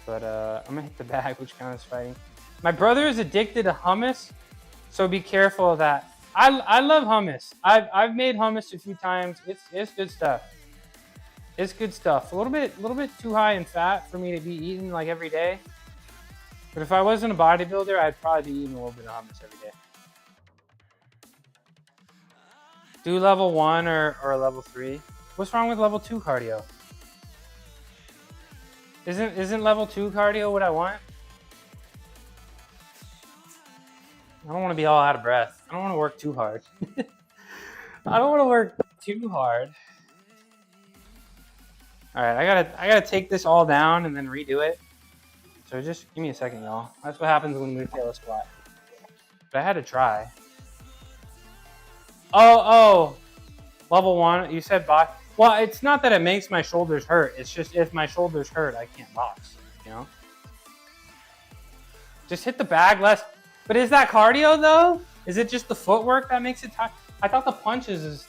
But I'm gonna hit the bag, which counts as fighting. My brother is addicted to hummus, so be careful of that. I love hummus. I've made hummus a few times. It's good stuff. It's good stuff. A little bit too high in fat for me to be eating like every day. But if I wasn't a bodybuilder, I'd probably be eating a little bit of hummus every day. Do level 1 or level 3. What's wrong with level 2 cardio? Isn't level 2 cardio what I want? I don't want to be all out of breath. I don't want to work too hard. I don't want to work too hard. All right, I gotta take this all down and then redo it. So just give me a second, y'all. That's what happens when we fail a squat. But I had to try. Oh, level 1. You said box. Well, it's not that it makes my shoulders hurt. It's just if my shoulders hurt, I can't box. You know. Just hit the bag less. But is that cardio though? Is it just the footwork that makes it tired? I thought the punches is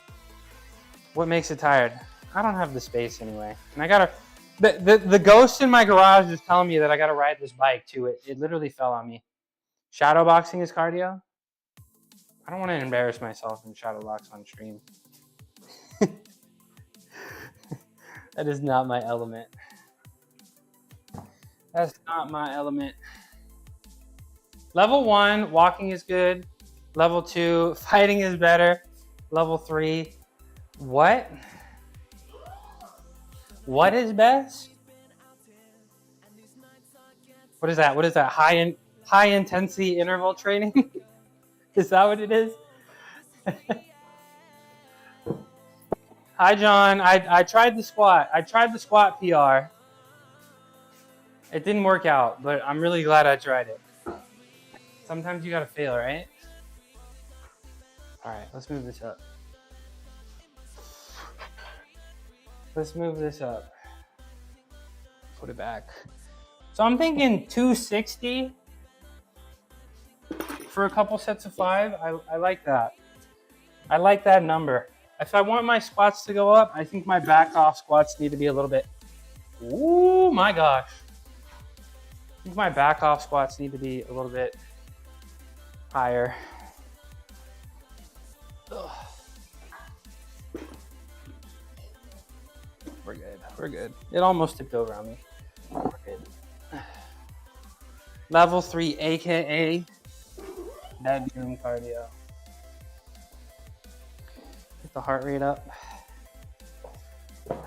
what makes it tired. I don't have the space anyway, and I gotta. The ghost in my garage is telling me that I gotta ride this bike too. It literally fell on me. Shadow boxing is cardio. I don't want to embarrass myself in shadow box on stream. That is not my element. That's not my element. Level 1, walking is good. Level 2, fighting is better. Level 3, what? What is best? What is that? What is that? High high intensity interval training. Is that what it is? Hi, John. I tried the squat. I tried the squat PR. It didn't work out, but I'm really glad I tried it. Sometimes you gotta fail, right? All right, let's move this up. Let's move this up. Put it back. So I'm thinking 260 for a couple sets of 5. I like that. I like that number. If I want my squats to go up, I think my back off squats need to be a little bit. Ooh, my gosh. I think my back off squats need to be a little bit higher. Ugh. We're good. We're good. It almost tipped over on me. We're good. Level 3, aka bedroom cardio. Get the heart rate up. Okay.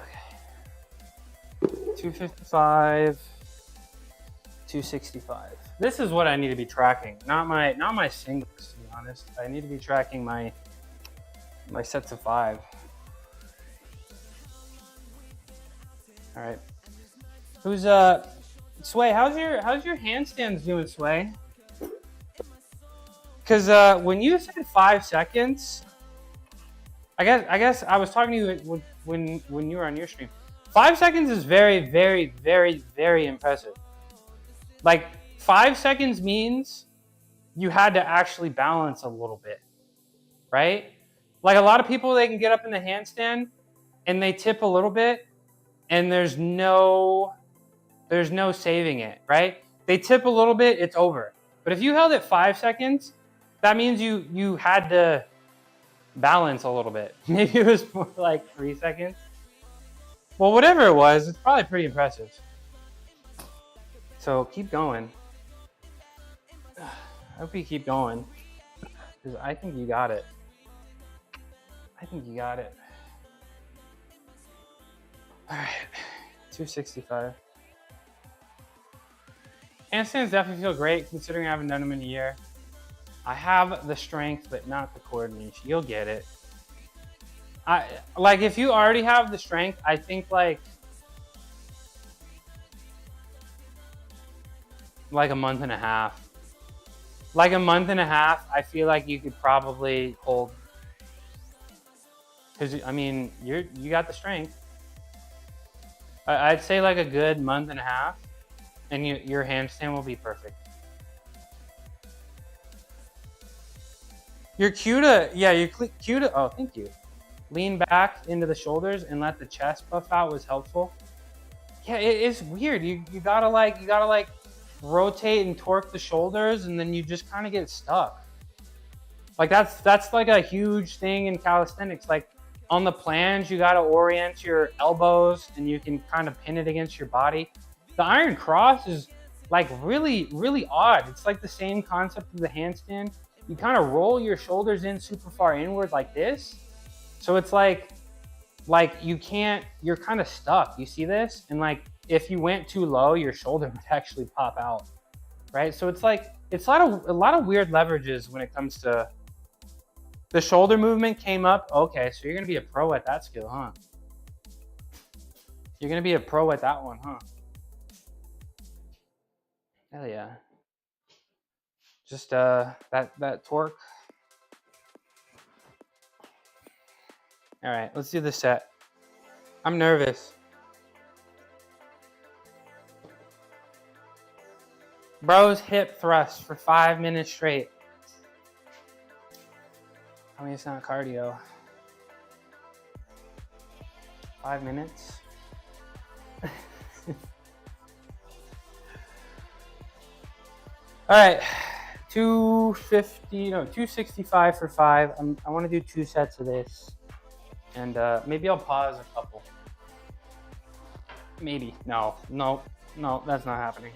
255, 265. This is what I need to be tracking, not my singles, to be honest. I need to be tracking my sets of 5. All right. Who's Sway? How's your handstands doing, Sway? Because when you said 5 seconds, I guess I was talking to you when you were on your stream. 5 seconds is very, very, very, very impressive. Like 5 seconds means you had to actually balance a little bit, right? Like a lot of people, they can get up in the handstand and they tip a little bit, and there's no saving it, right? They tip a little bit, it's over. But if you held it 5 seconds, that means you had to balance a little bit. Maybe it was more like 3 seconds. Well, whatever it was, it's probably pretty impressive. So keep going. I hope you keep going, because I think you got it. I think you got it. All right, 265. Handstands definitely feel great, considering I haven't done them in a year. I have the strength, but not the coordination. You'll get it. Like if you already have the strength, I think like a month and a half. Like a month and a half, I feel like you could probably hold. Because I mean, you got the strength. I'd say like a good month and a half, and your handstand will be perfect. Your cue to, oh, thank you. Lean back into the shoulders and let the chest puff out was helpful. Yeah, it's weird. You gotta like rotate and torque the shoulders, and then you just kind of get stuck. Like that's like a huge thing in calisthenics. Like on the planche, you gotta orient your elbows, and you can kind of pin it against your body. The iron cross is like really, really odd. It's like the same concept of the handstand. You kind of roll your shoulders in super far inward like this. So it's like you can't, you're kind of stuck. You see this? And like, if you went too low, your shoulder would actually pop out, right? So it's like, it's a lot of weird leverages when it comes to the shoulder movement came up. Okay, so you're going to be a pro at that skill, huh? You're going to be a pro at that one, huh? Hell yeah. Just that torque. All right, let's do this set. I'm nervous. Bro's hip thrust for 5 minutes straight. I mean, it's not cardio. 5 minutes. All right, 265 for 5. I want to do 2 sets of this, and maybe I'll pause a couple. Maybe. No, that's not happening.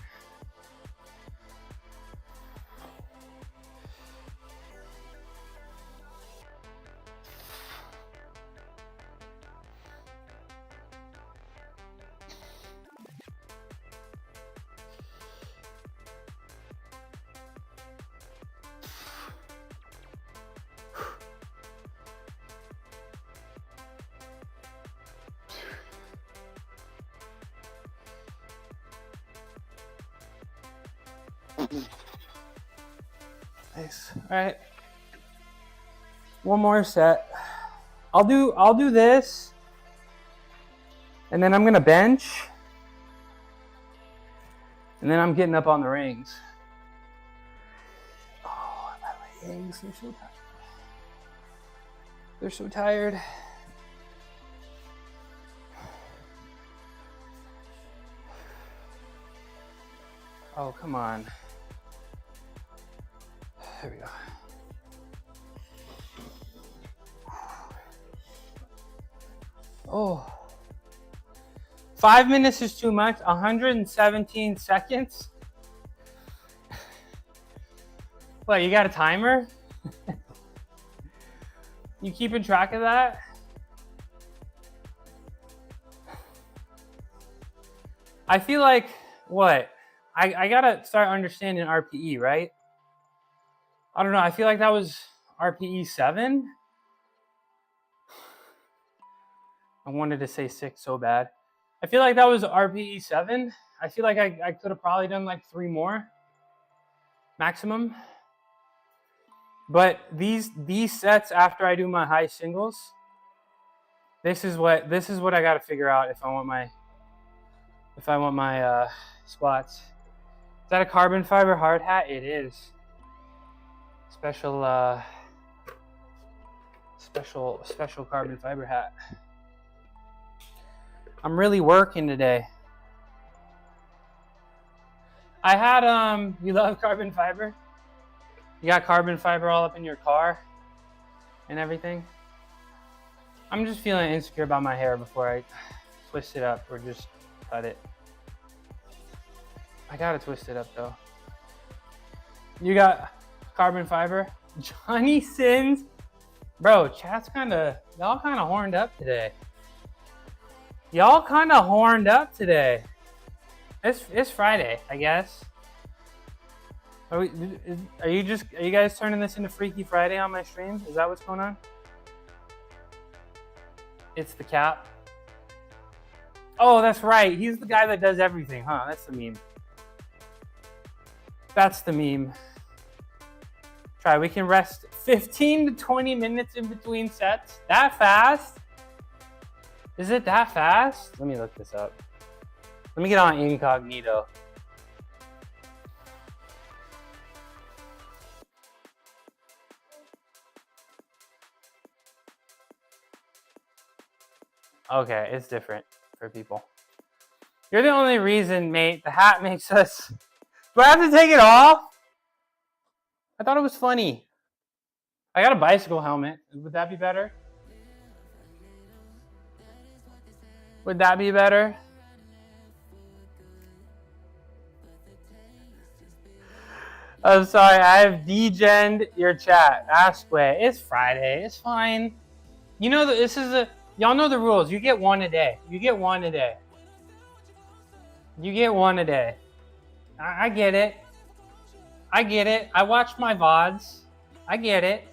Nice. All right. One more set. I'll do this, and then I'm gonna bench, and then I'm getting up on the rings. Oh, my legs, they're so tired. They're so tired. Oh, come on. There we go. Oh. 5 minutes is too much. 117 seconds. What, you got a timer? You keeping track of that? I feel like, what? I gotta start understanding RPE, right? I don't know, I feel like that was RPE 7. I wanted to say 6 so bad. I feel like that was RPE 7. I feel like I could have probably done like 3 more maximum. But these sets after I do my high singles, this is what I got to figure out if I want my squats. Is that a carbon fiber hard hat? It is. Special carbon fiber hat. I'm really working today. I had you love carbon fiber? You got carbon fiber all up in your car and everything? I'm just feeling insecure about my hair before I twist it up or just cut it. I gotta twist it up though. You got carbon fiber? Johnny Sins? Bro, y'all kind of horned up today. Y'all kind of horned up today. It's Friday, I guess. Are you guys turning this into Freaky Friday on my stream? Is that what's going on? It's the cap. Oh, that's right. He's the guy that does everything, huh? That's the meme. That's the meme. Try. We can rest 15 to 20 minutes in between sets. That fast? Is it that fast? Let me look this up. Let me get on incognito. Okay, it's different for people. You're the only reason, mate. The hat makes us... Do I have to take it off? I thought it was funny. I got a bicycle helmet. Would that be better? Would that be better? I'm sorry, I have degened your chat. Ask way. It's Friday. It's fine. You know, y'all know the rules. You get one a day. You get one a day. You get one a day. I get it. I get it. I watch my VODs. I get it.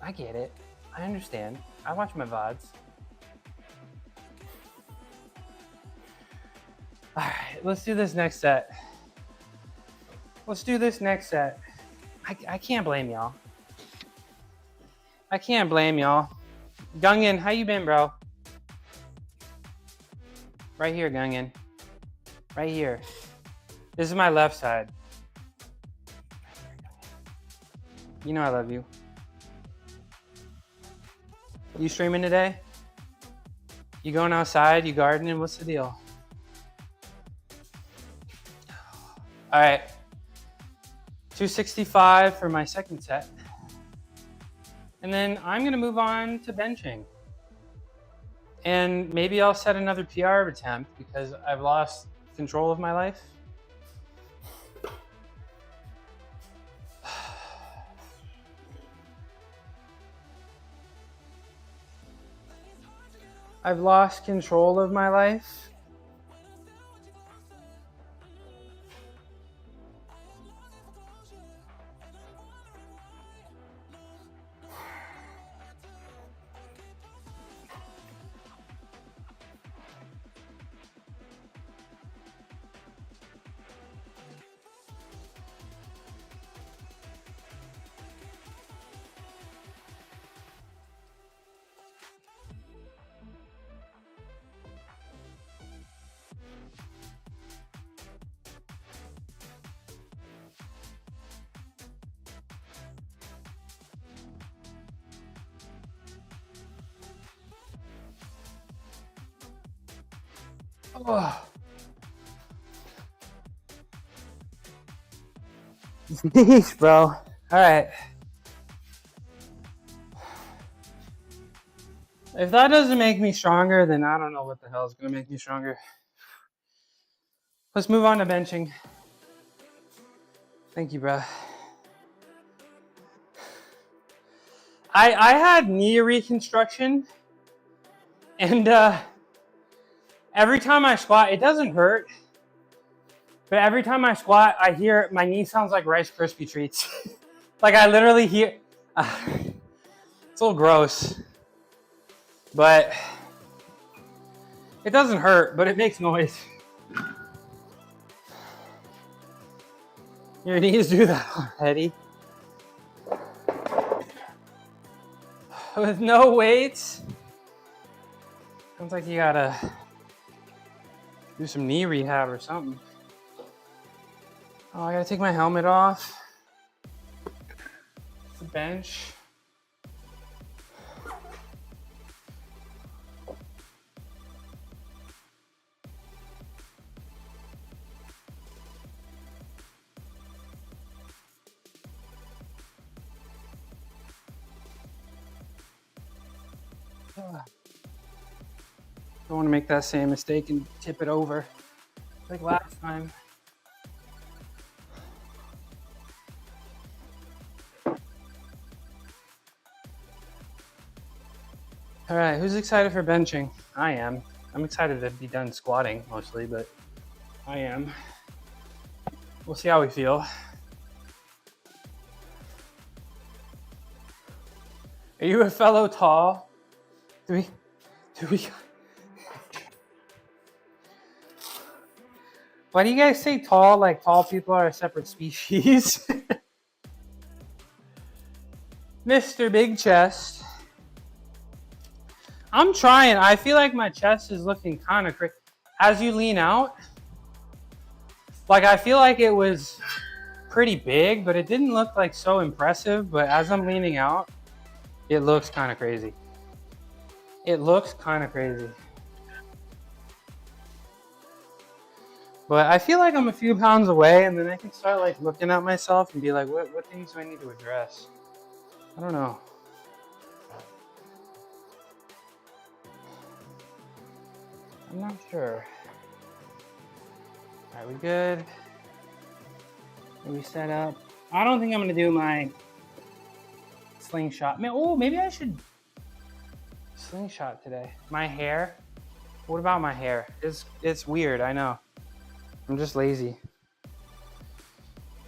I get it. I understand. I watch my VODs. All right, let's do this next set. Let's do this next set. I can't blame y'all. I can't blame y'all. Gungin, how you been, bro? Right here, Gungin. Right here. This is my left side. You know I love you. You streaming today? You going outside? You gardening? What's the deal? All right. 265 for my second set. And then I'm going to move on to benching. And maybe I'll set another PR attempt because I've lost control of my life. I've lost control of my life. Oh. Jeez, bro. All right. If that doesn't make me stronger, then I don't know what the hell is going to make me stronger. Let's move on to benching. Thank you, bro. I had knee reconstruction, and every time I squat, it doesn't hurt, but every time I squat, I hear my knee sounds like Rice Krispie treats. Like I literally hear, it's a little gross, but it doesn't hurt, but it makes noise. Your knees do that already. With no weights. Sounds like you gotta do some knee rehab or something. Oh, I gotta take my helmet off. The bench. Don't want to make that same mistake and tip it over like last time. All right, who's excited for benching? I am. I'm excited to be done squatting mostly, but I am. We'll see how we feel. Are you a fellow tall? Do we? Why do you guys say tall like tall people are a separate species? Mr. Big Chest. I'm trying. I feel like my chest is looking kind of crazy. As you lean out, like I feel like it was pretty big, but it didn't look like so impressive. But as I'm leaning out, it looks kind of crazy. It looks kind of crazy. But I feel like I'm a few pounds away, and then I can start like looking at myself and be like, what things do I need to address? I don't know. I'm not sure. All right, we good? Are we set up? I don't think I'm gonna do my slingshot. Oh, maybe I should slingshot today. My hair. What about my hair? It's weird, I know. I'm just lazy.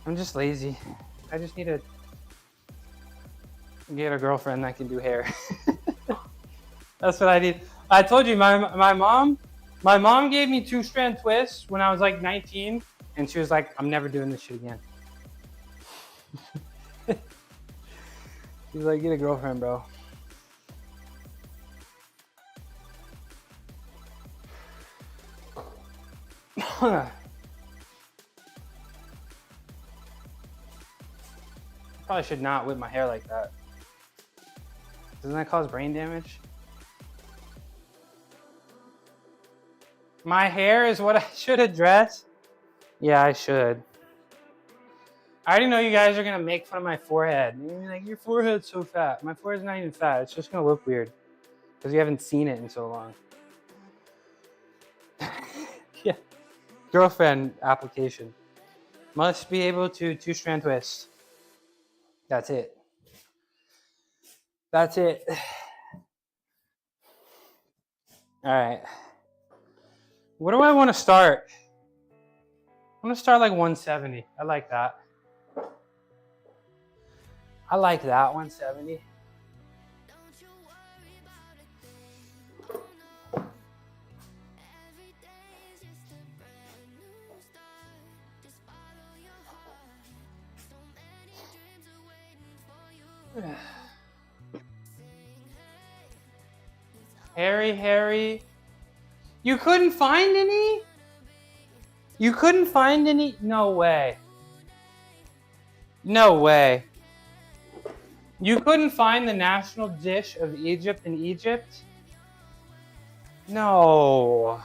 I just need to get a girlfriend that can do hair. That's what I need. I told you, my mom gave me 2-strand twists when I was like 19, and she was like, I'm never doing this shit again. She's like, get a girlfriend, bro. Probably should not whip my hair like that. Doesn't that cause brain damage? My hair is what I should address? Yeah, I should. I already know you guys are gonna make fun of my forehead. You're like, your forehead's so fat. My forehead's not even fat. It's just gonna look weird because you haven't seen it in so long. Yeah. Girlfriend application. Must be able to 2-strand twist. That's it. That's it. All right. What do I want to start? I want to start like 170. I like that. 170. Harry. You couldn't find any? You couldn't find any? No way. No way. You couldn't find the national dish of Egypt in Egypt? No.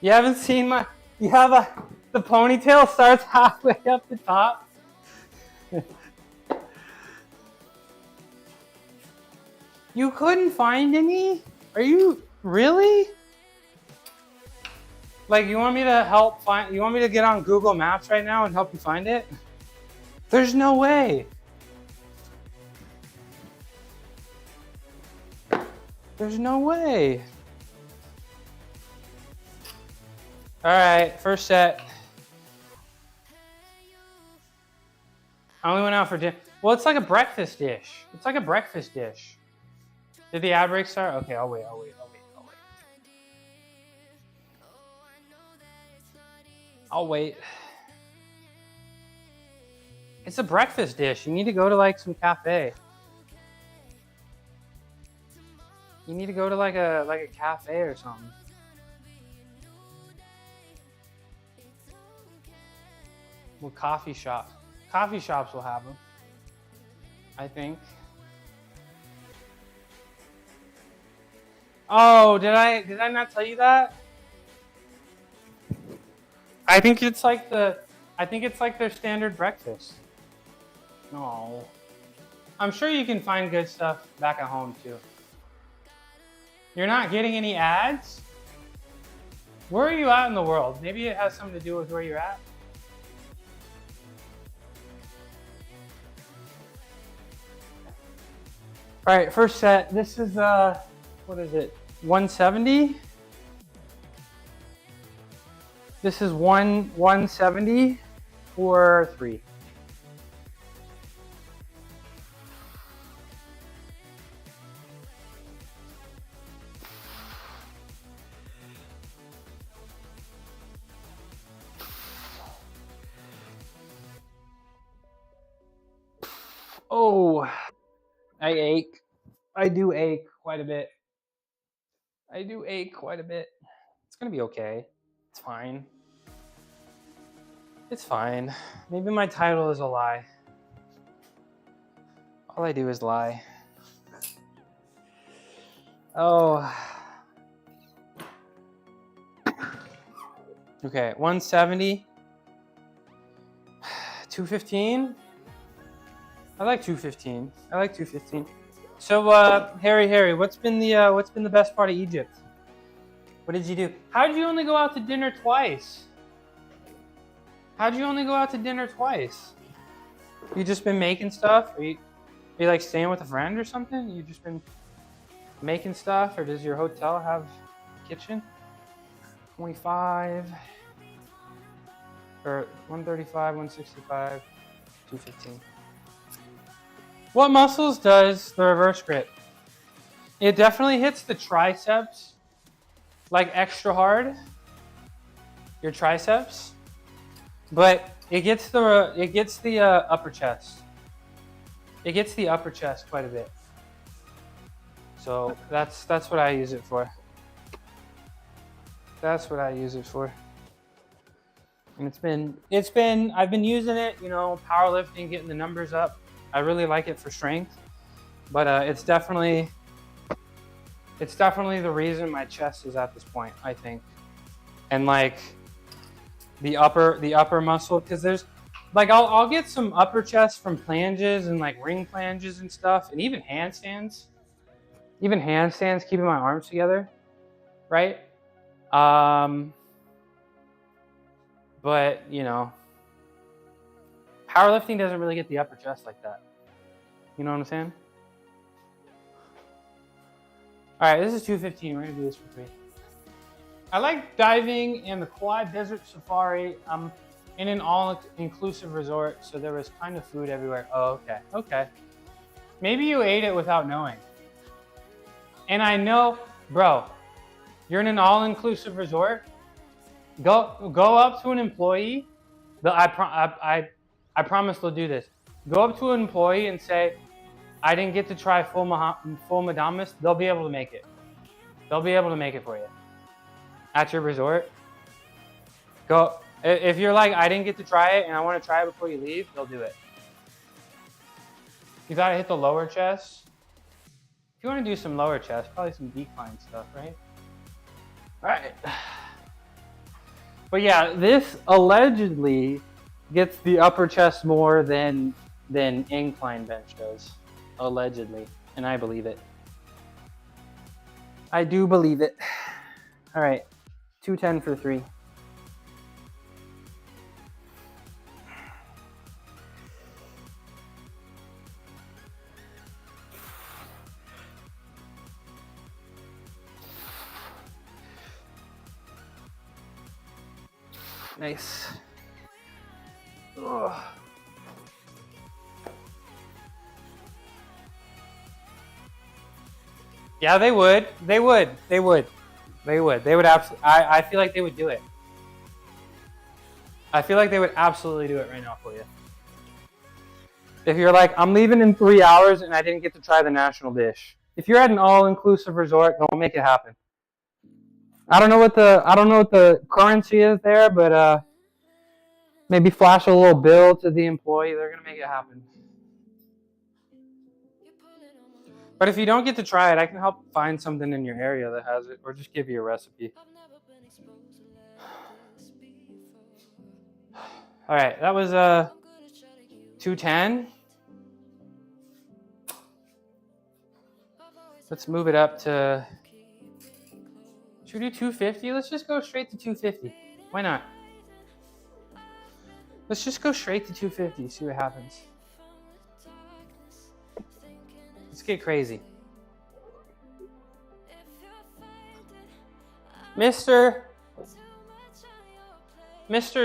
You haven't seen my, you have the ponytail starts halfway up the top. You couldn't find any? Are you, really? Like, you want me to help find, you want me to get on Google Maps right now and help you find it? There's no way. There's no way. All right, first set. I only went out for dinner. Well, it's like a breakfast dish. It's like a breakfast dish. Did the ad break start? Okay, I'll wait. I'll wait. It's a breakfast dish. You need to go to like some cafe. You need to go to like a cafe or something. Well, coffee shop. Coffee shops will have them, I think. Oh, did I not tell you that? I think it's like their standard breakfast. No. I'm sure you can find good stuff back at home too. You're not getting any ads? Where are you at in the world? Maybe it has something to do with where you're at. All right, first set. This is what is it? 170. This is 170 for 3. Oh, I ache. I do ache quite a bit. It's gonna be okay. It's fine. It's fine. Maybe my title is a lie. All I do is lie. Oh. Okay, 170. 215. I like 215. So, Harry, what's been the best part of Egypt? What did you do? How did you only go out to dinner twice? You just been making stuff? Are you like staying with a friend or something? You just been making stuff, or does your hotel have a kitchen? 25, or 135, 165, 215. What muscles does the reverse grip? It definitely hits the triceps, like extra hard. Your triceps, but it gets the upper chest. It gets the upper chest quite a bit. So that's what I use it for. And I've been using it, powerlifting, getting the numbers up. I really like it for strength, but it's definitely the reason my chest is at this point, I think. And like the upper muscle, because there's like I'll get some upper chest from planches and like ring planches and stuff, and even handstands. Keeping my arms together, right? But powerlifting doesn't really get the upper chest like that. You know what I'm saying? All right, this is 215. We're gonna do this for 3. I like diving in the Quad Desert Safari. I'm in an all-inclusive resort, so there was kind of food everywhere. Oh, okay. Maybe you ate it without knowing. And I know, bro, you're in an all-inclusive resort. Go up to an employee. I promise they'll do this. Go up to an employee and say, I didn't get to try full Madamus. They'll be able to make it. They'll be able to make it for you. At your resort. Go. If you're like, I didn't get to try it and I want to try it before you leave, they'll do it. You gotta hit the lower chest. If you want to do some lower chest, probably some decline stuff, right? All right. But yeah, this allegedly gets the upper chest more than incline bench does. Allegedly. And I believe it. I do believe it. All right. 210 for 3. Nice. Ugh. Yeah, they would. They would. They would. They would. They would absolutely. I feel like they would do it. I feel like they would absolutely do it right now for you. If you're like, I'm leaving in 3 hours and I didn't get to try the national dish. If you're at an all-inclusive resort, they'll make it happen. I don't know what the currency is there, but maybe flash a little bill to the employee. They're gonna make it happen. But if you don't get to try it, I can help find something in your area that has it, or just give you a recipe. All right, that was 210. Let's move it up to. Should we do 250? Let's just go straight to 250. Why not? Let's just go straight to 250. See what happens. Let's get crazy. Mr.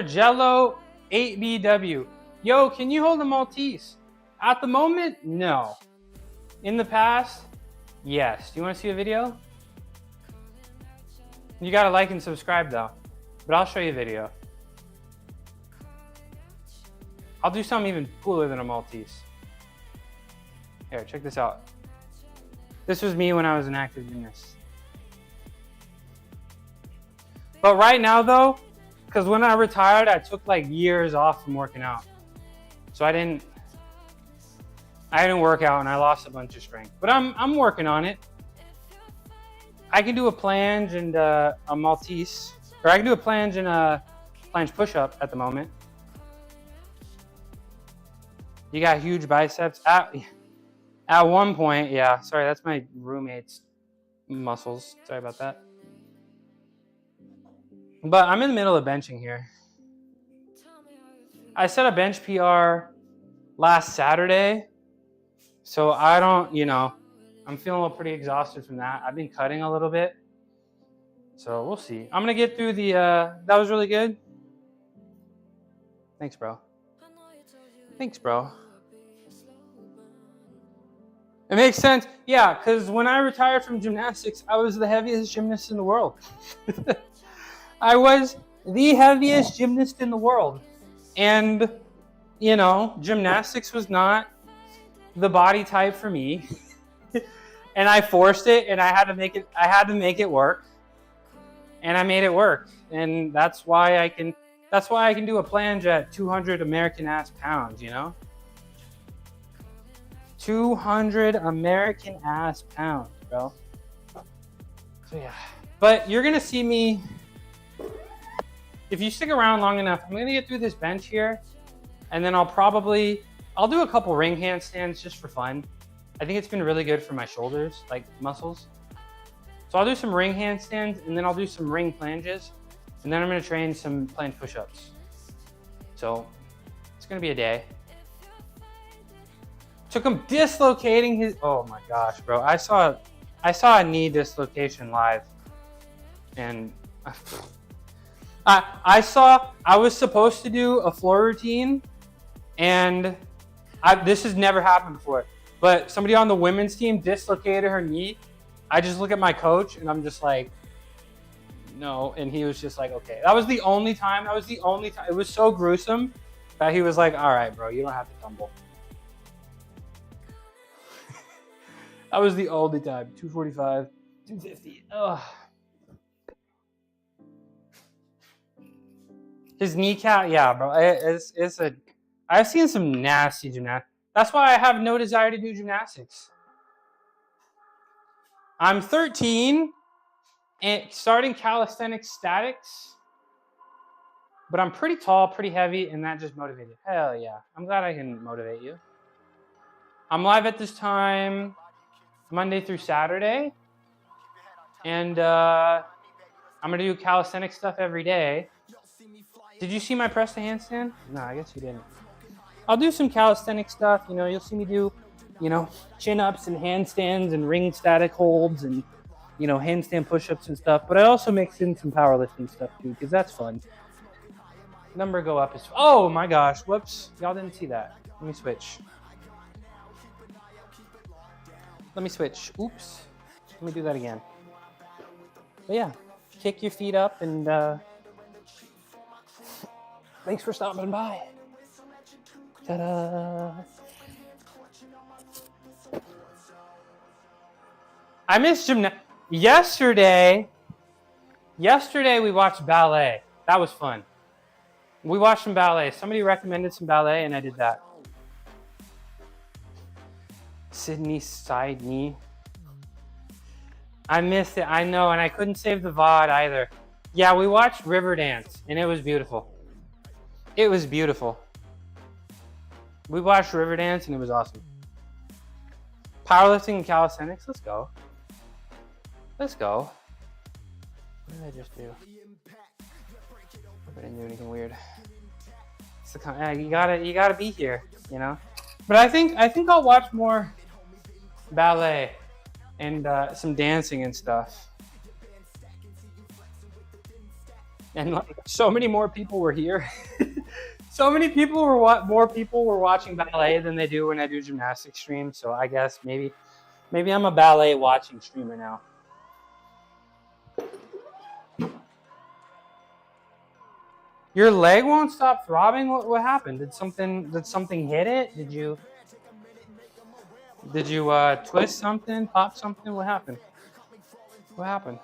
Jello 8BW. Yo, can you hold a Maltese? At the moment, no. In the past, yes. Do you want to see a video? You gotta like and subscribe though. But I'll show you a video. I'll do something even cooler than a Maltese. Here, check this out. This was me when I was an active gymnast. But right now though, because when I retired, I took like years off from working out. So I didn't work out and I lost a bunch of strength. But I'm working on it. I can do a planche and a Maltese, or I can do a planche and a planche push-up at the moment. You got huge biceps. At one point, yeah, sorry, that's my roommate's muscles. Sorry about that. But I'm in the middle of benching here. I set a bench PR last Saturday, so I don't, I'm feeling a little pretty exhausted from that. I've been cutting a little bit, so we'll see. I'm gonna get through the, that was really good. Thanks, bro. Thanks, bro. It makes sense. Yeah, because when I retired from gymnastics, I was the heaviest gymnast in the world. I was the heaviest gymnast in the world. And, gymnastics was not the body type for me. And I forced it and I had to make it work. And I made it work. And that's why I can do a planche at 200 American ass pounds, 200 American ass pounds, bro. So yeah. But you're gonna see me, if you stick around long enough, I'm gonna get through this bench here, and then I'll do a couple ring handstands just for fun. I think it's been really good for my shoulders, like muscles. So I'll do some ring handstands, and then I'll do some ring planches, and then I'm gonna train some planche push-ups. So it's gonna be a day. Took him dislocating his, oh my gosh, bro. I saw a knee dislocation live. And I was supposed to do a floor routine, and this has never happened before, but somebody on the women's team dislocated her knee. I just look at my coach and I'm just like, no. And he was just like, okay. That was the only time. It was so gruesome that he was like, all right, bro, you don't have to tumble. That was the only time. 245, 250. Ugh. His kneecap, yeah, bro. I've seen some nasty gymnastics. That's why I have no desire to do gymnastics. I'm 13 and starting calisthenics statics. But I'm pretty tall, pretty heavy, and that just motivated. Hell yeah. I'm glad I can motivate you. I'm live at this time, Monday through Saturday. And I'm going to do calisthenics stuff every day. Did you see my press to handstand? No, I guess you didn't. I'll do some calisthenic stuff. You know, you'll see me do, you know, chin-ups and handstands and ring static holds and, you know, handstand push-ups and stuff. But I also mix in some powerlifting stuff too, because that's fun. Number go up is, oh my gosh, whoops. Y'all didn't see that. Let me switch. Oops. Let me do that again. But yeah, kick your feet up and thanks for stopping by. Ta-da. I missed gymnastics. Yesterday we watched ballet. That was fun. We watched some ballet. Somebody recommended some ballet and I did that. Sydney Sidney. I missed it, I know, and I couldn't save the VOD either. Yeah, we watched Riverdance and it was beautiful. It was beautiful. We watched Riverdance and it was awesome. Powerlifting and calisthenics, let's go. Let's go. What did I just do? I didn't do anything weird. It's the, you gotta be here, you know. But I think I'll watch more ballet and some dancing and stuff. And like, so many more people were here. So many people were more people were watching ballet than they do when I do gymnastics streams. So I guess maybe I'm a ballet watching streamer now. Your leg won't stop throbbing? What happened? Did something hit it? Did you twist something, pop something? What happened? What happened?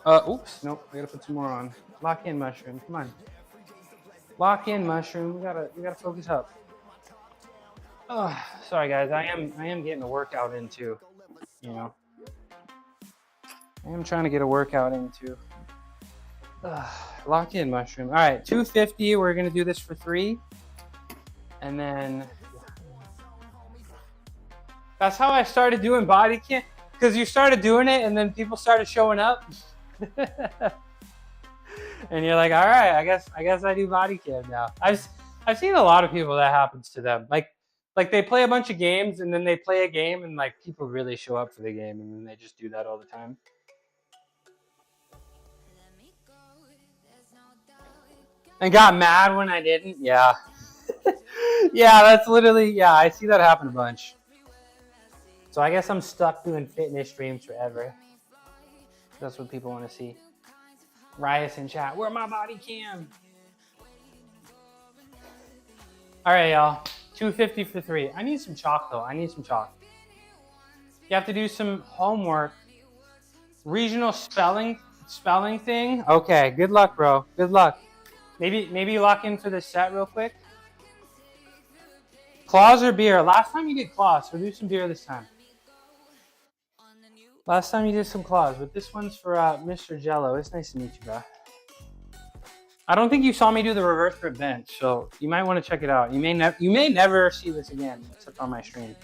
Oops, nope, I gotta put some more on. Lock in, mushroom, come on. Lock in, mushroom, we gotta focus up. Oh, sorry guys, I am getting a workout in too, you know. I am trying to get a workout in too. Lock in, mushroom. All right, 250, we're gonna do this for 3. And then, that's how I started doing body cam, because you started doing it and then people started showing up. And you're like, all right, I guess I do body cam now. I've seen a lot of people that happens to them. Like they play a bunch of games and then they play a game and like people really show up for the game and then they just do that all the time. And got mad when I didn't? Yeah. Yeah, that's literally, yeah, I see that happen a bunch. So I guess I'm stuck doing fitness streams forever. That's what people want to see. Rias in chat, where my body cam? All right, y'all, 250 for 3. I need some chalk though, I need some chalk. You have to do some homework. Regional spelling thing? Okay, good luck, bro, good luck. Maybe lock in for this set real quick. Claws or beer? Last time you did claws, so do some beer this time. Last time you did some claws, but this one's for Mr. Jello. It's nice to meet you, bro. I don't think you saw me do the reverse grip bench, so you might want to check it out. You may never see this again, except on my stream.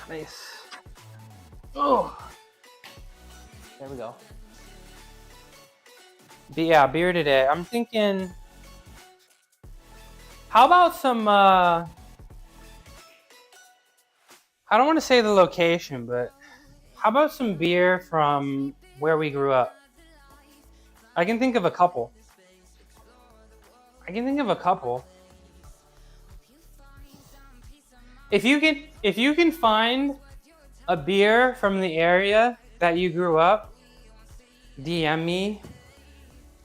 Nice. Oh, there we go. But yeah, beer today. I'm thinking, how about some, I don't want to say the location, but how about some beer from where we grew up? I can think of a couple. If you can find a beer from the area that you grew up, DM me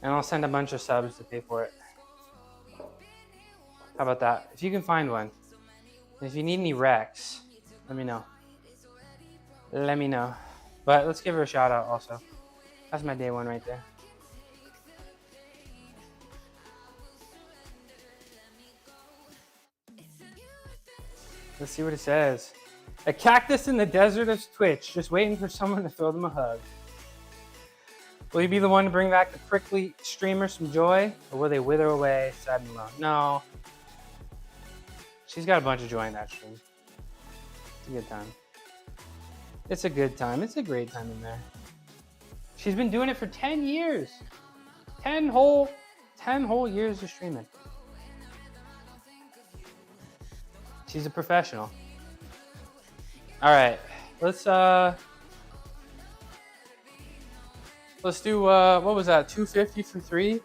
and I'll send a bunch of subs to pay for it. How about that? If you can find one. If you need any recs, let me know. But let's give her a shout out also. That's my day one right there. Let's see what it says. A cactus in the desert of Twitch, just waiting for someone to throw them a hug. Will you be the one to bring back the prickly streamers some joy, or will they wither away sad and alone? No. She's got a bunch of joy in that stream. It's a good time. It's a good time. It's a great time in there. She's been doing it for 10 years. 10 whole years of streaming. She's a professional. All right, let's do what was that? 250 for 3.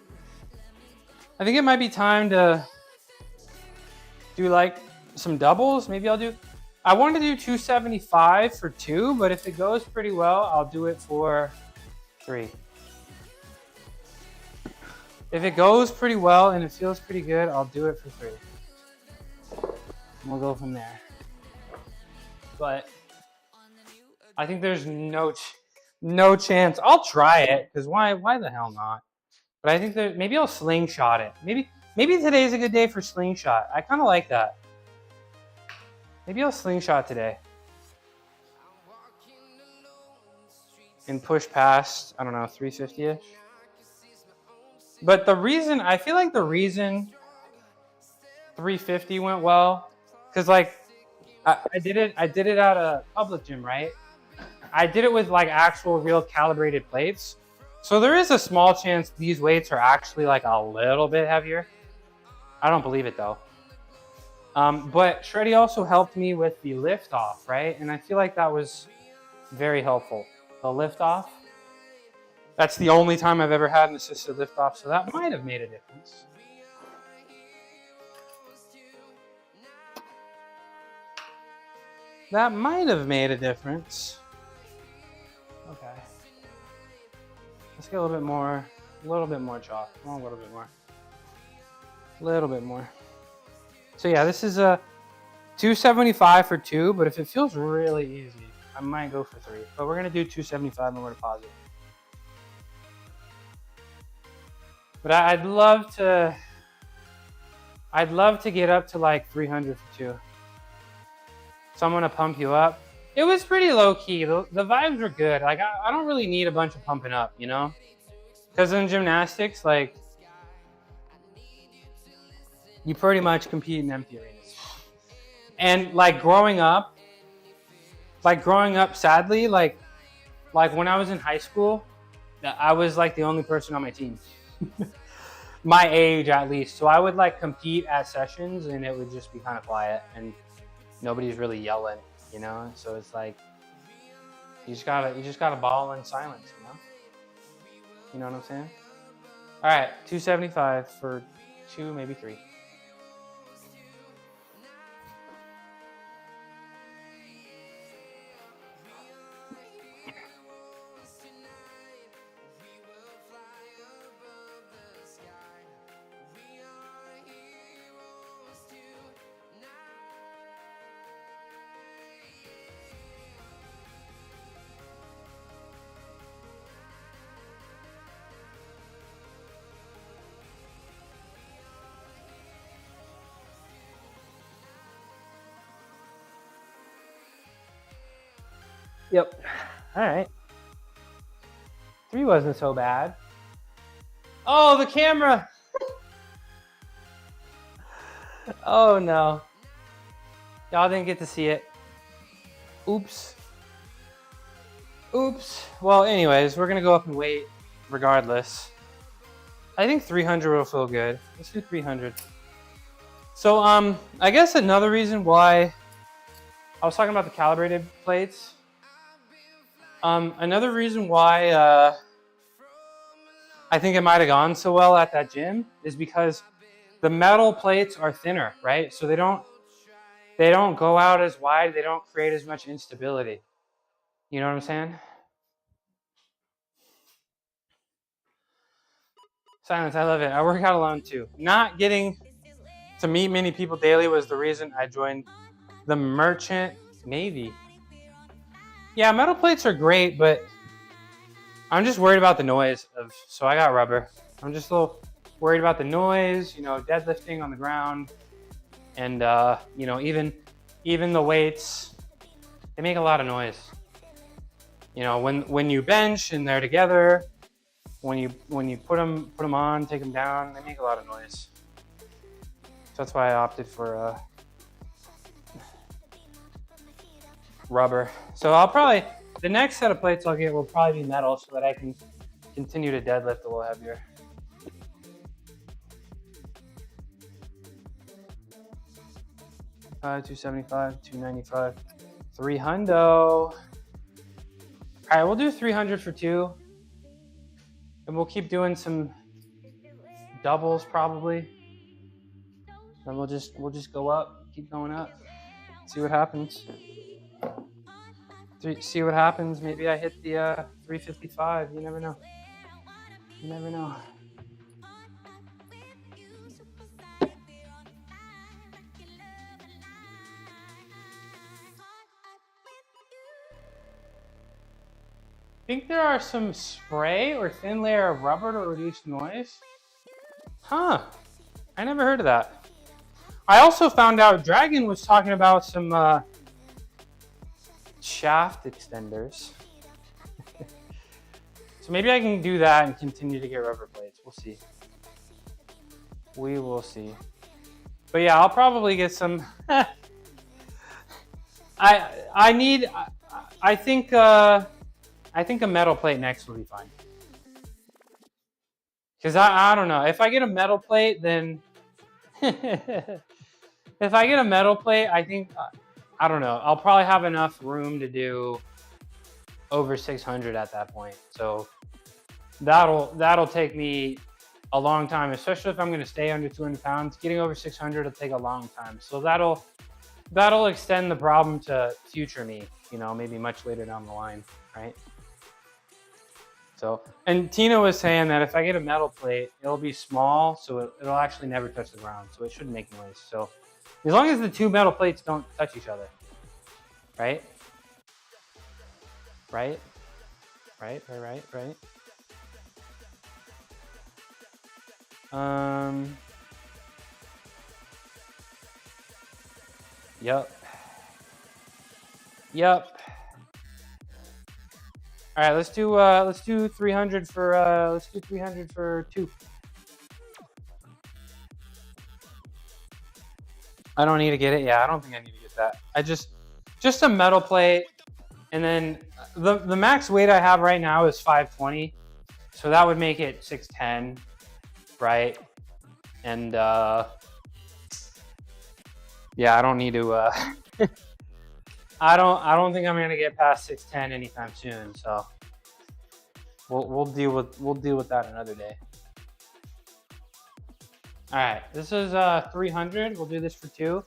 I think it might be time to do like some doubles. Maybe I wanted to do 275 for 2, but if it goes pretty well, I'll do it for 3. If it goes pretty well and it feels pretty good, I'll do it for 3. We'll go from there. But I think there's no chance. I'll try it, because why the hell not? But I think that maybe I'll slingshot it. Maybe today's a good day for slingshot. I kind of like that. Maybe I'll slingshot today. And push past, I don't know, 350-ish. But I feel like the reason 350 went well, because like I did it at a public gym, right? I did it with like actual real calibrated plates. So there is a small chance these weights are actually like a little bit heavier. I don't believe it though. But Shreddy also helped me with the lift off, right? And I feel like that was very helpful. The lift off. That's the only time I've ever had an assisted lift off, so that might have made a difference. That might have made a difference. Okay. Let's get a little bit more chalk. Oh, a little bit more. So yeah, this is a 275 for 2, but if it feels really easy, I might go for 3. But we're gonna do 275 and we're gonna pause it. But I'd love to get up to like 300 for 2. Someone to pump you up. It was pretty low key. The vibes were good. Like I don't really need a bunch of pumping up, you know? Because in gymnastics, like you pretty much compete in empty arenas. And like growing up, sadly, like when I was in high school, I was like the only person on my team. My age at least. So I would like compete at sessions and it would just be kind of quiet and nobody's really yelling, you know? So it's like you just gotta ball in silence, you know? You know what I'm saying? All right, 275 for 2, maybe 3. Yep. All right. 3 wasn't so bad. Oh, the camera. Oh no. Y'all didn't get to see it. Oops. Well, anyways, we're gonna go up and wait regardless. I think 300 will feel good. Let's do 300. So, I guess another reason why I was talking about the calibrated plates. Another reason why I think it might have gone so well at that gym is because the metal plates are thinner, right? So they don't go out as wide. They don't create as much instability. You know what I'm saying? Silence, I love it. I work out alone too. Not getting to meet many people daily was the reason I joined the Merchant Navy. Yeah, metal plates are great, but I'm just worried about the noise so I got rubber. I'm just a little worried about the noise, you know, deadlifting on the ground, and you know, even the weights, they make a lot of noise. You know, when you bench and they're together, when you put them on, take them down, they make a lot of noise. So that's why I opted for rubber. So I'll probably, the next set of plates I'll get will probably be metal so that I can continue to deadlift a little heavier. Uh, 275, 295, 300. All right, we'll do 300 for 2. And we'll keep doing some doubles probably. And we'll just go up, keep going up, see what happens. See what happens. Maybe I hit the 355. You never know. You never know. I think there are some spray or thin layer of rubber to reduce noise. Huh. I never heard of that. I also found out Dragon was talking about some shaft extenders. So maybe I can do that and continue to get rubber plates. We'll see. We will see. But yeah, I'll probably get some. I think a metal plate next will be fine. Because I don't know. If I get a metal plate, then if I get a metal plate, I think, I don't know. I'll probably have enough room to do over 600 at that point. So that'll take me a long time, especially if I'm going to stay under 200 pounds. Getting over 600 will take a long time. So that'll extend the problem to future me, you know, maybe much later down the line, right? So, and Tina was saying that if I get a metal plate, it'll be small, so it'll actually never touch the ground, so it shouldn't make noise. So as long as the two metal plates don't touch each other, right? Right? Right. Yep. All right, let's do 300 for 2. I don't need to get it. Yeah, I don't think I need to get that. I just a metal plate, and then the max weight I have right now is 520, so that would make it 610, right? And yeah, I don't need to. I don't think I'm gonna get past 610 anytime soon. So we'll deal with that another day. All right, this is 300. We'll do this for 2,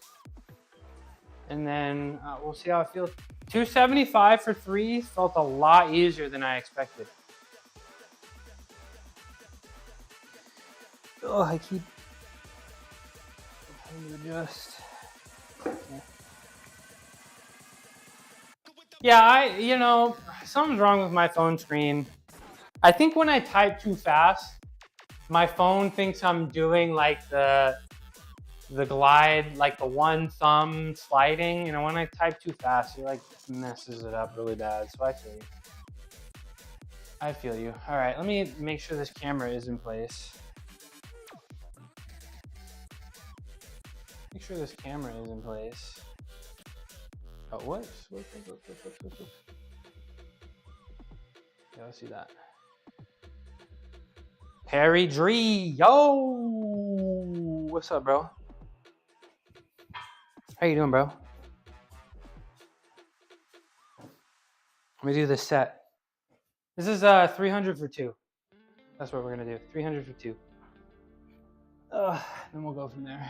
and then we'll see how it feels. 275 for 3 felt a lot easier than I expected. Oh, I keep having to adjust. Yeah, you know, something's wrong with my phone screen. I think when I type too fast, my phone thinks I'm doing like the glide, like the one thumb sliding. You know, when I type too fast, it like messes it up really bad. So I feel you. I feel you. All right, let me make sure this camera is in place. Make sure this camera is in place. Oh, what? Yeah, let's do that. Perry Dree, yo! What's up, bro? How you doing, bro? Let me do this set. This is 300 for 2. That's what we're gonna do. 300 for 2. Then we'll go from there.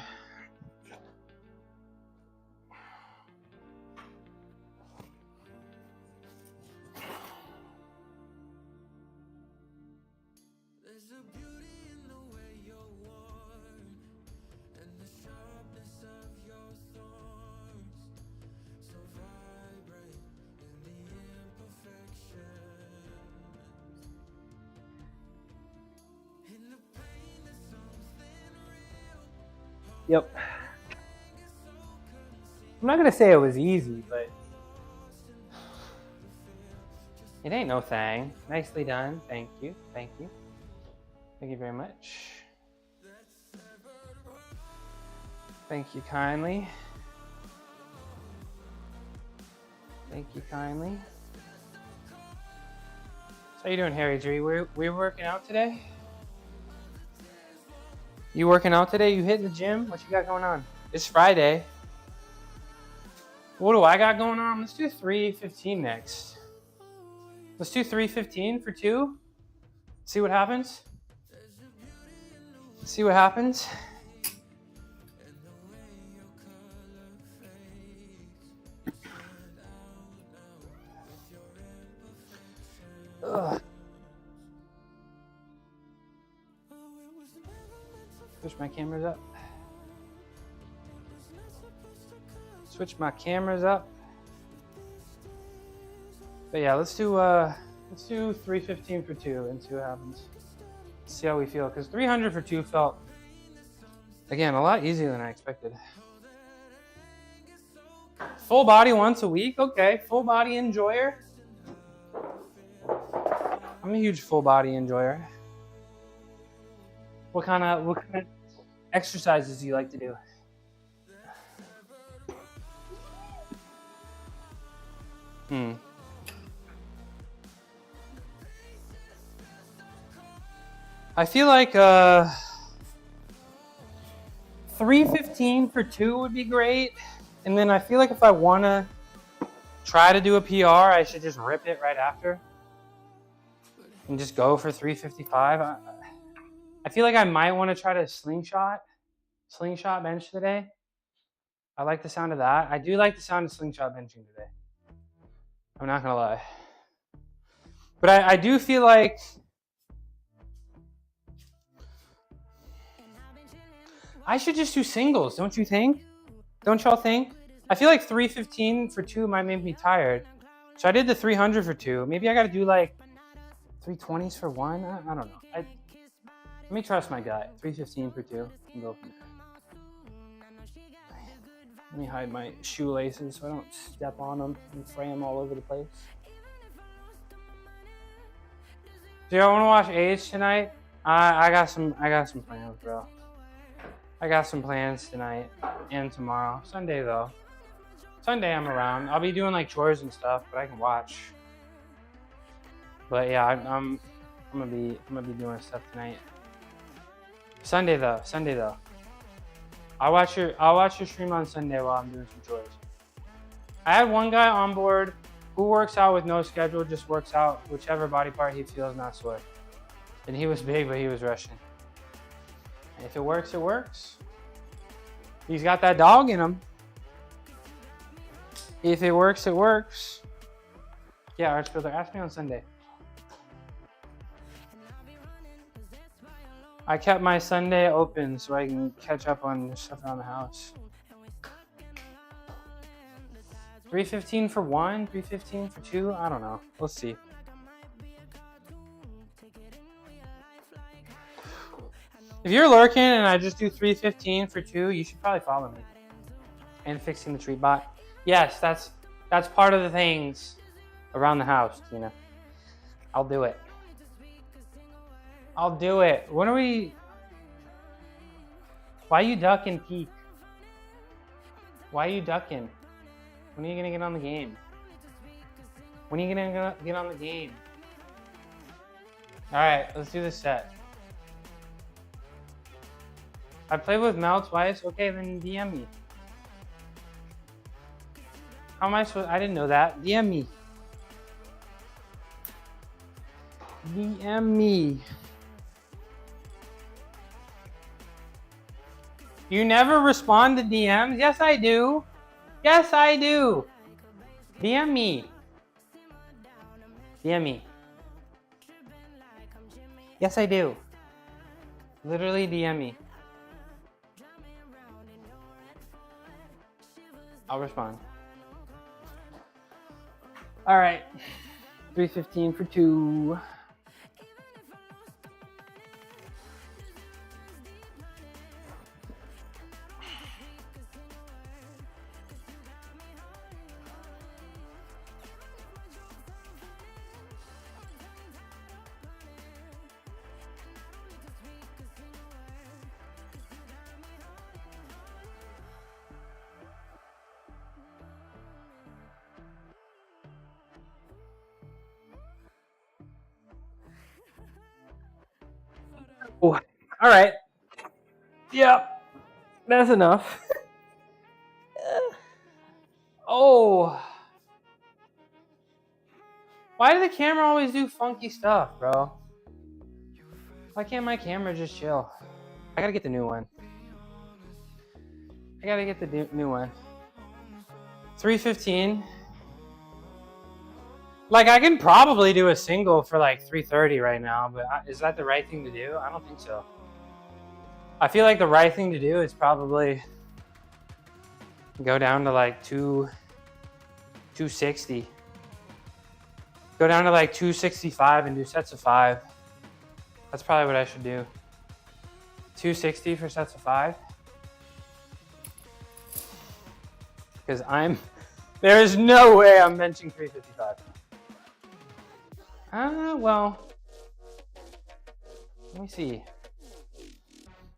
Yep. I'm not gonna say it was easy, but it ain't no thing. Nicely done. Thank you. Thank you. Thank you very much. Thank you kindly. Thank you kindly. So how you doing, Harry G? We working out today? You working out today? You hitting the gym? What you got going on? It's Friday. What do I got going on? Let's do 3:15 next. Let's do 3:15 for 2. See what happens. See what happens. Ugh. Switch my cameras up. Switch my cameras up. But yeah, let's do 3:15 for 2 and see what happens. See how we feel, because 300 for 2 felt, again, a lot easier than I expected. Full body once a week, okay. Full body enjoyer. I'm a huge full body enjoyer. What kind of exercises do you like to do? I feel like 3:15 for 2 would be great. And then I feel like if I want to try to do a PR, I should just rip it right after and just go for 3:55. I feel like I might want to try to slingshot bench today. I like the sound of that. I do like the sound of slingshot benching today. I'm not going to lie. But I do feel like I should just do singles, don't you think? Don't y'all think? I feel like 3:15 for 2 might make me tired. So I did the 300 for 2. Maybe I got to do like 320s for 1. I don't know. Let me trust my gut. 3:15 for 2 and go from there. Let me hide my shoelaces so I don't step on them and fray them all over the place. Do y'all want to watch Age tonight? I got some plans, bro. I got some plans tonight and tomorrow. Sunday though. Sunday I'm around. I'll be doing like chores and stuff, but I can watch. But yeah, I'm gonna be doing stuff tonight. Sunday though. I'll watch your stream on Sunday while I'm doing some chores. I had one guy on board who works out with no schedule, just works out whichever body part he feels not sore. And he was big, but he was rushing. And if it works, it works. He's got that dog in him. If it works, it works. Yeah, Archfielder, ask me on Sunday. I kept my Sunday open so I can catch up on stuff around the house. 3:15 for 1, 3:15 for 2, I don't know. We'll see. If you're lurking and I just do 3:15 for 2, you should probably follow me. And fixing the treat bot. Yes, that's part of the things around the house, Tina. I'll do it. When are we... Why you ducking, Peak? Why are you ducking? When are you gonna get on the game? When are you gonna get on the game? Alright, let's do this set. I played with Mel twice. Okay, then DM me. How am I supposed... I didn't know that. DM me. DM me. You never respond to DMs? Yes, I do. Yes, I do. DM me. DM me. Yes, I do. Literally DM me. I'll respond. All right. 3:15 for 2. Oh, all right. Yep, that's enough. Oh. Why did the camera always do funky stuff, bro? Why can't my camera just chill? I gotta get the new one. I gotta get the new one. 315. Like, I can probably do a single for like 330 right now, but is that the right thing to do? I don't think so. I feel like the right thing to do is probably go down to like 260. Go down to like 265 and do sets of 5. That's probably what I should do. 260 for sets of 5. Because there is no way I'm benching 355. Well, let me see.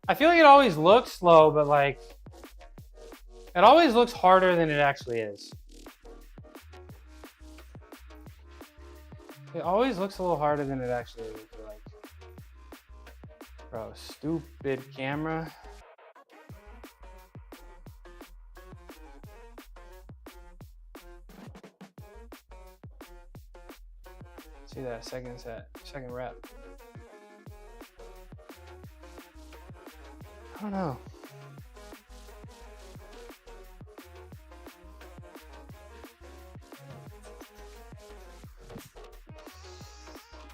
I feel like it always looks slow, but like, it always looks harder than it actually is. It always looks a little harder than it actually is. Like, bro, stupid camera. See that second rep. I don't know.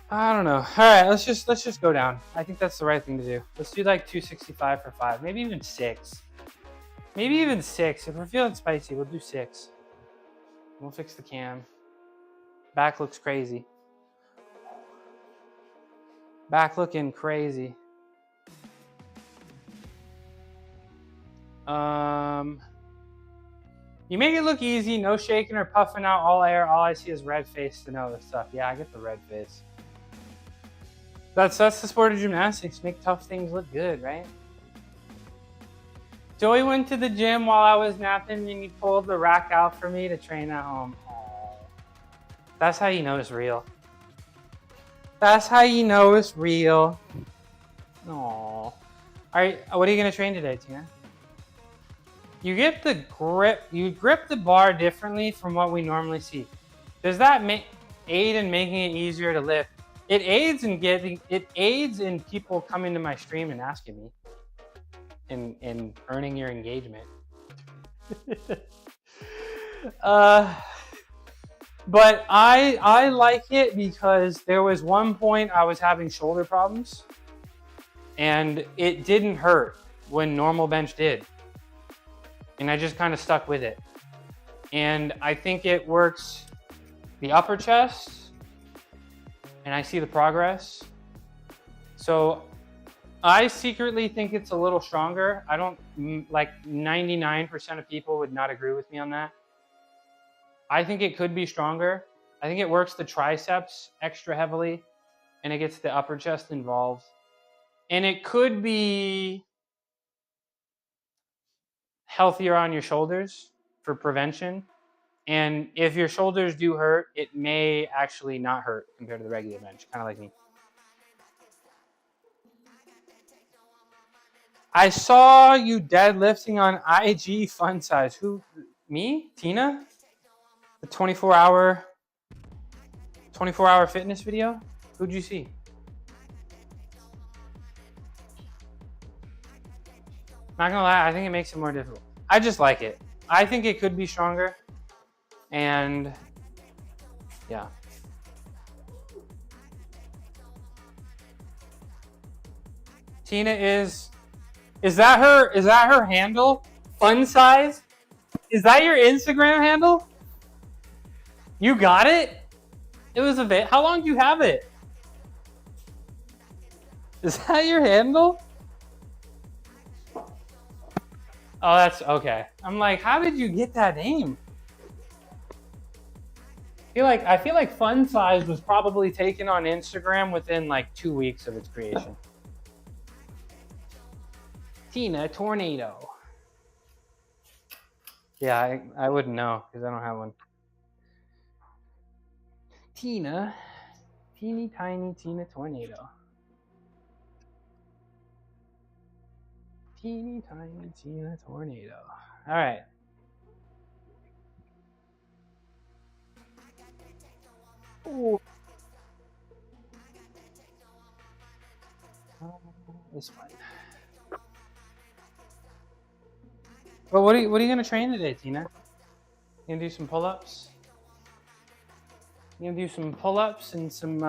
I don't know. All right, let's just go down. I think that's the right thing to do. Let's do like 265 for 5, maybe even 6. Maybe even 6. If we're feeling spicy, we'll do 6. We'll fix the cam. Back looks crazy. Back looking crazy. You make it look easy, no shaking or puffing out, all air. All I see is red face to know this stuff. Yeah, I get the red face. That's the sport of gymnastics. Make tough things look good, right? Joey went to the gym while I was napping and he pulled the rack out for me to train at home. Aww. That's how you know it's real. That's how you know it's real. Aww. All right, what are you gonna train today, Tina? You get the grip. You grip the bar differently from what we normally see. Does that aid in making it easier to lift? It aids in people coming to my stream and asking me, and earning your engagement. But I like it because there was one point I was having shoulder problems, and it didn't hurt when normal bench did, and I just kind of stuck with it. And I think it works the upper chest, and I see the progress. So I secretly think it's a little stronger. I don't, like 99% of people would not agree with me on that. I think it could be stronger. I think it works the triceps extra heavily, and it gets the upper chest involved. And it could be healthier on your shoulders for prevention. And if your shoulders do hurt, it may actually not hurt compared to the regular bench, kind of like me. I saw you deadlifting on IG Fun Size. Who? Me? Tina? The 24-hour fitness video? Who'd you see? Not gonna lie, I think it makes it more difficult. I just like it. I think it could be stronger. And yeah. Tina is that her handle? Fun Size? Is that your Instagram handle? You got it? It was a bit. How long do you have it? Is that your handle? Oh, that's okay. I'm like, how did you get that name? I feel like Fun Size was probably taken on Instagram within like 2 weeks of its creation. Tina Tornado. Yeah, I wouldn't know because I don't have one. Tina, teeny tiny Tina Tornado. Teeny tiny Tina tornado. All right. Ooh. This one. Well, what are you gonna train today, Tina? You gonna do some pull-ups? You gonna do some pull-ups and some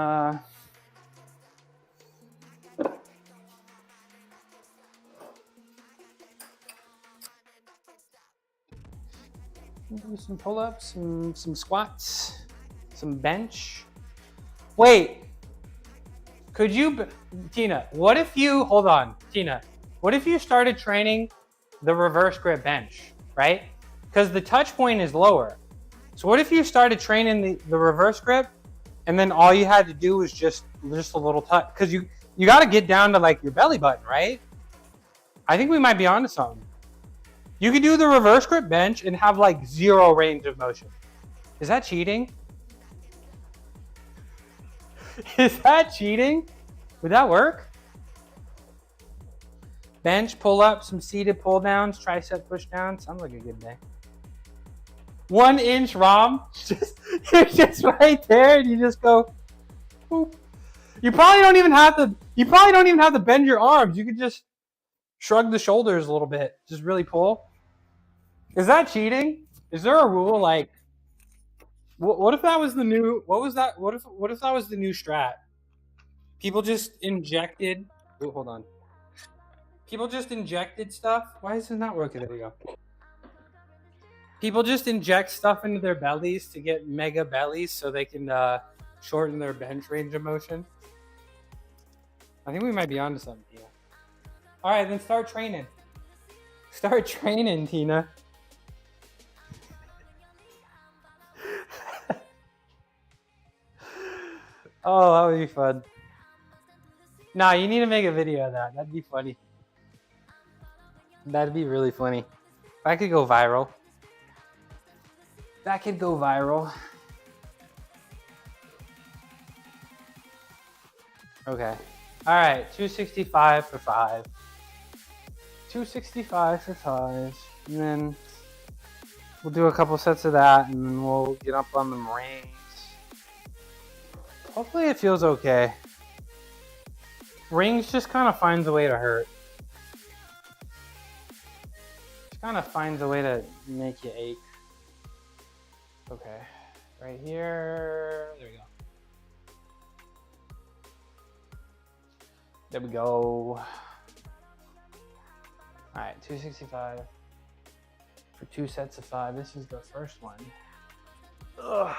do some pull-ups, some squats, some bench. Wait, could you, Tina? What if you hold on, Tina? What if you started training the reverse grip bench, right? Because the touch point is lower. So what if you started training the reverse grip, and then all you had to do was just a little touch? Because you got to get down to like your belly button, right? I think we might be onto something. You could do the reverse grip bench and have like 0 range of motion. Is that cheating? Is that cheating? Would that work? Bench, pull up, some seated pull downs, tricep push downs. Sounds like a good day. 1 inch ROM. You're just right there and you just go boop. You probably don't even have to bend your arms. You could just shrug the shoulders a little bit. Just really pull. Is that cheating? Is there a rule like what if that was the new what if that was the new strat? People just injected hold on. People just injected stuff. Why is it not working? There we go. People just inject stuff into their bellies to get mega bellies so they can shorten their bench range of motion. I think we might be onto something, Tina. All right, then start training. Start training, Tina. Oh, that would be fun. Nah, you need to make a video of that. That'd be funny. That'd be really funny. That could go viral. That could go viral. Okay. All right, 265 for 5. 265 for 5. And then we'll do a couple sets of that and then we'll get up on the rings. Hopefully it feels okay. Rings just kind of finds a way to hurt. Just kind of finds a way to make you ache. Okay, right here. There we go. There we go. All right, 265 for 2 sets of 5. This is the first one. Ugh.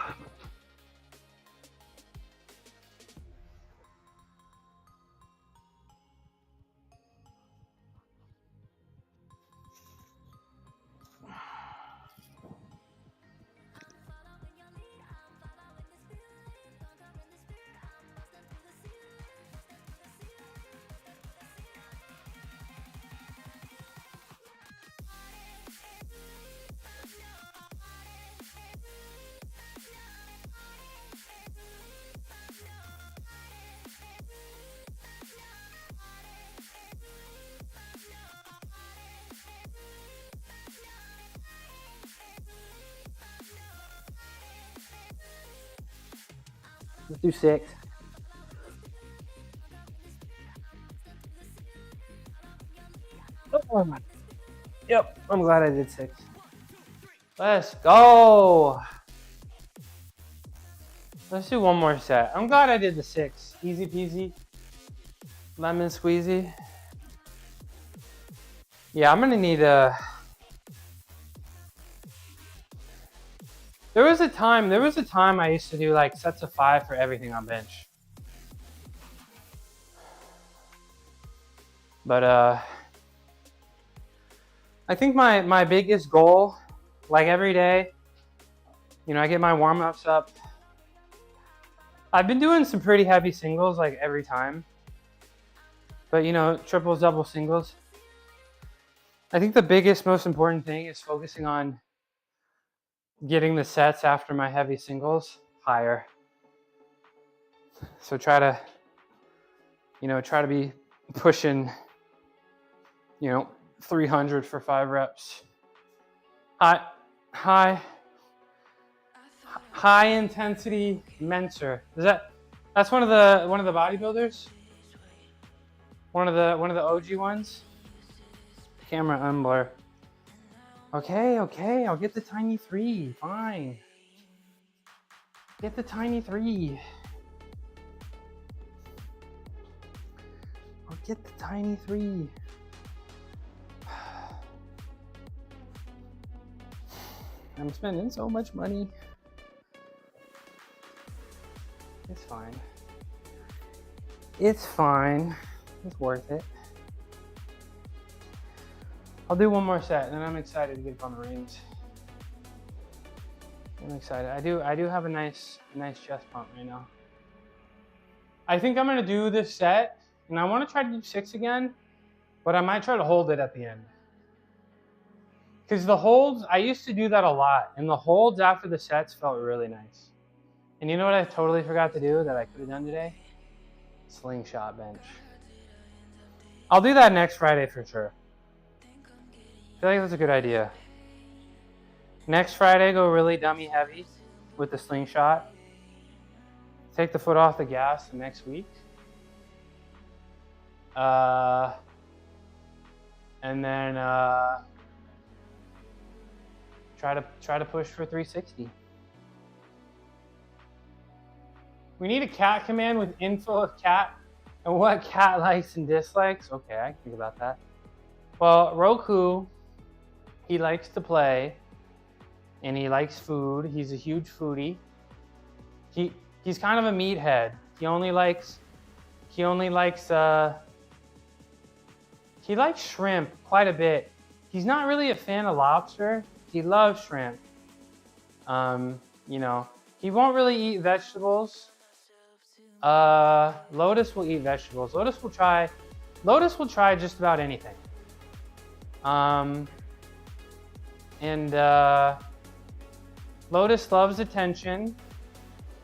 Let's do 6. Oh, yep, I'm glad I did 6. Let's go. Let's do one more set. I'm glad I did the 6. Easy peasy. Lemon squeezy. Yeah, I'm gonna need a... There was a time I used to do like sets of 5 for everything on bench. But I think my biggest goal, like every day, you know, I get my warm-ups up. I've been doing some pretty heavy singles like every time. But you know, triples, double singles. I think the biggest, most important thing is focusing on getting the sets after my heavy singles higher. So try to be pushing, you know, 300 for 5 reps. High intensity Mentor. That's one of the bodybuilders? One of the OG ones? Camera unblur. Okay, I'll get the tiny 3, fine. Get the tiny 3. I'll get the tiny 3. I'm spending so much money. It's fine. It's fine. It's worth it. I'll do one more set, and then I'm excited to get up on the rings. I'm excited. I do have a nice chest pump right now. I think I'm gonna do this set, and I want to try to do 6 again, but I might try to hold it at the end. Because the holds, I used to do that a lot, and the holds after the sets felt really nice. And you know what I totally forgot to do that I could have done today? Slingshot bench. I'll do that next Friday for sure. I feel like that's a good idea. Next Friday, go really dummy heavy with the slingshot. Take the foot off the gas the next week. And then try to push for 360. We need a cat command with info of cat and what cat likes and dislikes. Okay, I can think about that. Well, Roku, he likes to play and he likes food. He's a huge foodie. He's kind of a meathead. He likes shrimp quite a bit. He's not really a fan of lobster. He loves shrimp. You know, he won't really eat vegetables. Lotus will eat vegetables. Lotus will try just about anything. Lotus loves attention.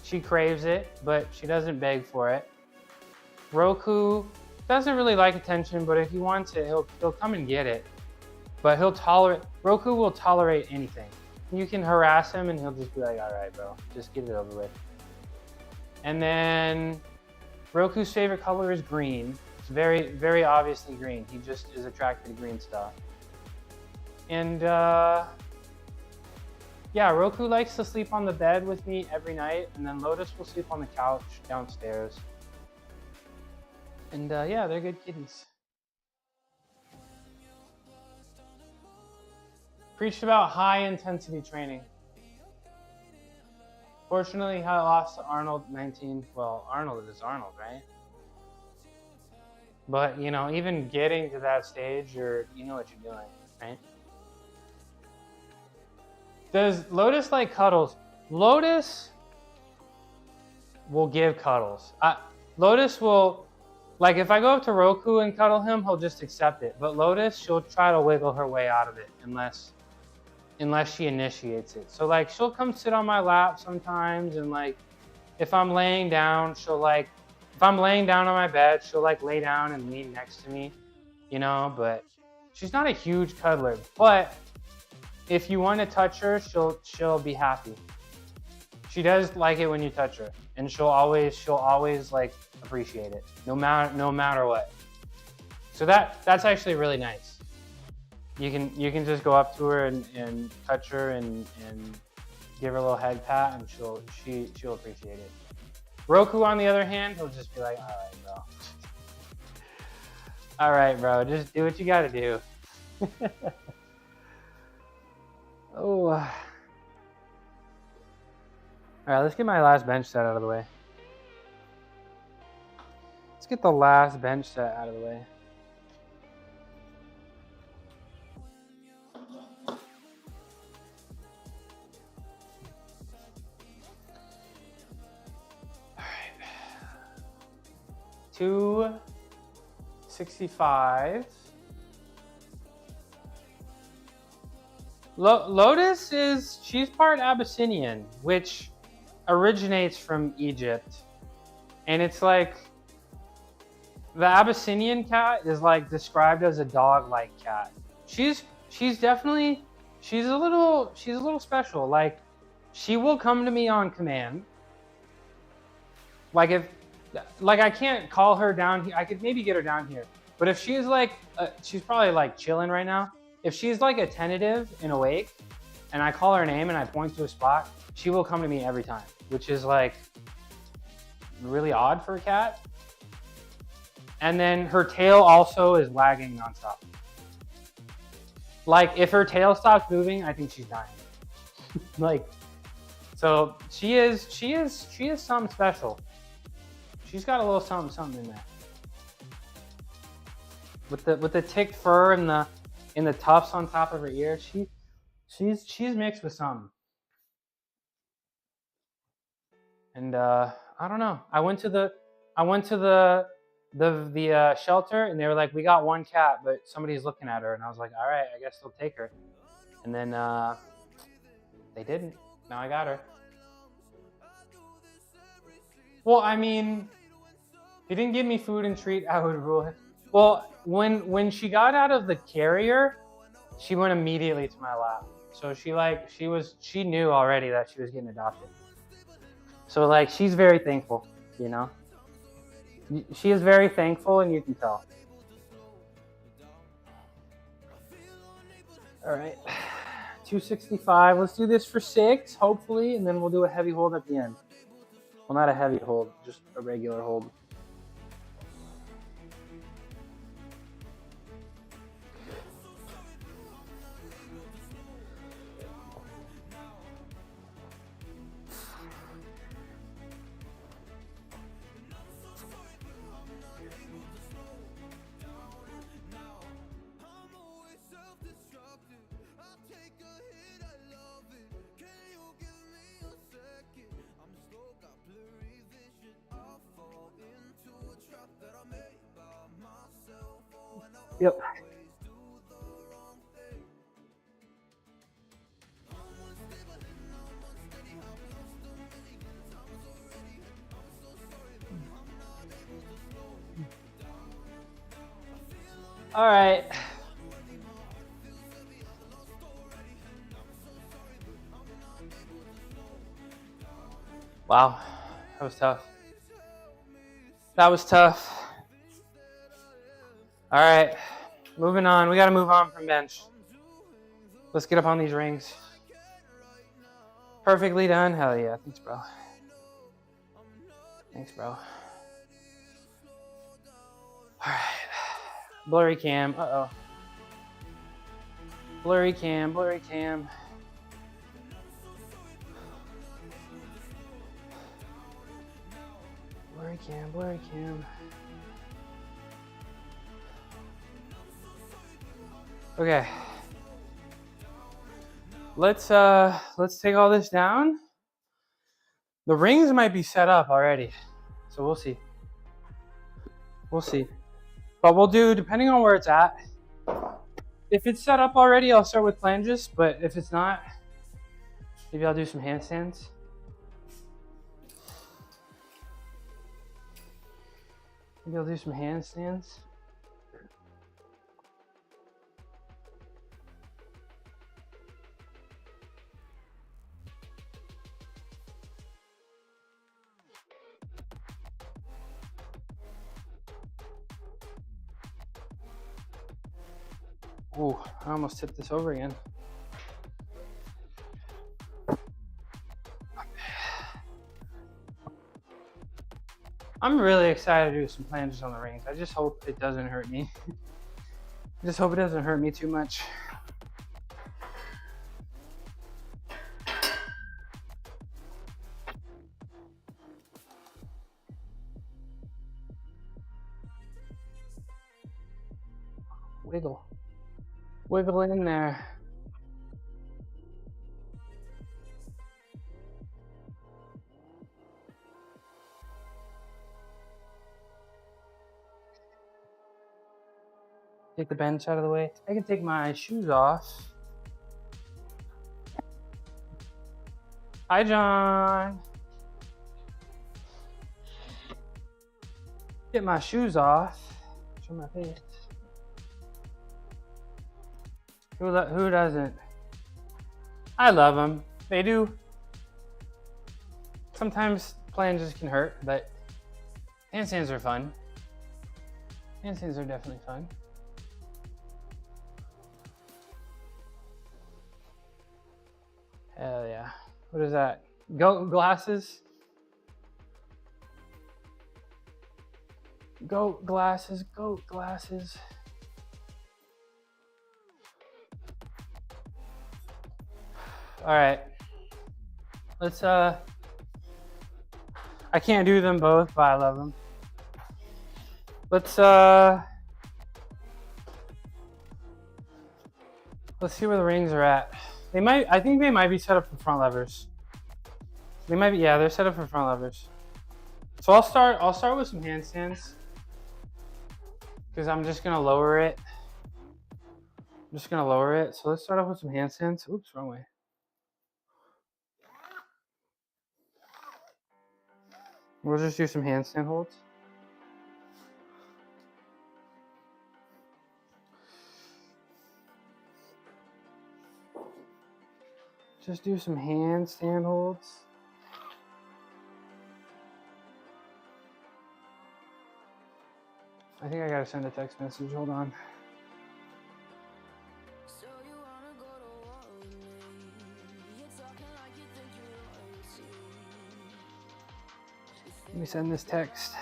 She craves it, but she doesn't beg for it. Roku doesn't really like attention, but if he wants it, he'll come and get it. But Roku will tolerate anything. You can harass him and he'll just be like, all right, bro, just get it over with. And then Roku's favorite color is green. It's very, very obviously green. He just is attracted to green stuff. And yeah, Roku likes to sleep on the bed with me every night, and then Lotus will sleep on the couch downstairs. And yeah, they're good kitties. Preached about high intensity training. Fortunately, I lost to Arnold 19. Well, Arnold is Arnold, right? But you know, even getting to that stage, you know what you're doing, right? Does Lotus like cuddles? Lotus will give cuddles. Lotus will, like if I go up to Roku and cuddle him, he'll just accept it. But Lotus, she'll try to wiggle her way out of it unless she initiates it. So like she'll come sit on my lap sometimes, and like if I'm laying down, if I'm laying down on my bed, she'll like lay down and lean next to me, you know, but she's not a huge cuddler. But if you want to touch her, she'll be happy. She does like it when you touch her, and she'll always like appreciate it, no matter what. So that's actually really nice. You can just go up to her and touch her and give her a little head pat, and she'll appreciate it. Roku, on the other hand, he'll just be like, all right, bro. All right, bro, just do what you gotta do. Oh. All right, let's get my last bench set out of the way. Let's get the last bench set out of the way. All right. 265. Lotus she's part Abyssinian, which originates from Egypt. And it's like, the Abyssinian cat is like described as a dog-like cat. she's definitely, she's a little special. Like, she will come to me on command. Like I can't call her down here. I could maybe get her down here, but if she's like, she's probably like chilling right now. If she's like attentive and awake, and I call her name and I point to a spot, she will come to me every time, which is like really odd for a cat. And then her tail also is wagging nonstop. Like, if her tail stops moving, I think she's dying. Like, so she is something special. She's got a little something in there. With the thick fur and the tufts on top of her ear, she's mixed with something. And I don't know. I went to the shelter, and they were like, we got one cat, but somebody's looking at her. And I was like, all right, I guess they'll take her. And then they didn't. Now I got her. Well, I mean, he didn't give me food and treat, I would rule it. Well, when she got out of the carrier, she went immediately to my lap. So she knew already that she was getting adopted. So like, she's very thankful, you know? She is very thankful, and you can tell. All right, 265. Let's do this for 6, hopefully, and then we'll do a heavy hold at the end. Well, not a heavy hold, just a regular hold. Yep. All right. Wow, that was tough. That was tough. All right, moving on. We got to move on from bench. Let's get up on these rings. Perfectly done. Hell yeah. Thanks, bro. Thanks, bro. All right. Blurry cam. Uh-oh. Blurry cam. Blurry cam. Blurry cam. Blurry cam. Okay. Let's take all this down. The rings might be set up already, so we'll see. We'll see. But we'll do, depending on where it's at. If it's set up already, I'll start with planches, but if it's not, maybe I'll do some handstands. Maybe I'll do some handstands. Ooh, I almost tipped this over again. I'm really excited to do some planches on the rings. I just hope it doesn't hurt me. I just hope it doesn't hurt me too much. Wiggle. Wiggle in there. Take the bench out of the way. I can take my shoes off. Hi, John. Get my shoes off. Show my face. Who doesn't? I love them. They do. Sometimes planches can hurt, but handstands are fun. Handstands are definitely fun. Hell yeah. What is that? Goat glasses? Goat glasses, goat glasses. All right. Let's, I can't do them both, but I love them. Let's see where the rings are at. I think they might be set up for front levers. They might be, yeah, they're set up for front levers. So I'll start with some handstands because I'm just gonna lower it. So let's start off with some handstands. Oops, wrong way. We'll just do some handstand holds. Just do some handstand holds. I think I gotta send a text message. Hold on. Let me send this text.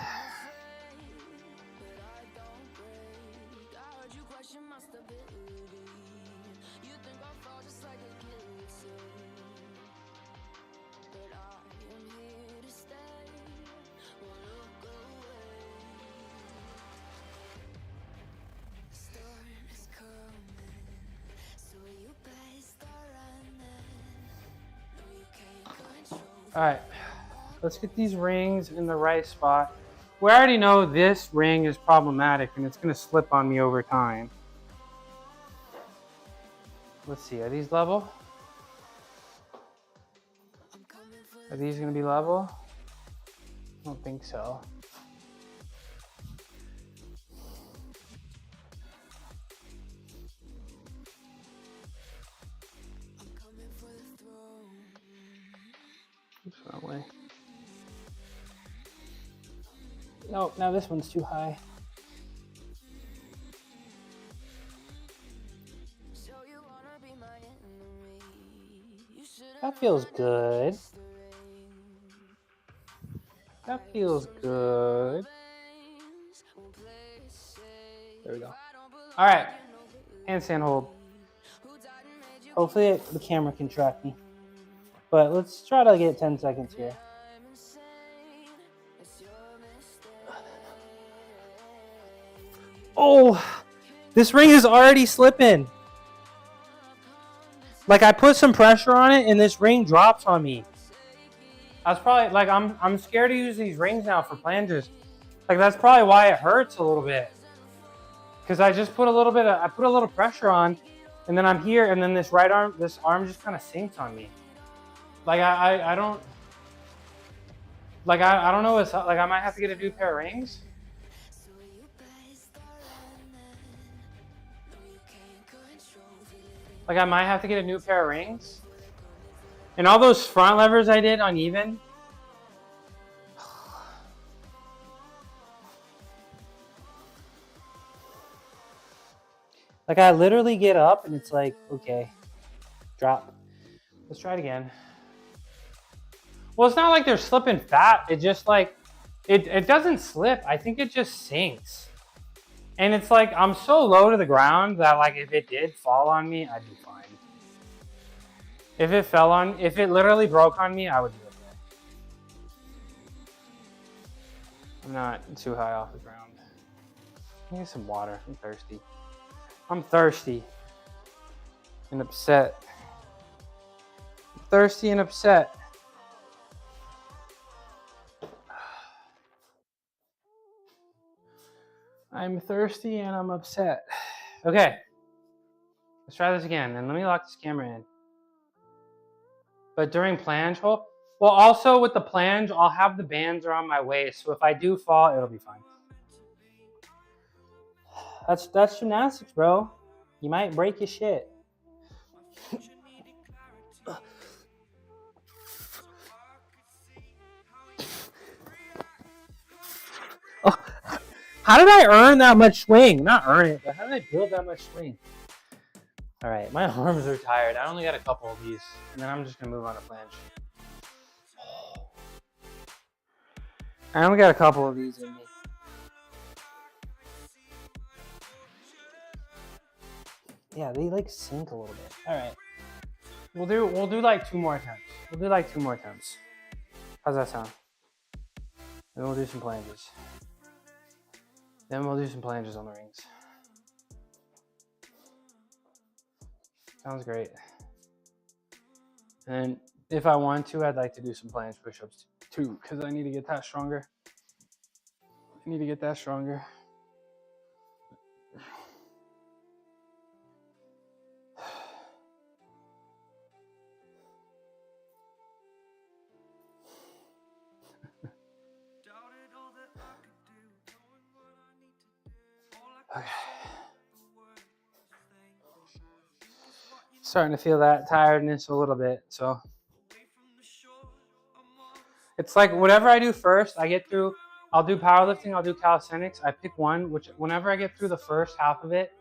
All right, let's get these rings in the right spot. We already know this ring is problematic and it's gonna slip on me over time. Let's see, are these level? Are these gonna be level? I don't think so. Oops, wrong way. No, now this one's too high. That feels good. That feels good. There we go. All right, handstand hold. Hopefully the camera can track me. But let's try to get 10 seconds here. Oh, this ring is already slipping. Like I put some pressure on it and this ring drops on me. I was probably like, I'm scared to use these rings now for planches. Like that's probably why it hurts a little bit. Cause I just put a little pressure on and then I'm here and then this arm just kind of sinks on me. Like I don't know what's like. I might have to get a new pair of rings. Like I might have to get a new pair of rings. And all those front levers I did uneven. Like I literally get up and it's like, okay, drop. Let's try it again. Well, it's not like they're slipping fat. It just like, it doesn't slip. I think it just sinks. And it's like, I'm so low to the ground that like, if it did fall on me, I'd be fine. If it literally broke on me, I would be okay. I'm not too high off the ground. I need some water. I'm thirsty. I'm thirsty and upset. I'm thirsty and upset. I'm thirsty and I'm upset. Okay, let's try this again. And let me lock this camera in. But during planche, well, also with the planche, I'll have the bands around my waist. So if I do fall, it'll be fine. That's gymnastics, bro. You might break your shit. Oh, how did I earn that much swing? Not earn it, but how did I build that much swing? All right, my arms are tired. I only got a couple of these, and then I'm just gonna move on to planche. I only got a couple of these in me. Yeah, they like sink a little bit. All right, we'll do like 2 more attempts. We'll do like 2 more attempts. How's that sound? Then we'll do some planches. Then we'll do some planches on the rings. Sounds great. And if I want to, I'd like to do some planche push-ups too, because I need to get that stronger. I need to get that stronger. Okay. Starting to feel that tiredness a little bit, so it's like whatever I do first, I get through. I'll do powerlifting, I'll do calisthenics. I pick one, which whenever I get through the first half of it,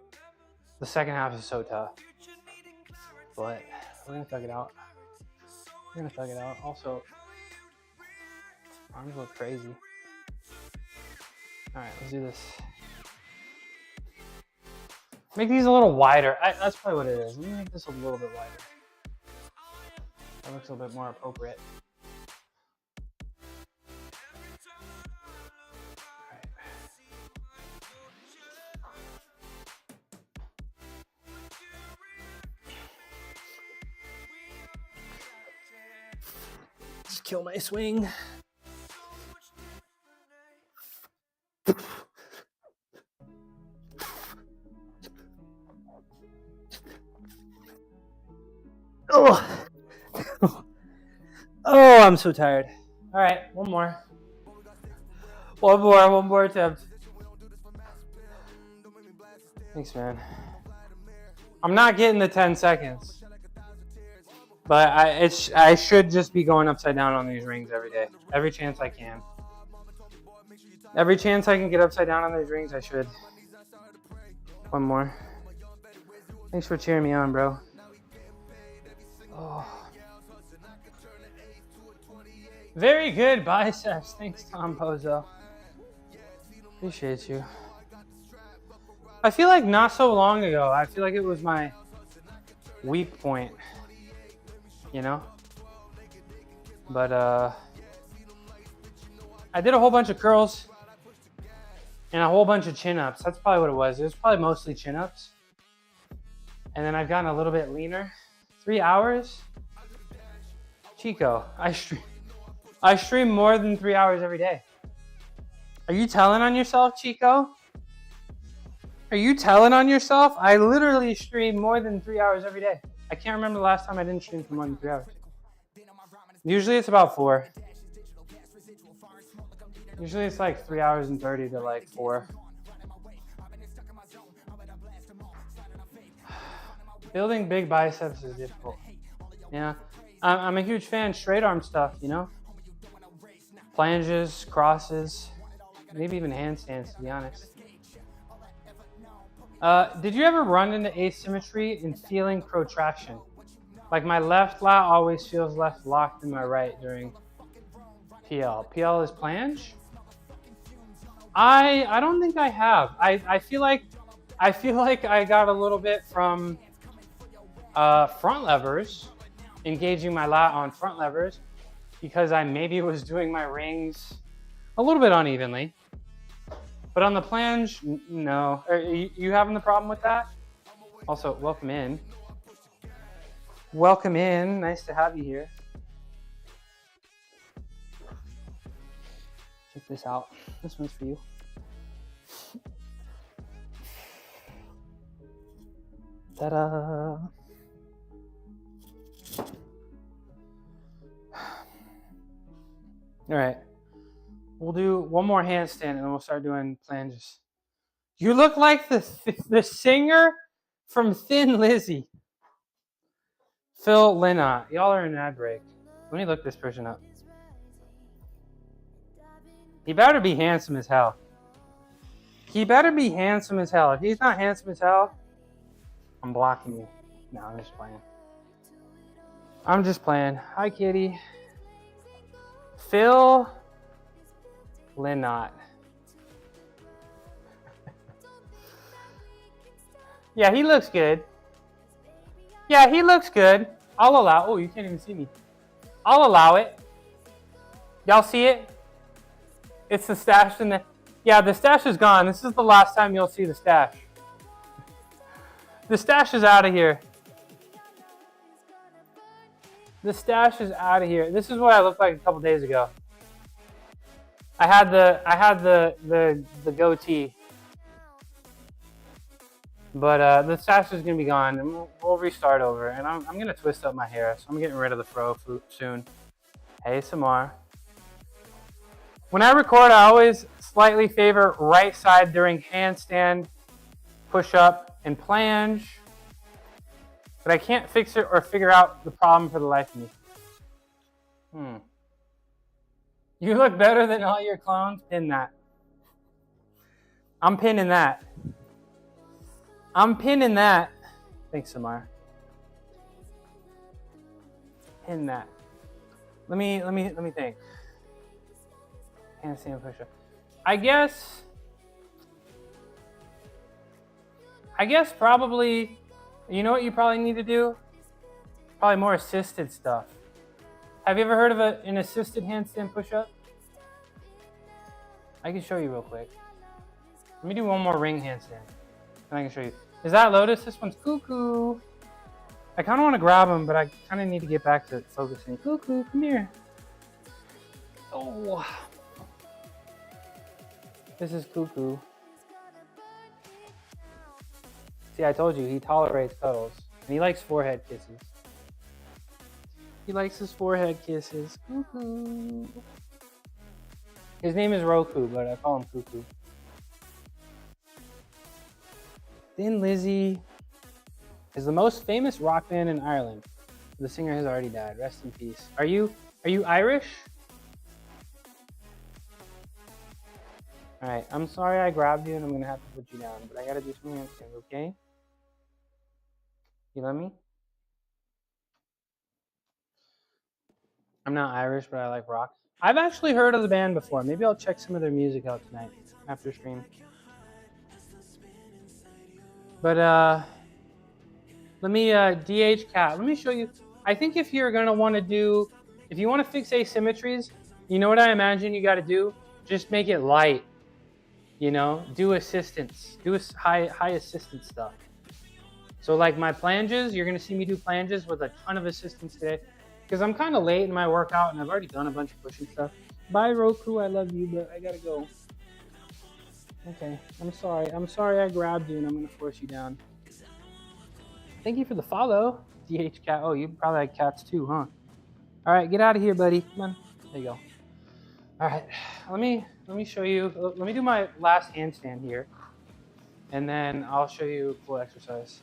the second half is so tough. But we're gonna thug it out. We're gonna thug it out. Also, arms look crazy. All right, let's do this. Make these a little wider. That's probably what it is. Let me make this a little bit wider. That looks a little bit more appropriate. All right. Just kill my swing. Oh, oh, I'm so tired. All right, one more attempt. Thanks, man. I'm not getting the 10 seconds, but I should just be going upside down on these rings every day. Every chance I can. Every chance I can get upside down on these rings, I should. One more. Thanks for cheering me on, bro. Oh. Very good biceps. Thanks, Tom Pozo. Appreciate you. I feel like not so long ago, I feel like it was my weak point, you know? But I did a whole bunch of curls and a whole bunch of chin-ups. That's probably what it was. It was probably mostly chin-ups. And then I've gotten a little bit leaner. 3 hours? Chico, I stream more than 3 hours every day. Are you telling on yourself, Chico? Are you telling on yourself? I literally stream more than 3 hours every day. I can't remember the last time I didn't stream for more than 3 hours. Usually it's about 4. Usually it's like 3 hours and 30 to like 4. Building big biceps is difficult. Yeah, I'm a huge fan of straight arm stuff, you know? Planches, crosses, maybe even handstands, to be honest. Did you ever run into asymmetry in feeling protraction? Like my left lat always feels left locked than my right during PL. PL is planche? I don't think I have. I feel like I got a little bit from front levers, engaging my lat on front levers, because I maybe was doing my rings a little bit unevenly. But on the planche, no. Are you having the problem with that? Also, welcome in. Welcome in. Nice to have you here. Check this out. This one's for you. Ta-da! All right, we'll do one more handstand and then we'll start doing planches. You look like the singer from Thin Lizzy. Phil Linnott. Y'all are in an ad break. Let me look this person up. He better be handsome as hell. He better be handsome as hell. If he's not handsome as hell, I'm blocking you. No, I'm just playing. I'm just playing. Hi, kitty. Phil Linnott. Yeah, he looks good. Yeah, he looks good. I'll allow. Oh, you can't even see me. I'll allow it. Y'all see it? It's the stash in the. Yeah, the stash is gone. This is the last time you'll see the stash. The stash is out of here. The stash is out of here. This is what I looked like a couple days ago. I had the goatee. But the stash is gonna be gone, and we'll restart over. And I'm gonna twist up my hair, so I'm getting rid of the fro soon. Hey, Samar. When I record, I always slightly favor right side during handstand, push up, and planche. But I can't fix it or figure out the problem for the life of me. You look better than all your clones. Pin that. I'm pinning that. I'm pinning that. Thanks, Samar. Pin that. Let me think. Handstand push-up. I guess probably. You know what you probably need to do? Probably more assisted stuff. Have you ever heard of an assisted handstand push-up? I can show you real quick. Let me do one more ring handstand, and I can show you. Is that Lotus? This one's Cuckoo. I kind of want to grab him, but I kind of need to get back to focusing. Cuckoo, come here. Oh. This is Cuckoo. See, I told you, he tolerates cuddles. And he likes forehead kisses. He likes his forehead kisses. Cuckoo. His name is Roku, but I call him Cuckoo. Thin Lizzy is the most famous rock band in Ireland. The singer has already died. Rest in peace. Are you Irish? Alright, I'm sorry I grabbed you and I'm gonna have to put you down, but I gotta do some handstands, okay? You let me? I'm not Irish, but I like rock. I've actually heard of the band before. Maybe I'll check some of their music out tonight after stream. But let me DH cat. Let me show you. I think if you're gonna want to do, if you want to fix asymmetries, you know what I imagine you got to do? Just make it light. You know, do assistance, do high assistance stuff. So like my planches, you're gonna see me do planches with a ton of assistance today, because I'm kind of late in my workout and I've already done a bunch of pushing stuff. Bye Roku, I love you, but I gotta go. Okay, I'm sorry I grabbed you and I'm gonna force you down. Thank you for the follow, DH cat. Oh, you probably like cats too, huh? All right, get out of here, buddy. Come on, there you go. All right, let me show you. Let me do my last handstand here, and then I'll show you a cool exercise.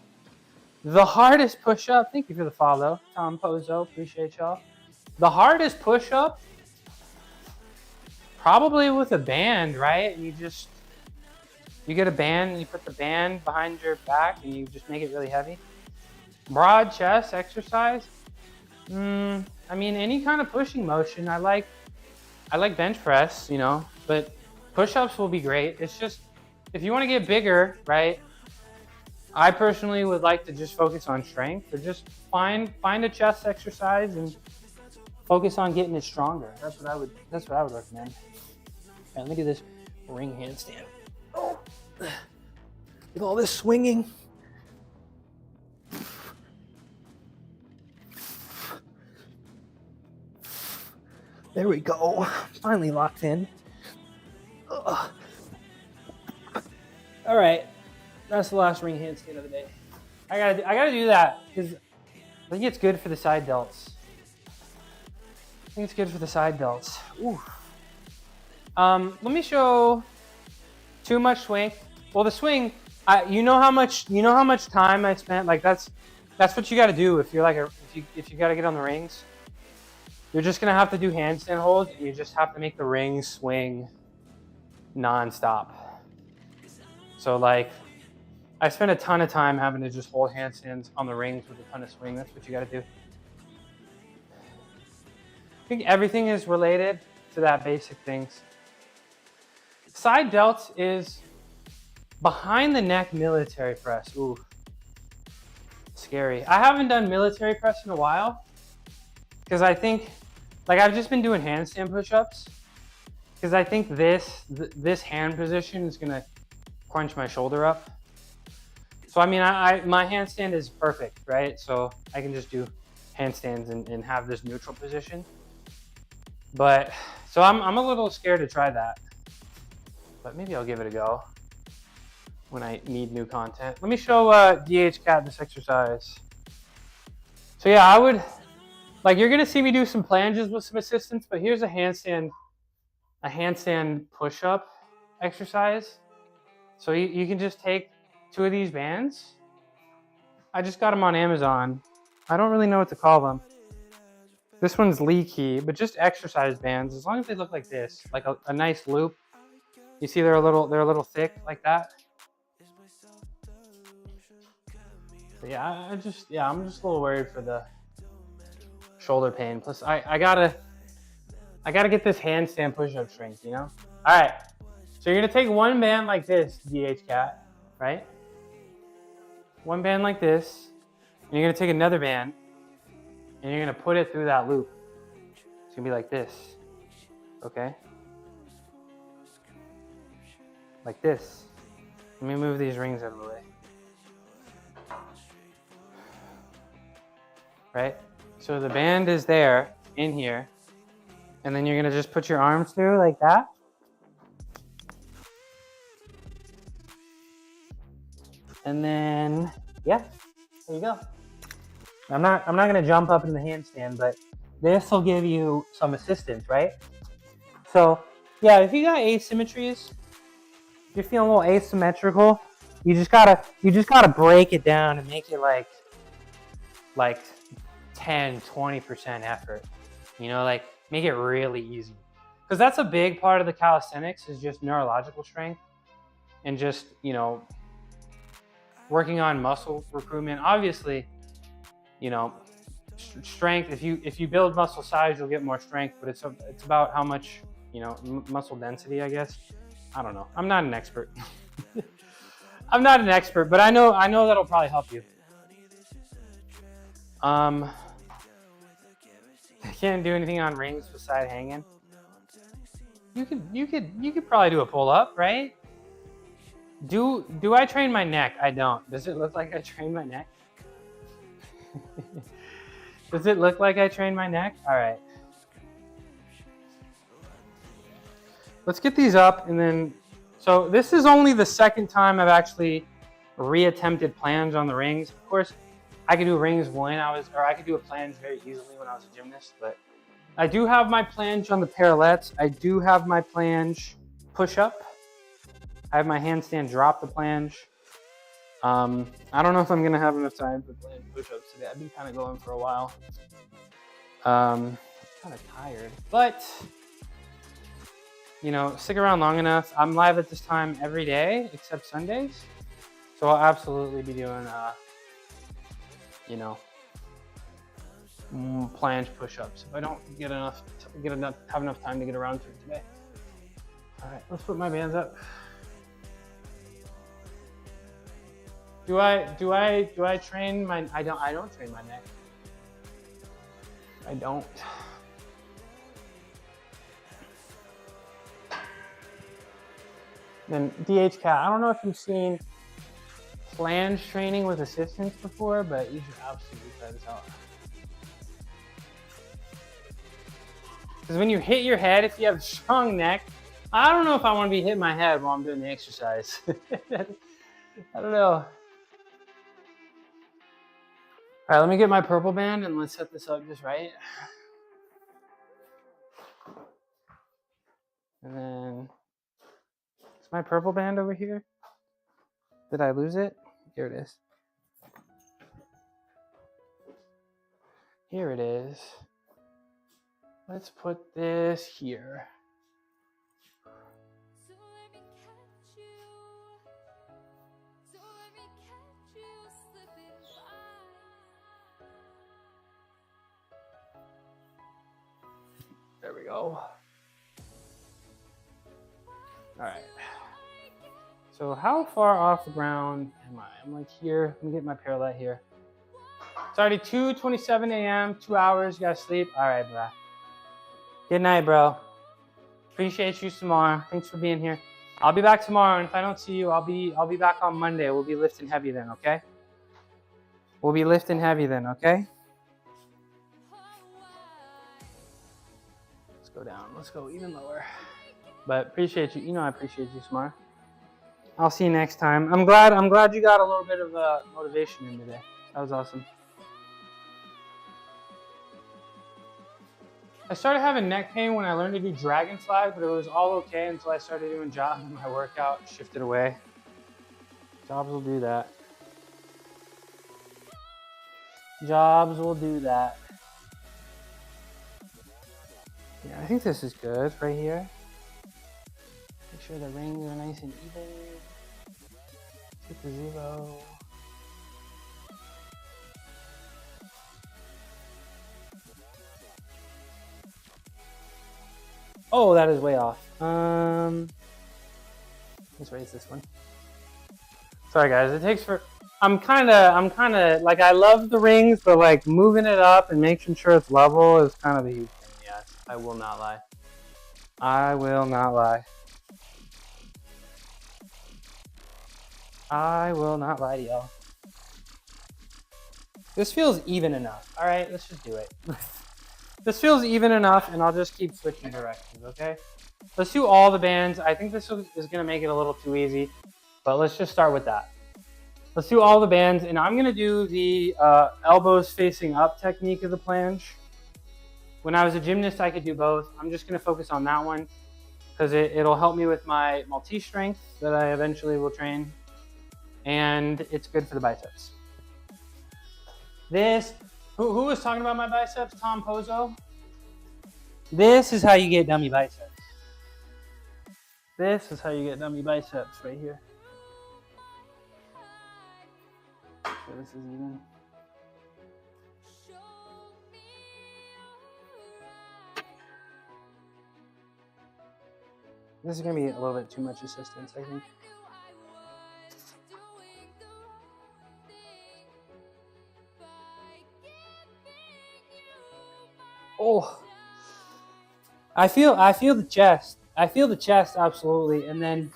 The hardest push-up. Thank you for the follow, Tom Pozo. Appreciate y'all. The hardest push-up, probably with a band, right? You get a band and you put the band behind your back and you just make it really heavy. Broad chest exercise. I mean, any kind of pushing motion. I like bench press, you know, but push-ups will be great. It's just, if you want to get bigger, right? I personally would like to just focus on strength, or just find a chest exercise and focus on getting it stronger. That's what I would recommend. All right, let me do this ring handstand. Oh, with all this swinging. There we go. Finally locked in. Ugh. All right, that's the last ring handstand of the day. I gotta do that because I think it's good for the side delts. Ooh. Let me show too much swing. Well, the swing, you know how much time I spent. Like that's that's what you got to do if you're like if you got to get on the rings. You're just gonna have to do handstand holds, and you just have to make the ring swing non-stop. So like, I spent a ton of time having to just hold handstands on the rings with a ton of swing. That's what you got to do. I think everything is related to that basic things. Side delts is behind the neck military press. Ooh, scary. I haven't done military press in a while because I think, like, I've just been doing handstand push-ups because I think this hand position is gonna crunch my shoulder up. So I mean, my handstand is perfect, right? So I can just do handstands and have this neutral position. But so I'm a little scared to try that. But maybe I'll give it a go when I need new content. Let me show DH Cat this exercise. So yeah, I would, like, you're gonna see me do some planches with some assistance, but here's a handstand push-up exercise. So you can just take 2 of these bands. I just got them on Amazon. I don't really know what to call them. This one's Lee Key, but just exercise bands, as long as they look like this, like a nice loop. You see they're a little thick like that. So yeah, I'm just a little worried for the shoulder pain. Plus I gotta get this handstand push-up strength, you know? All right, so you're gonna take one band like this, DH Cat, right? One band like this, and you're gonna take another band, and you're gonna put it through that loop. It's gonna be like this, okay? Like this. Let me move these rings out of the way. Right? So the band is there, in here, and then you're gonna just put your arms through like that. And then, yeah, there you go. I'm not gonna jump up in the handstand, but this will give you some assistance, right? So yeah, if you got asymmetries, if you're feeling a little asymmetrical, you just gotta break it down and make it like 10-20% effort. You know, like make it really easy. Because that's a big part of the calisthenics, is just neurological strength and just, you know, working on muscle recruitment. Obviously, you know, strength, if you build muscle size, you'll get more strength, but it's about how much, you know, muscle density, I guess. I don't know. I'm not an expert. I'm not an expert, but I know that'll probably help you. I can't do anything on rings beside hanging. You could probably do a pull up, right? Do I train my neck? I don't. Does it look like I train my neck? Does it look like I train my neck? All right. Let's get these up, and then, so this is only the second time I've actually reattempted planche on the rings. Of course, I could do rings I could do a planche very easily when I was a gymnast, but I do have my planche on the parallettes. I do have my planche push up. I have my handstand drop the planche. I don't know if I'm gonna have enough time for planche push-ups today. I've been kind of going for a while. Kind of tired, but you know, stick around long enough. I'm live at this time every day except Sundays, so I'll absolutely be doing, you know, planche push-ups if I don't have enough time to get around to it today. All right, let's put my bands up. Do I train my? I don't train my neck. I don't. Then DH Cat, I don't know if you've seen planche training with assistance before, but you should absolutely try this out. Because when you hit your head, if you have a strong neck, I don't know if I want to be hitting my head while I'm doing the exercise. I don't know. All right, let me get my purple band and let's set this up just right. And then, is my purple band over here? Did I lose it? Here it is. Here it is. Let's put this here. There we go. All right. So how far off the ground am I? I'm like here. Let me get my parallel here. It's already 2:27 a.m. 2 hours. You gotta sleep. All right, bro. Good night, bro. Appreciate you, Samar. Thanks for being here. I'll be back tomorrow, and if I don't see you, I'll be back on Monday. We'll be lifting heavy then, okay? We'll be lifting heavy then, okay? Let's go down. Let's go even lower. But appreciate you. You know I appreciate you, Samar. I'll see you next time. I'm glad you got a little bit of motivation in today. That was awesome. I started having neck pain when I learned to do dragon flies, but it was all okay until I started doing jobs and my workout shifted away. Jobs will do that. Jobs will do that. Yeah, I think this is good right here. Make sure the rings are nice and even. Get the 0. Oh, that is way off. Let's raise this one. Sorry guys, it takes for, I'm kind of, like I love the rings, but like moving it up and making sure it's level is kind of a huge thing, yes. I will not lie. I will not lie. I will not lie to y'all. This feels even enough. All right, let's just do it. This feels even enough, and I'll just keep switching directions, okay? Let's do all the bands. I think this is going to make it a little too easy, but let's just start with that. Let's do all the bands, and I'm going to do the elbows facing up technique of the planche. When I was a gymnast, I could do both. I'm just going to focus on that one because it'll help me with my multi-strength that I eventually will train, and it's good for the biceps. This... Who was talking about my biceps? Tom Pozo? This is how you get dummy biceps. This is how you get dummy biceps right here. So this is even. This is going to be a little bit too much assistance, I think. Oh, I feel the chest. I feel the chest absolutely, and then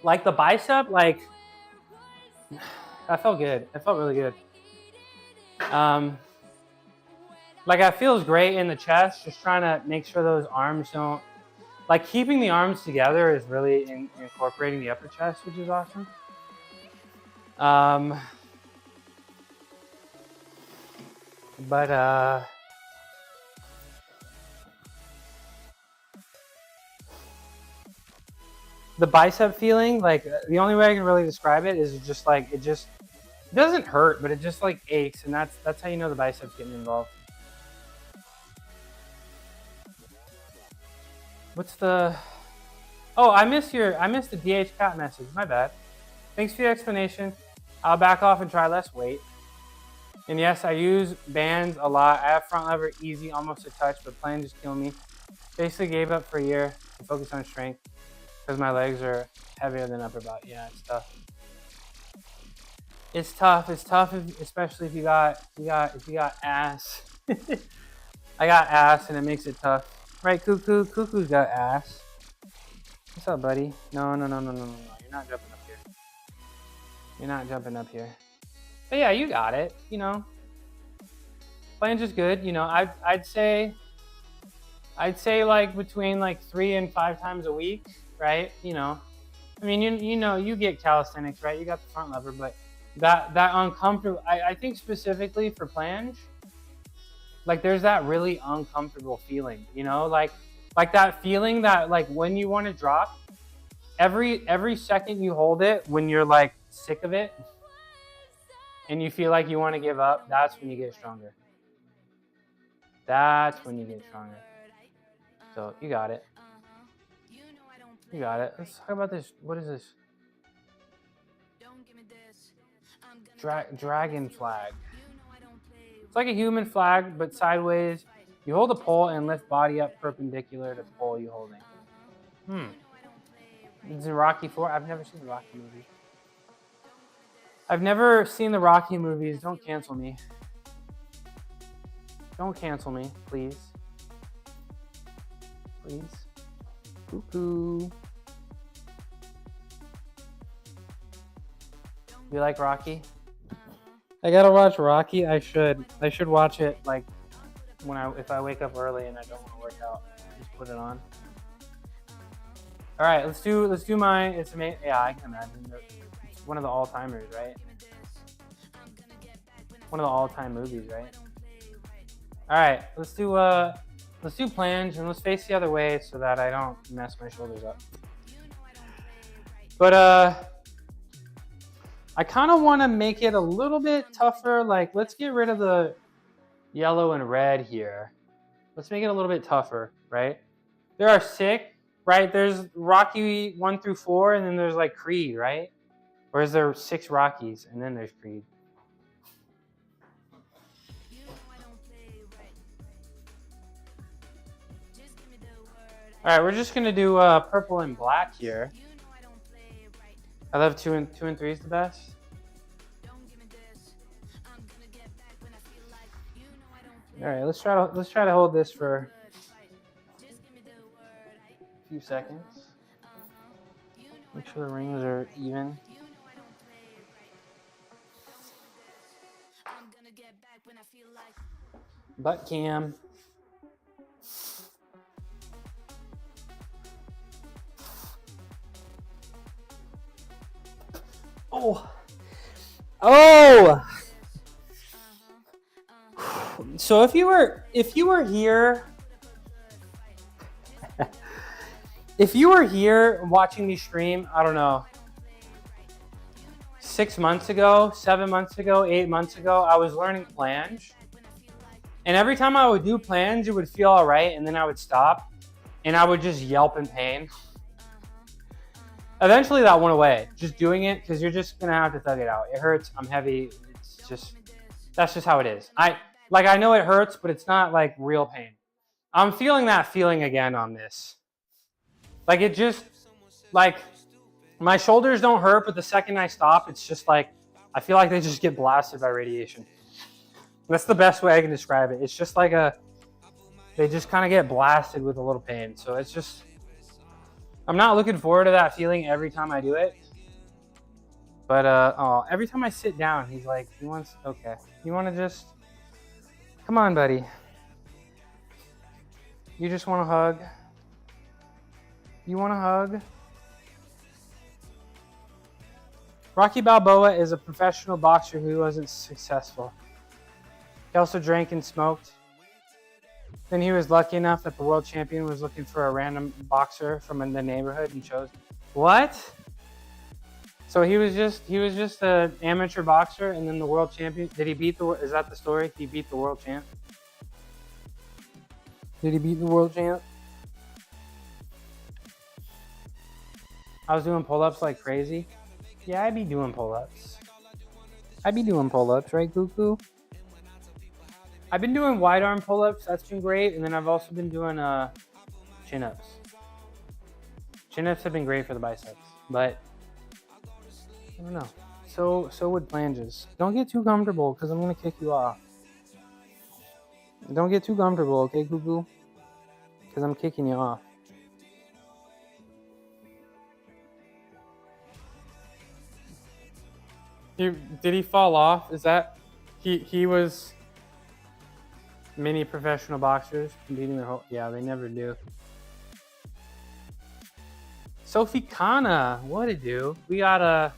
like the bicep, like that felt good. It felt really good. Like it feels great in the chest. Just trying to make sure those arms don't, like keeping the arms together is really incorporating the upper chest, which is awesome. The bicep feeling, like the only way I can really describe it is just like it doesn't hurt, but it just like aches, and that's how you know the biceps getting involved. What's the? Oh, I missed the DH Cat message. My bad. Thanks for your explanation. I'll back off and try less weight. And yes, I use bands a lot. I have front lever easy, almost a touch, but plan just kill me. Basically gave up for a year to focus on strength. Because my legs are heavier than upper body. Yeah, it's tough. It's tough. It's tough, especially if you got ass. I got ass, and it makes it tough. Right, Cuckoo? Cuckoo's got ass. What's up, buddy? No. You're not jumping up here. You're not jumping up here. But yeah, you got it. You know, planche is good. You know, I'd say like between like 3 and 5 times a week. Right, you know, I mean, you know, you get calisthenics, right? You got the front lever, but that uncomfortable. I think specifically for planche, like there's that really uncomfortable feeling, you know, like that feeling that like when you want to drop, every second you hold it, when you're like sick of it, and you feel like you want to give up, that's when you get stronger. That's when you get stronger. So you got it. You got it. Let's talk about this. What is this? Dragon flag. It's like a human flag, but sideways. You hold the pole and lift body up perpendicular to the pole you're holding. It's in Rocky 4. I've never seen the Rocky movie. I've never seen the Rocky movies. Don't cancel me. Don't cancel me, please. Please. Cuckoo. You like Rocky? I gotta watch Rocky. I should watch it like if I wake up early and I don't want to work out. Just put it on. All right, let's do mine. It's amazing. Yeah, I can imagine. It's one of the all-timers, right? One of the all-time movies, right? All right, let's do planche and let's face the other way so that I don't mess my shoulders up. But I kind of want to make it a little bit tougher. Like, let's get rid of the yellow and red here. Let's make it a little bit tougher, right? There are 6, right? There's Rocky 1 through 4, and then there's like Creed, right? Or is there 6 Rockies and then there's Creed? All right, we're just gonna do purple and black here. I love 2 and 3 is the best. All right, let's try to hold this for a few seconds. Make sure the rings are even. Butt cam. Oh. So if you were here, if you were here watching me stream, I don't know, 6 months ago, 7 months ago, 8 months ago, I was learning planche. And every time I would do planche, it would feel all right, and then I would stop, and I would just yelp in pain. Eventually that went away, just doing it, because you're just going to have to thug it out. It hurts, I'm heavy, that's just how it is. I know it hurts, but it's not like real pain. I'm feeling that feeling again on this. Like it just, like my shoulders don't hurt, but the second I stop, it's just like, I feel like they just get blasted by radiation. That's the best way I can describe it. It's just like they just kind of get blasted with a little pain. So it's just, I'm not looking forward to that feeling every time I do it. But every time I sit down, he's like, okay, you want to just, come on, buddy. You just want a hug? You want a hug? Rocky Balboa is a professional boxer who wasn't successful. He also drank and smoked. Then he was lucky enough that the world champion was looking for a random boxer from the neighborhood and chose. What? So he was just an amateur boxer, and then the world champion. Did he beat the? Is that the story? He beat the world champ. Did he beat the world champ? I was doing pull-ups like crazy. Yeah, I'd be doing pull-ups. I'd be doing pull-ups, right, Cuckoo? I've been doing wide arm pull-ups. That's been great, and then I've also been doing chin-ups. Chin-ups have been great for the biceps, but I don't know. So would planches. Don't get too comfortable, because I'm gonna kick you off. Don't get too comfortable, okay, Cuckoo? Because I'm kicking you off. Did he fall off? Is that he was many professional boxers competing their whole, yeah, they never do. Sophie Kana, what to do? We gotta,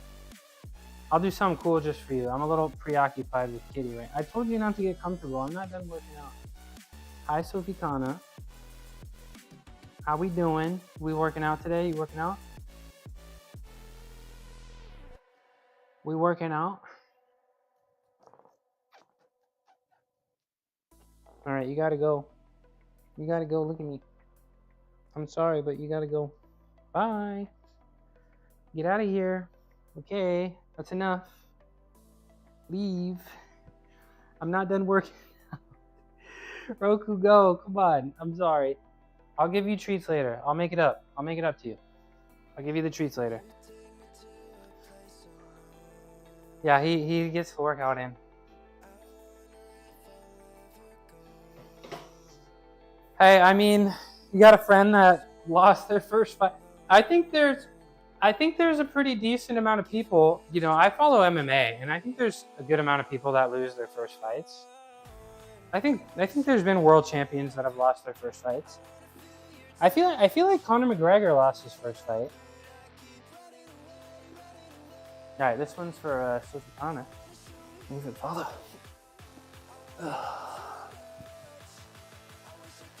I'll do something cool just for you. I'm a little preoccupied with Kitty, right? I told you not to get comfortable. I'm not done working out. Hi, Sophie Kana. How we doing? We working out today? You working out? We working out? All right, you gotta go. You gotta go. Look at me. I'm sorry, but you gotta go. Bye. Get out of here. Okay, that's enough. Leave. I'm not done working. Roku, go. Come on. I'm sorry. I'll give you treats later. I'll make it up. I'll make it up to you. I'll give you the treats later. Yeah, he gets the workout in. Hey, I mean, you got a friend that lost their first fight. I think there's a pretty decent amount of people. You know, I follow MMA, and I think there's a good amount of people that lose their first fights. I think there's been world champions that have lost their first fights. I feel like Conor McGregor lost his first fight. All right, this one's for Sultana. Move and follow.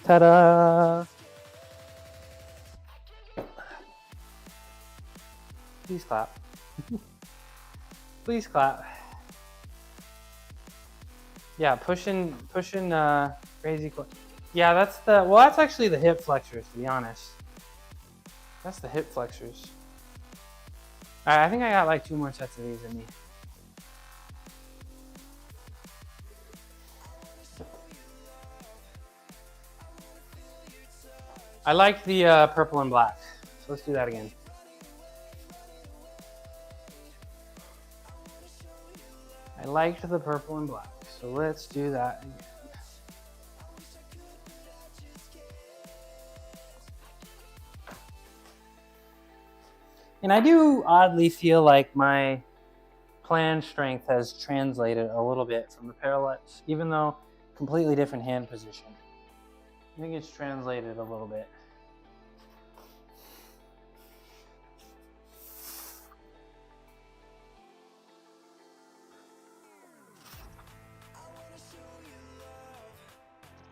Ta-da! Please clap. Please clap. Yeah, pushing crazy. Yeah, that's actually the hip flexors, to be honest. That's the hip flexors. All right, I think I got like 2 more sets of these in me. I like the purple and black, so let's do that again. I liked the purple and black, so let's do that again. And I do oddly feel like my planche strength has translated a little bit from the parallettes, even though completely different hand position. I think it's translated a little bit.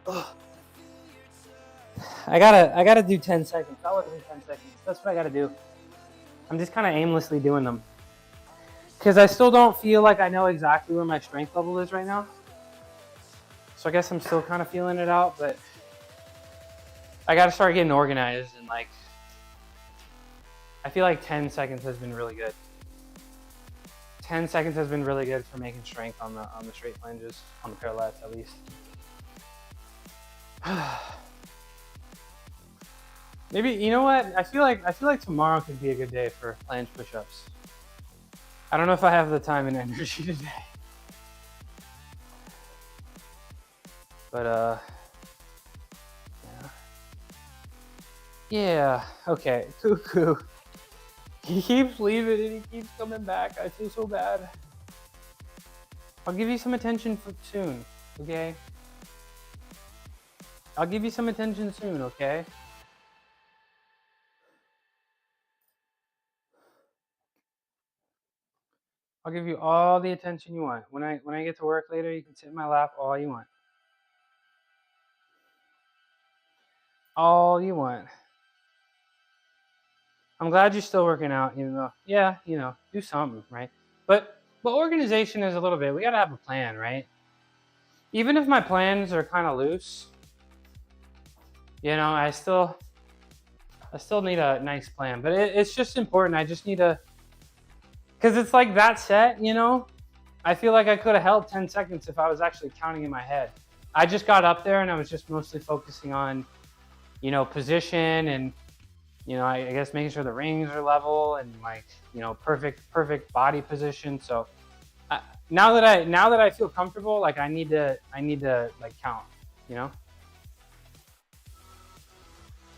Ugh. I gotta do 10 seconds. I'll look at 10 seconds. That's what I gotta do. I'm just kind of aimlessly doing them. Because I still don't feel like I know exactly where my strength level is right now. So I guess I'm still kind of feeling it out, but I gotta start getting organized, and like, I feel like 10 seconds has been really good. 10 seconds has been really good for making strength on the straight planches, on the parallettes at least. Maybe, you know what? I feel like tomorrow could be a good day for planche push-ups. I don't know if I have the time and energy today. But yeah. Okay, Cuckoo. He keeps leaving and he keeps coming back. I feel so bad. I'll give you some attention soon, okay? I'll give you some attention soon, okay? I'll give you all the attention you want. When I get to work later, you can sit in my lap all you want. All you want. I'm glad you're still working out, even though, yeah, you know, do something, right? But organization is a little bit, we gotta have a plan, right? Even if my plans are kind of loose, you know, I still need a nice plan. But it's just important. I just need to, because it's like that set, you know, I feel like I could have held 10 seconds if I was actually counting in my head. I just got up there and I was just mostly focusing on, you know, position and, you know, I guess making sure the rings are level and like, you know, perfect body position. So now that I feel comfortable, like I need to like count, you know.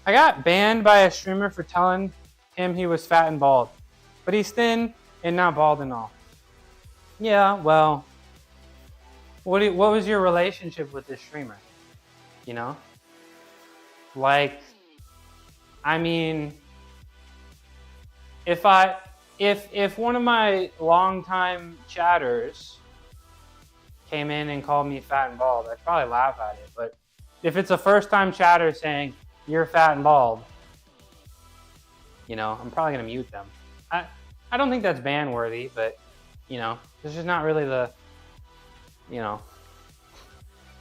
I got banned by a streamer for telling him he was fat and bald, but he's thin and not bald and all. Yeah, well, what was your relationship with this streamer? You know, like, I mean, if one of my longtime chatters came in and called me fat and bald, I'd probably laugh at it. But if it's a first-time chatter saying you're fat and bald, you know, I'm probably gonna mute them. I don't think that's ban worthy, but you know, this is not really the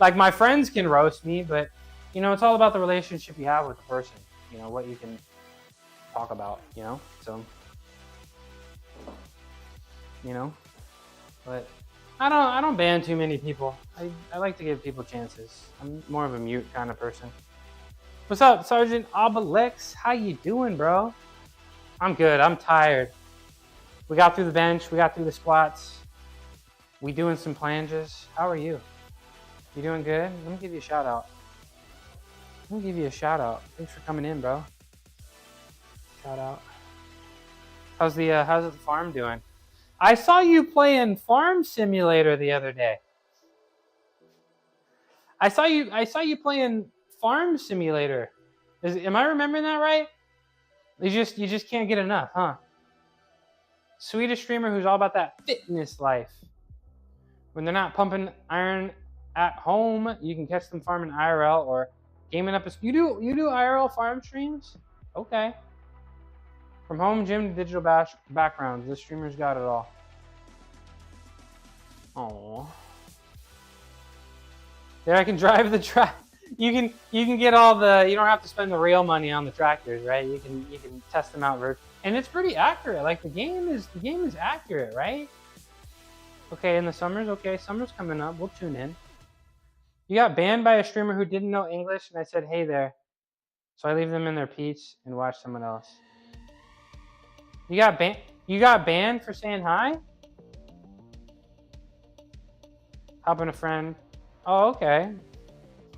like my friends can roast me, but you know, it's all about the relationship you have with the person. You know, what you can talk about, you know? So, you know, but I don't ban too many people. I like to give people chances. I'm more of a mute kind of person. What's up, Sergeant Obelix? How you doing, bro? I'm good. I'm tired. We got through the bench. We got through the squats. We doing some planches. How are you? You doing good? Let me give you a shout out. Let me give you a shout out. Thanks for coming in, bro. Shout out. How's the farm doing? I saw you playing Farm Simulator the other day. I saw you playing Farm Simulator. Am I remembering that right? You just can't get enough, huh? Swedish streamer who's all about that fitness life. When they're not pumping iron at home, you can catch them farming IRL or gaming up. You do IRL farm streams? Okay. From home gym to digital backgrounds, this streamer's got it all. Oh. There, I can drive the track. You can get all the. You don't have to spend the real money on the tractors, right? You can test them out, and it's pretty accurate. Like the game is accurate, right? Okay, in the summers. Okay, summer's coming up. We'll tune in. You got banned by a streamer who didn't know English, and I said, "Hey there." So I leave them in their peace and watch someone else. You got banned. You got banned for saying hi. Helping a friend. Oh, okay.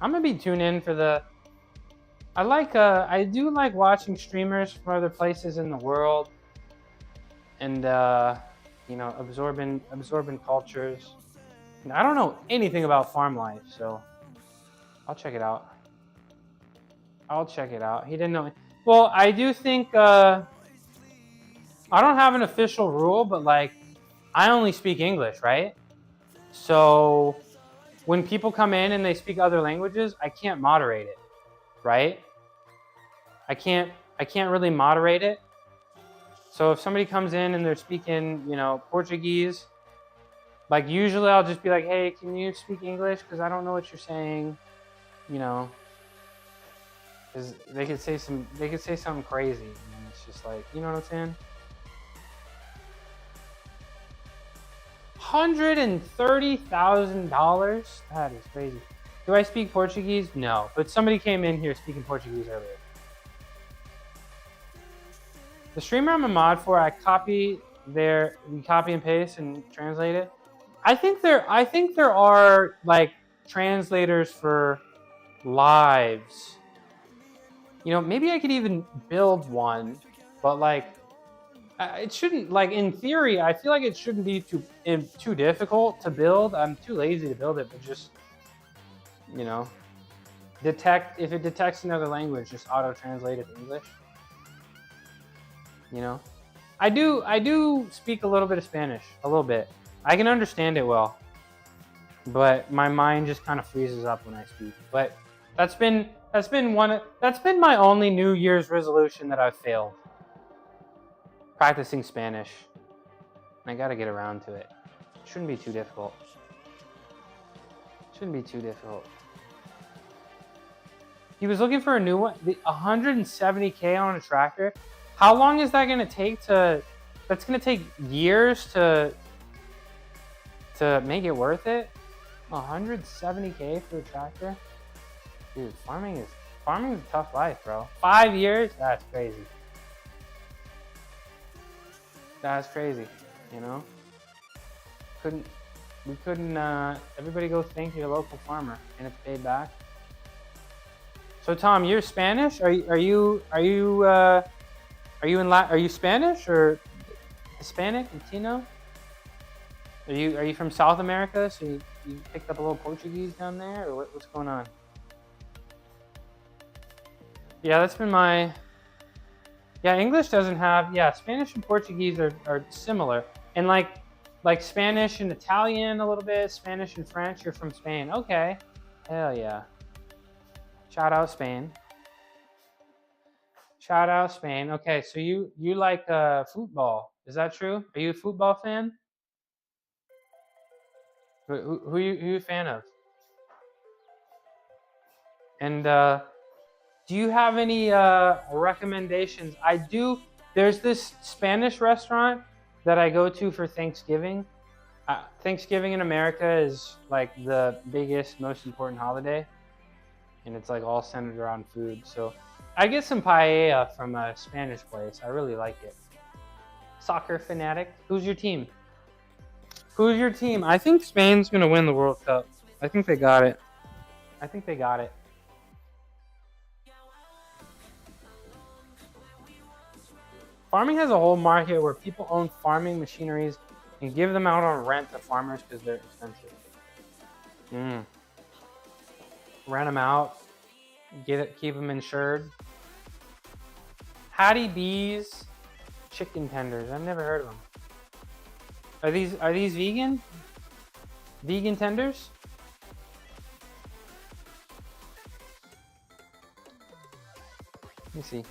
I'm gonna be tuned in for the. I do like watching streamers from other places in the world, and you know, absorbing cultures. And I don't know anything about farm life, so I'll check it out. He didn't know. Well, I do think I don't have an official rule, but like I only speak English, right? So when people come in and they speak other languages, I can't moderate it, right? I can't really moderate it. So if somebody comes in and they're speaking, you know, Portuguese, like usually I'll just be like, hey, can you speak English? Because I don't know what you're saying, you know. Because they could say something crazy, and it's just like, you know what I'm saying? $130,000? That is crazy. Do I speak Portuguese? No, but somebody came in here speaking Portuguese earlier. The streamer I'm a mod for, we copy and paste and translate it. I think there are like translators for lives. You know, maybe I could even build one, but like it shouldn't, like in theory, I feel like it shouldn't be too difficult to build. I'm too lazy to build it, but just, you know, if it detects another language, just auto translate it to English. You know, I do speak a little bit of Spanish, a little bit. I can understand it well, but my mind just kind of freezes up when I speak. But that's been my only New Year's resolution that I've failed. Practicing Spanish. I got to get around to it. Shouldn't be too difficult. He was looking for a new one. 170K on a tractor. How long is that going to take to? That's going to take years to make it worth it. 170K for a tractor, dude. Farming is a tough life, bro. 5 years? That's crazy. That's crazy. You know, we couldn't. Everybody go thank your local farmer, and it's paid back. So Tom, you're Spanish? Are you Spanish or Hispanic, Latino? Are you from South America? So you picked up a little Portuguese down there, or what's going on? Yeah, that's been my. Yeah, English doesn't have. Yeah, Spanish and Portuguese are similar, and like Spanish and Italian a little bit. Spanish and French. You're from Spain, okay? Hell yeah! Shout out Spain. Shout out Spain. Okay, so you like football? Is that true? Are you a football fan? Who you a fan of? And do you have any recommendations? I do. There's this Spanish restaurant that I go to for Thanksgiving. Thanksgiving in America is like the biggest, most important holiday, and it's like all centered around food. So I get some paella from a Spanish place. I really like it. Soccer fanatic. Who's your team? Who's your team? I think Spain's gonna win the World Cup. I think they got it. I think they got it. Farming has a whole market where people own farming machineries and give them out on rent to farmers because they're expensive. Rent them out, keep them insured. Hattie B's chicken tenders. I've never heard of them. Are these vegan? Vegan tenders? Let me see.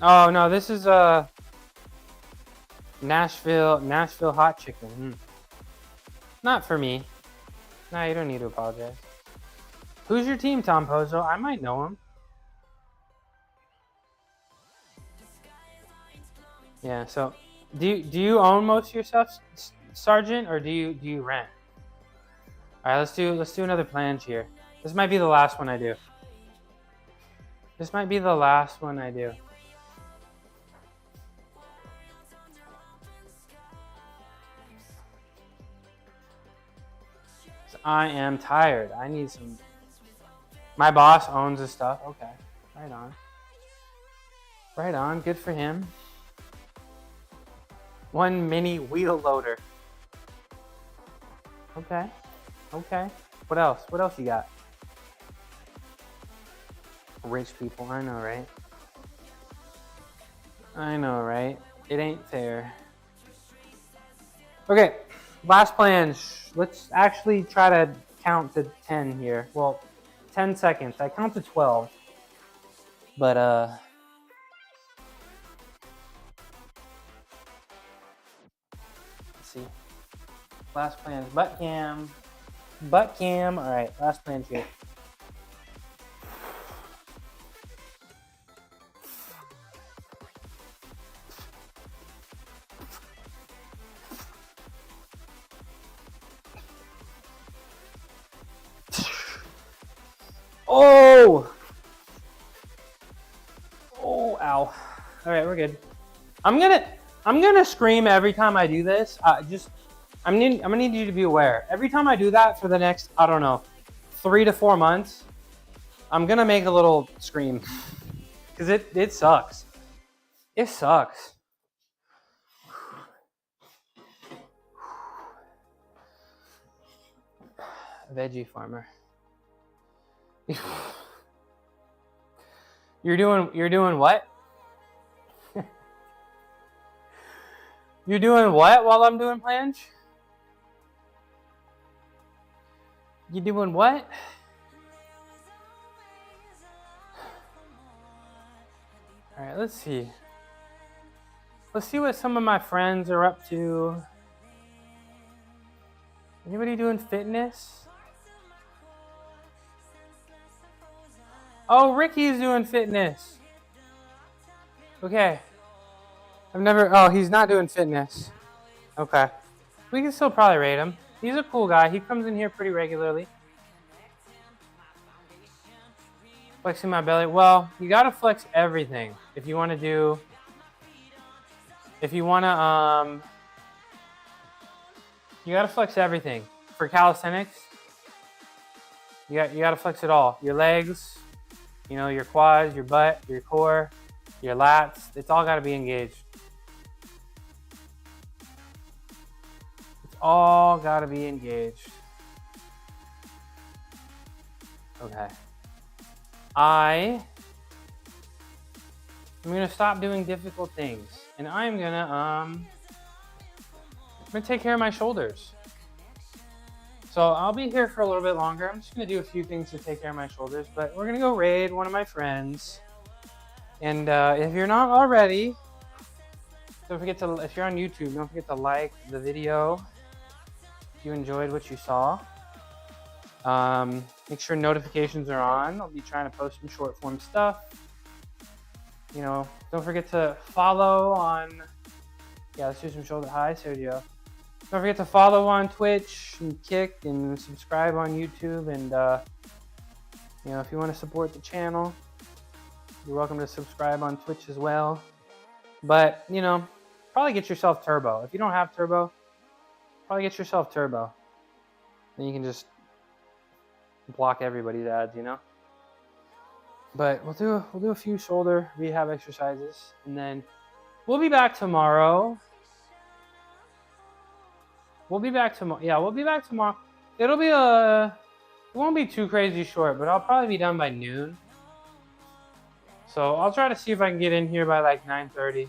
Oh no, this is Nashville hot chicken. Not for me. Nah, you don't need to apologize. Who's your team, Tom Pozo? I might know him. Yeah. So, do you own most of your stuff, Sergeant, or do you rent? All right, let's do another planche here. This might be the last one I do. This might be the last one I do. I am tired. I need some. My boss owns this stuff. Okay, right on. Right on. Good for him. One mini wheel loader. Okay. Okay. What else? What else you got? Rich people. I know, right? I know, right? It ain't fair. Okay. Last planche. Let's actually try to count to 10 here. Well, 10 seconds. I count to 12. But, let's see. Last planche. Butt cam. Butt cam. All right. Last planche here. Oh! Oh, ow. All right, we're good. I'm gonna scream every time I do this. I'm gonna need you to be aware. Every time I do that for the next, I don't know, 3 to 4 months, I'm gonna make a little scream. Cause it sucks. It sucks. Veggie farmer. You're doing what? You're doing what while I'm doing planche? You doing what? All right, let's see. Let's see what some of my friends are up to. Anybody doing fitness? Oh, Ricky's doing fitness. Okay. Oh, he's not doing fitness. Okay. We can still probably rate him. He's a cool guy. He comes in here pretty regularly. Flexing my belly. Well, you gotta flex everything. If you wanna you gotta flex everything. For calisthenics, you gotta flex it all. Your legs, your quads, your butt, your core, your lats, it's all gotta be engaged. It's all gotta be engaged. Okay. I'm gonna stop doing difficult things, and I'm gonna take care of my shoulders. So I'll be here for a little bit longer. I'm just gonna do a few things to take care of my shoulders, but we're gonna go raid one of my friends. And if you're not already, don't forget to, if you're on YouTube, don't forget to like the video if you enjoyed what you saw. Make sure notifications are on. I'll be trying to post some short form stuff. You know, don't forget to follow on, yeah, let's do some shoulder. Hi, Sergio. Don't forget to follow on Twitch and Kick and subscribe on YouTube. And, you know, if you want to support the channel, you're welcome to subscribe on Twitch as well. But, you know, probably get yourself Turbo. If you don't have Turbo, probably get yourself Turbo. Then you can just block everybody's ads, you know? But we'll do a few shoulder rehab exercises, and then we'll be back tomorrow. We'll be back tomorrow. Yeah, we'll be back tomorrow. It'll be it won't be too crazy short, but I'll probably be done by noon. So I'll try to see if I can get in here by like 9:30.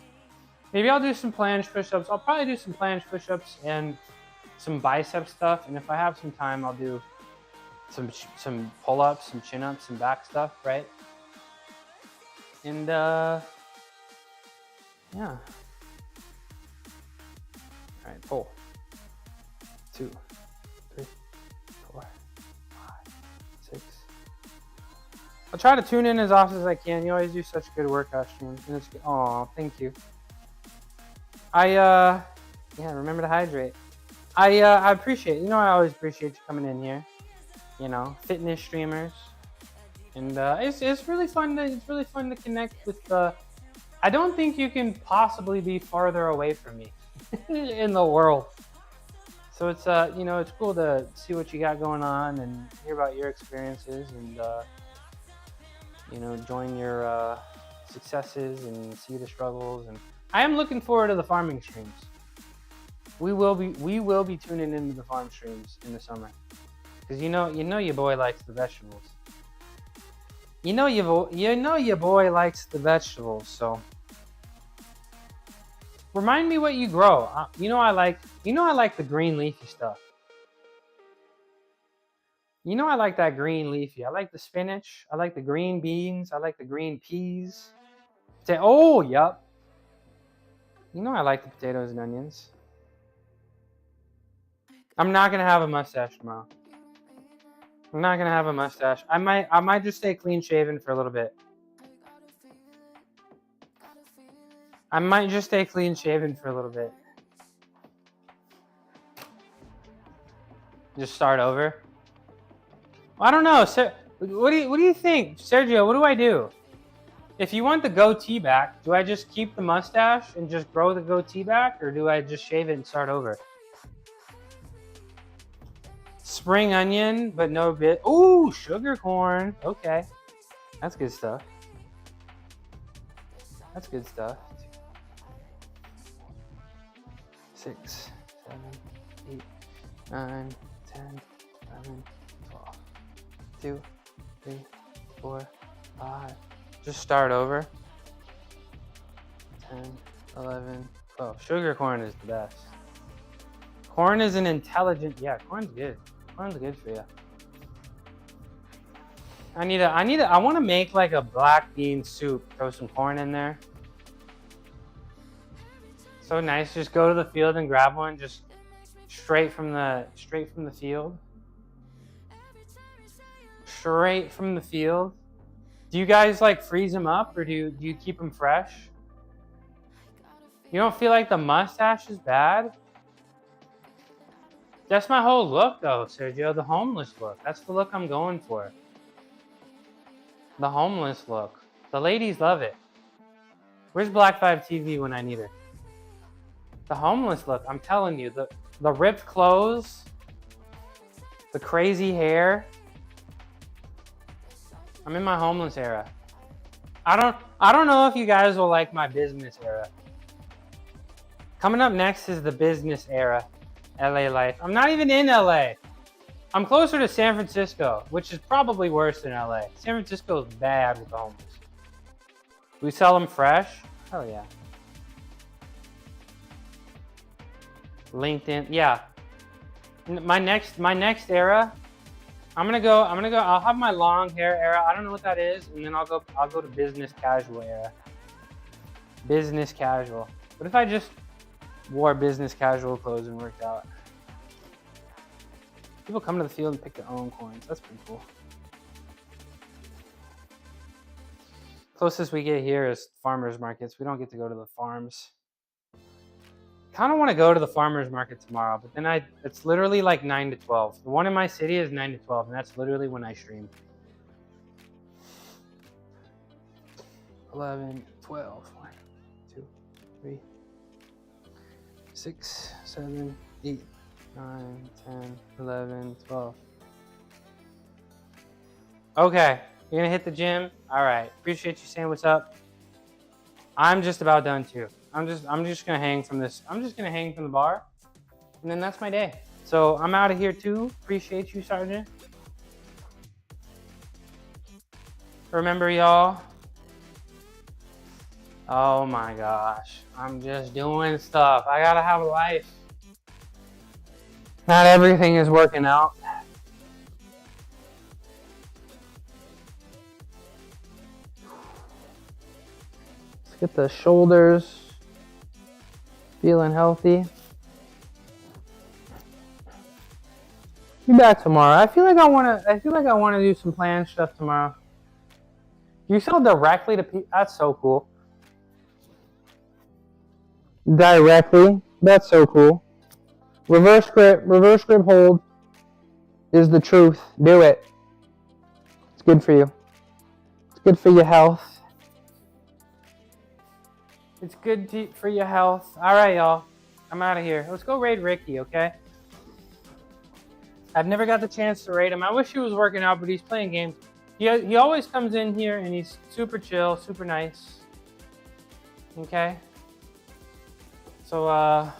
Maybe I'll do some planche push-ups. I'll probably do some planche push-ups and some bicep stuff. And if I have some time, I'll do some pull-ups, some chin-ups, some back stuff, right? And yeah. All right, pull. 2, 3, 4, 5, 6. I'll try to tune in as often as I can. You always do such good workout streams. And it's good. Aw, thank you. Yeah, remember to hydrate. I appreciate, you know, I always appreciate you coming in here. You know, fitness streamers. And it's really fun to connect with the. I don't think you can possibly be farther away from me in the world. So it's you know, it's cool to see what you got going on and hear about your experiences and you know, join your successes and see the struggles. And I am looking forward to the farming streams. We will be tuning into the farm streams in the summer, because you know your boy likes the vegetables. You know your boy likes the vegetables. So remind me what you grow. You know I like the green leafy stuff. You know I like that green leafy. I like the spinach. I like the green beans. I like the green peas. Oh, yup. You know I like the potatoes and onions. I'm not gonna have a mustache tomorrow. I'm not gonna have a mustache. I might just stay clean shaven for a little bit. I might just stay clean shaven for a little bit. Just start over. I don't know. What do you think, Sergio? What do I do? If you want the goatee back, do I just keep the mustache and just grow the goatee back, or do I just shave it and start over? Spring onion, but no bit. Ooh, sugar corn. Okay, that's good stuff. That's good stuff. 6, 7, 8, 9, 10, 11, 12. 2, 3, 4, 5. Just start over. 10, 11, 12. Sugar corn is the best. Corn is an intelligent. Yeah, corn's good. Corn's good for you. I want to make like a black bean soup. Throw some corn in there. So nice. Just go to the field and grab one. Just straight from the field. Straight from the field. Do you guys like freeze them up, or do you keep them fresh? You don't feel like the mustache is bad? That's my whole look though, Sergio, the homeless look. That's the look I'm going for. The homeless look. The ladies love it. Where's Black 5 TV when I need her? The homeless look, I'm telling you, the ripped clothes, the crazy hair. I'm in my homeless era. I don't know if you guys will like my business era. Coming up next is the business era. LA life. I'm not even in LA. I'm closer to San Francisco, which is probably worse than LA. San Francisco is bad with the homeless. We sell them fresh? Hell yeah. LinkedIn, yeah. My next era, I'll have my long hair era. I don't know what that is, and then I'll go to business casual era. Business casual. What if I just wore business casual clothes and worked out? People come to the field and pick their own coins. That's pretty cool. Closest we get here is farmers markets. We don't get to go to the farms. Kind of want to go to the farmers market tomorrow, but then it's literally like 9 to 12. The one in my city is 9 to 12, and that's literally when I stream. 11, 12, 1, 2, 3, 6, 7, 8, 9, 10, 11, 12. Okay, you're gonna hit the gym. All right, appreciate you saying what's up. I'm just about done too. I'm just gonna hang from this. I'm just gonna hang from the bar, and then that's my day. So I'm out of here too. Appreciate you, Sergeant. Remember, y'all. Oh my gosh, I'm just doing stuff. I gotta have a life. Not everything is working out. Let's get the shoulders feeling healthy. Be back tomorrow. I feel like I wanna do some Planche stuff tomorrow. You sell directly to people. That's so cool. Directly. That's so cool. Reverse grip hold is the truth. Do it. It's good for you. It's good for your health. It's good for your health. All right, y'all. I'm out of here. Let's go raid Ricky, okay? I've never got the chance to raid him. I wish he was working out, but he's playing games. He always comes in here and he's super chill, super nice. Okay? So,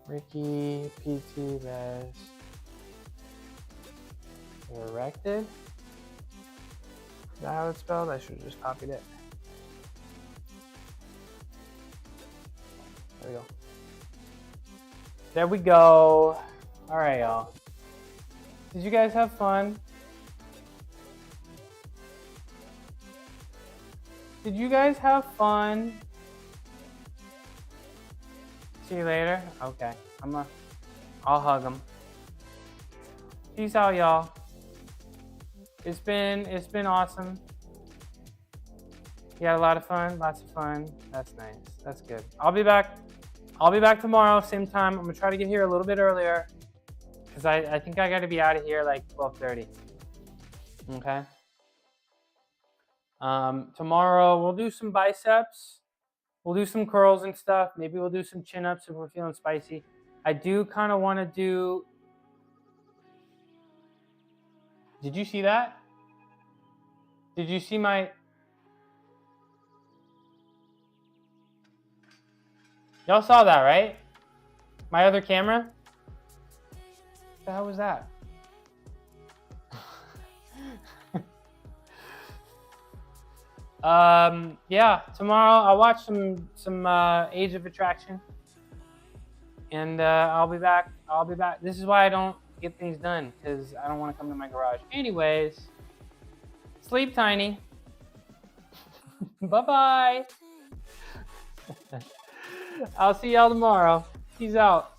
Ricky PT Best Erected. Is that how it's spelled? I should have just copied it. There we go. There we go. All right, y'all. Did you guys have fun? Did you guys have fun? See you later. Okay, I'll hug them. Peace out, y'all. It's been awesome. You had a lot of fun, lots of fun. That's nice. That's good. I'll be back tomorrow, same time. I'm gonna try to get here a little bit earlier because I think I got to be out of here like 12:30. Okay. Tomorrow we'll do some biceps. We'll do some curls and stuff. Maybe we'll do some chin-ups if we're feeling spicy. I do kind of want to do... Did you see that? Did you see my... Y'all saw that, right? My other camera? What the hell was that? Yeah, tomorrow I'll watch some Age of Attraction, and I'll be back. This is why I don't get things done, because I don't want to come to my garage. Anyways, sleep tiny. Bye-bye. I'll see y'all tomorrow. Peace out.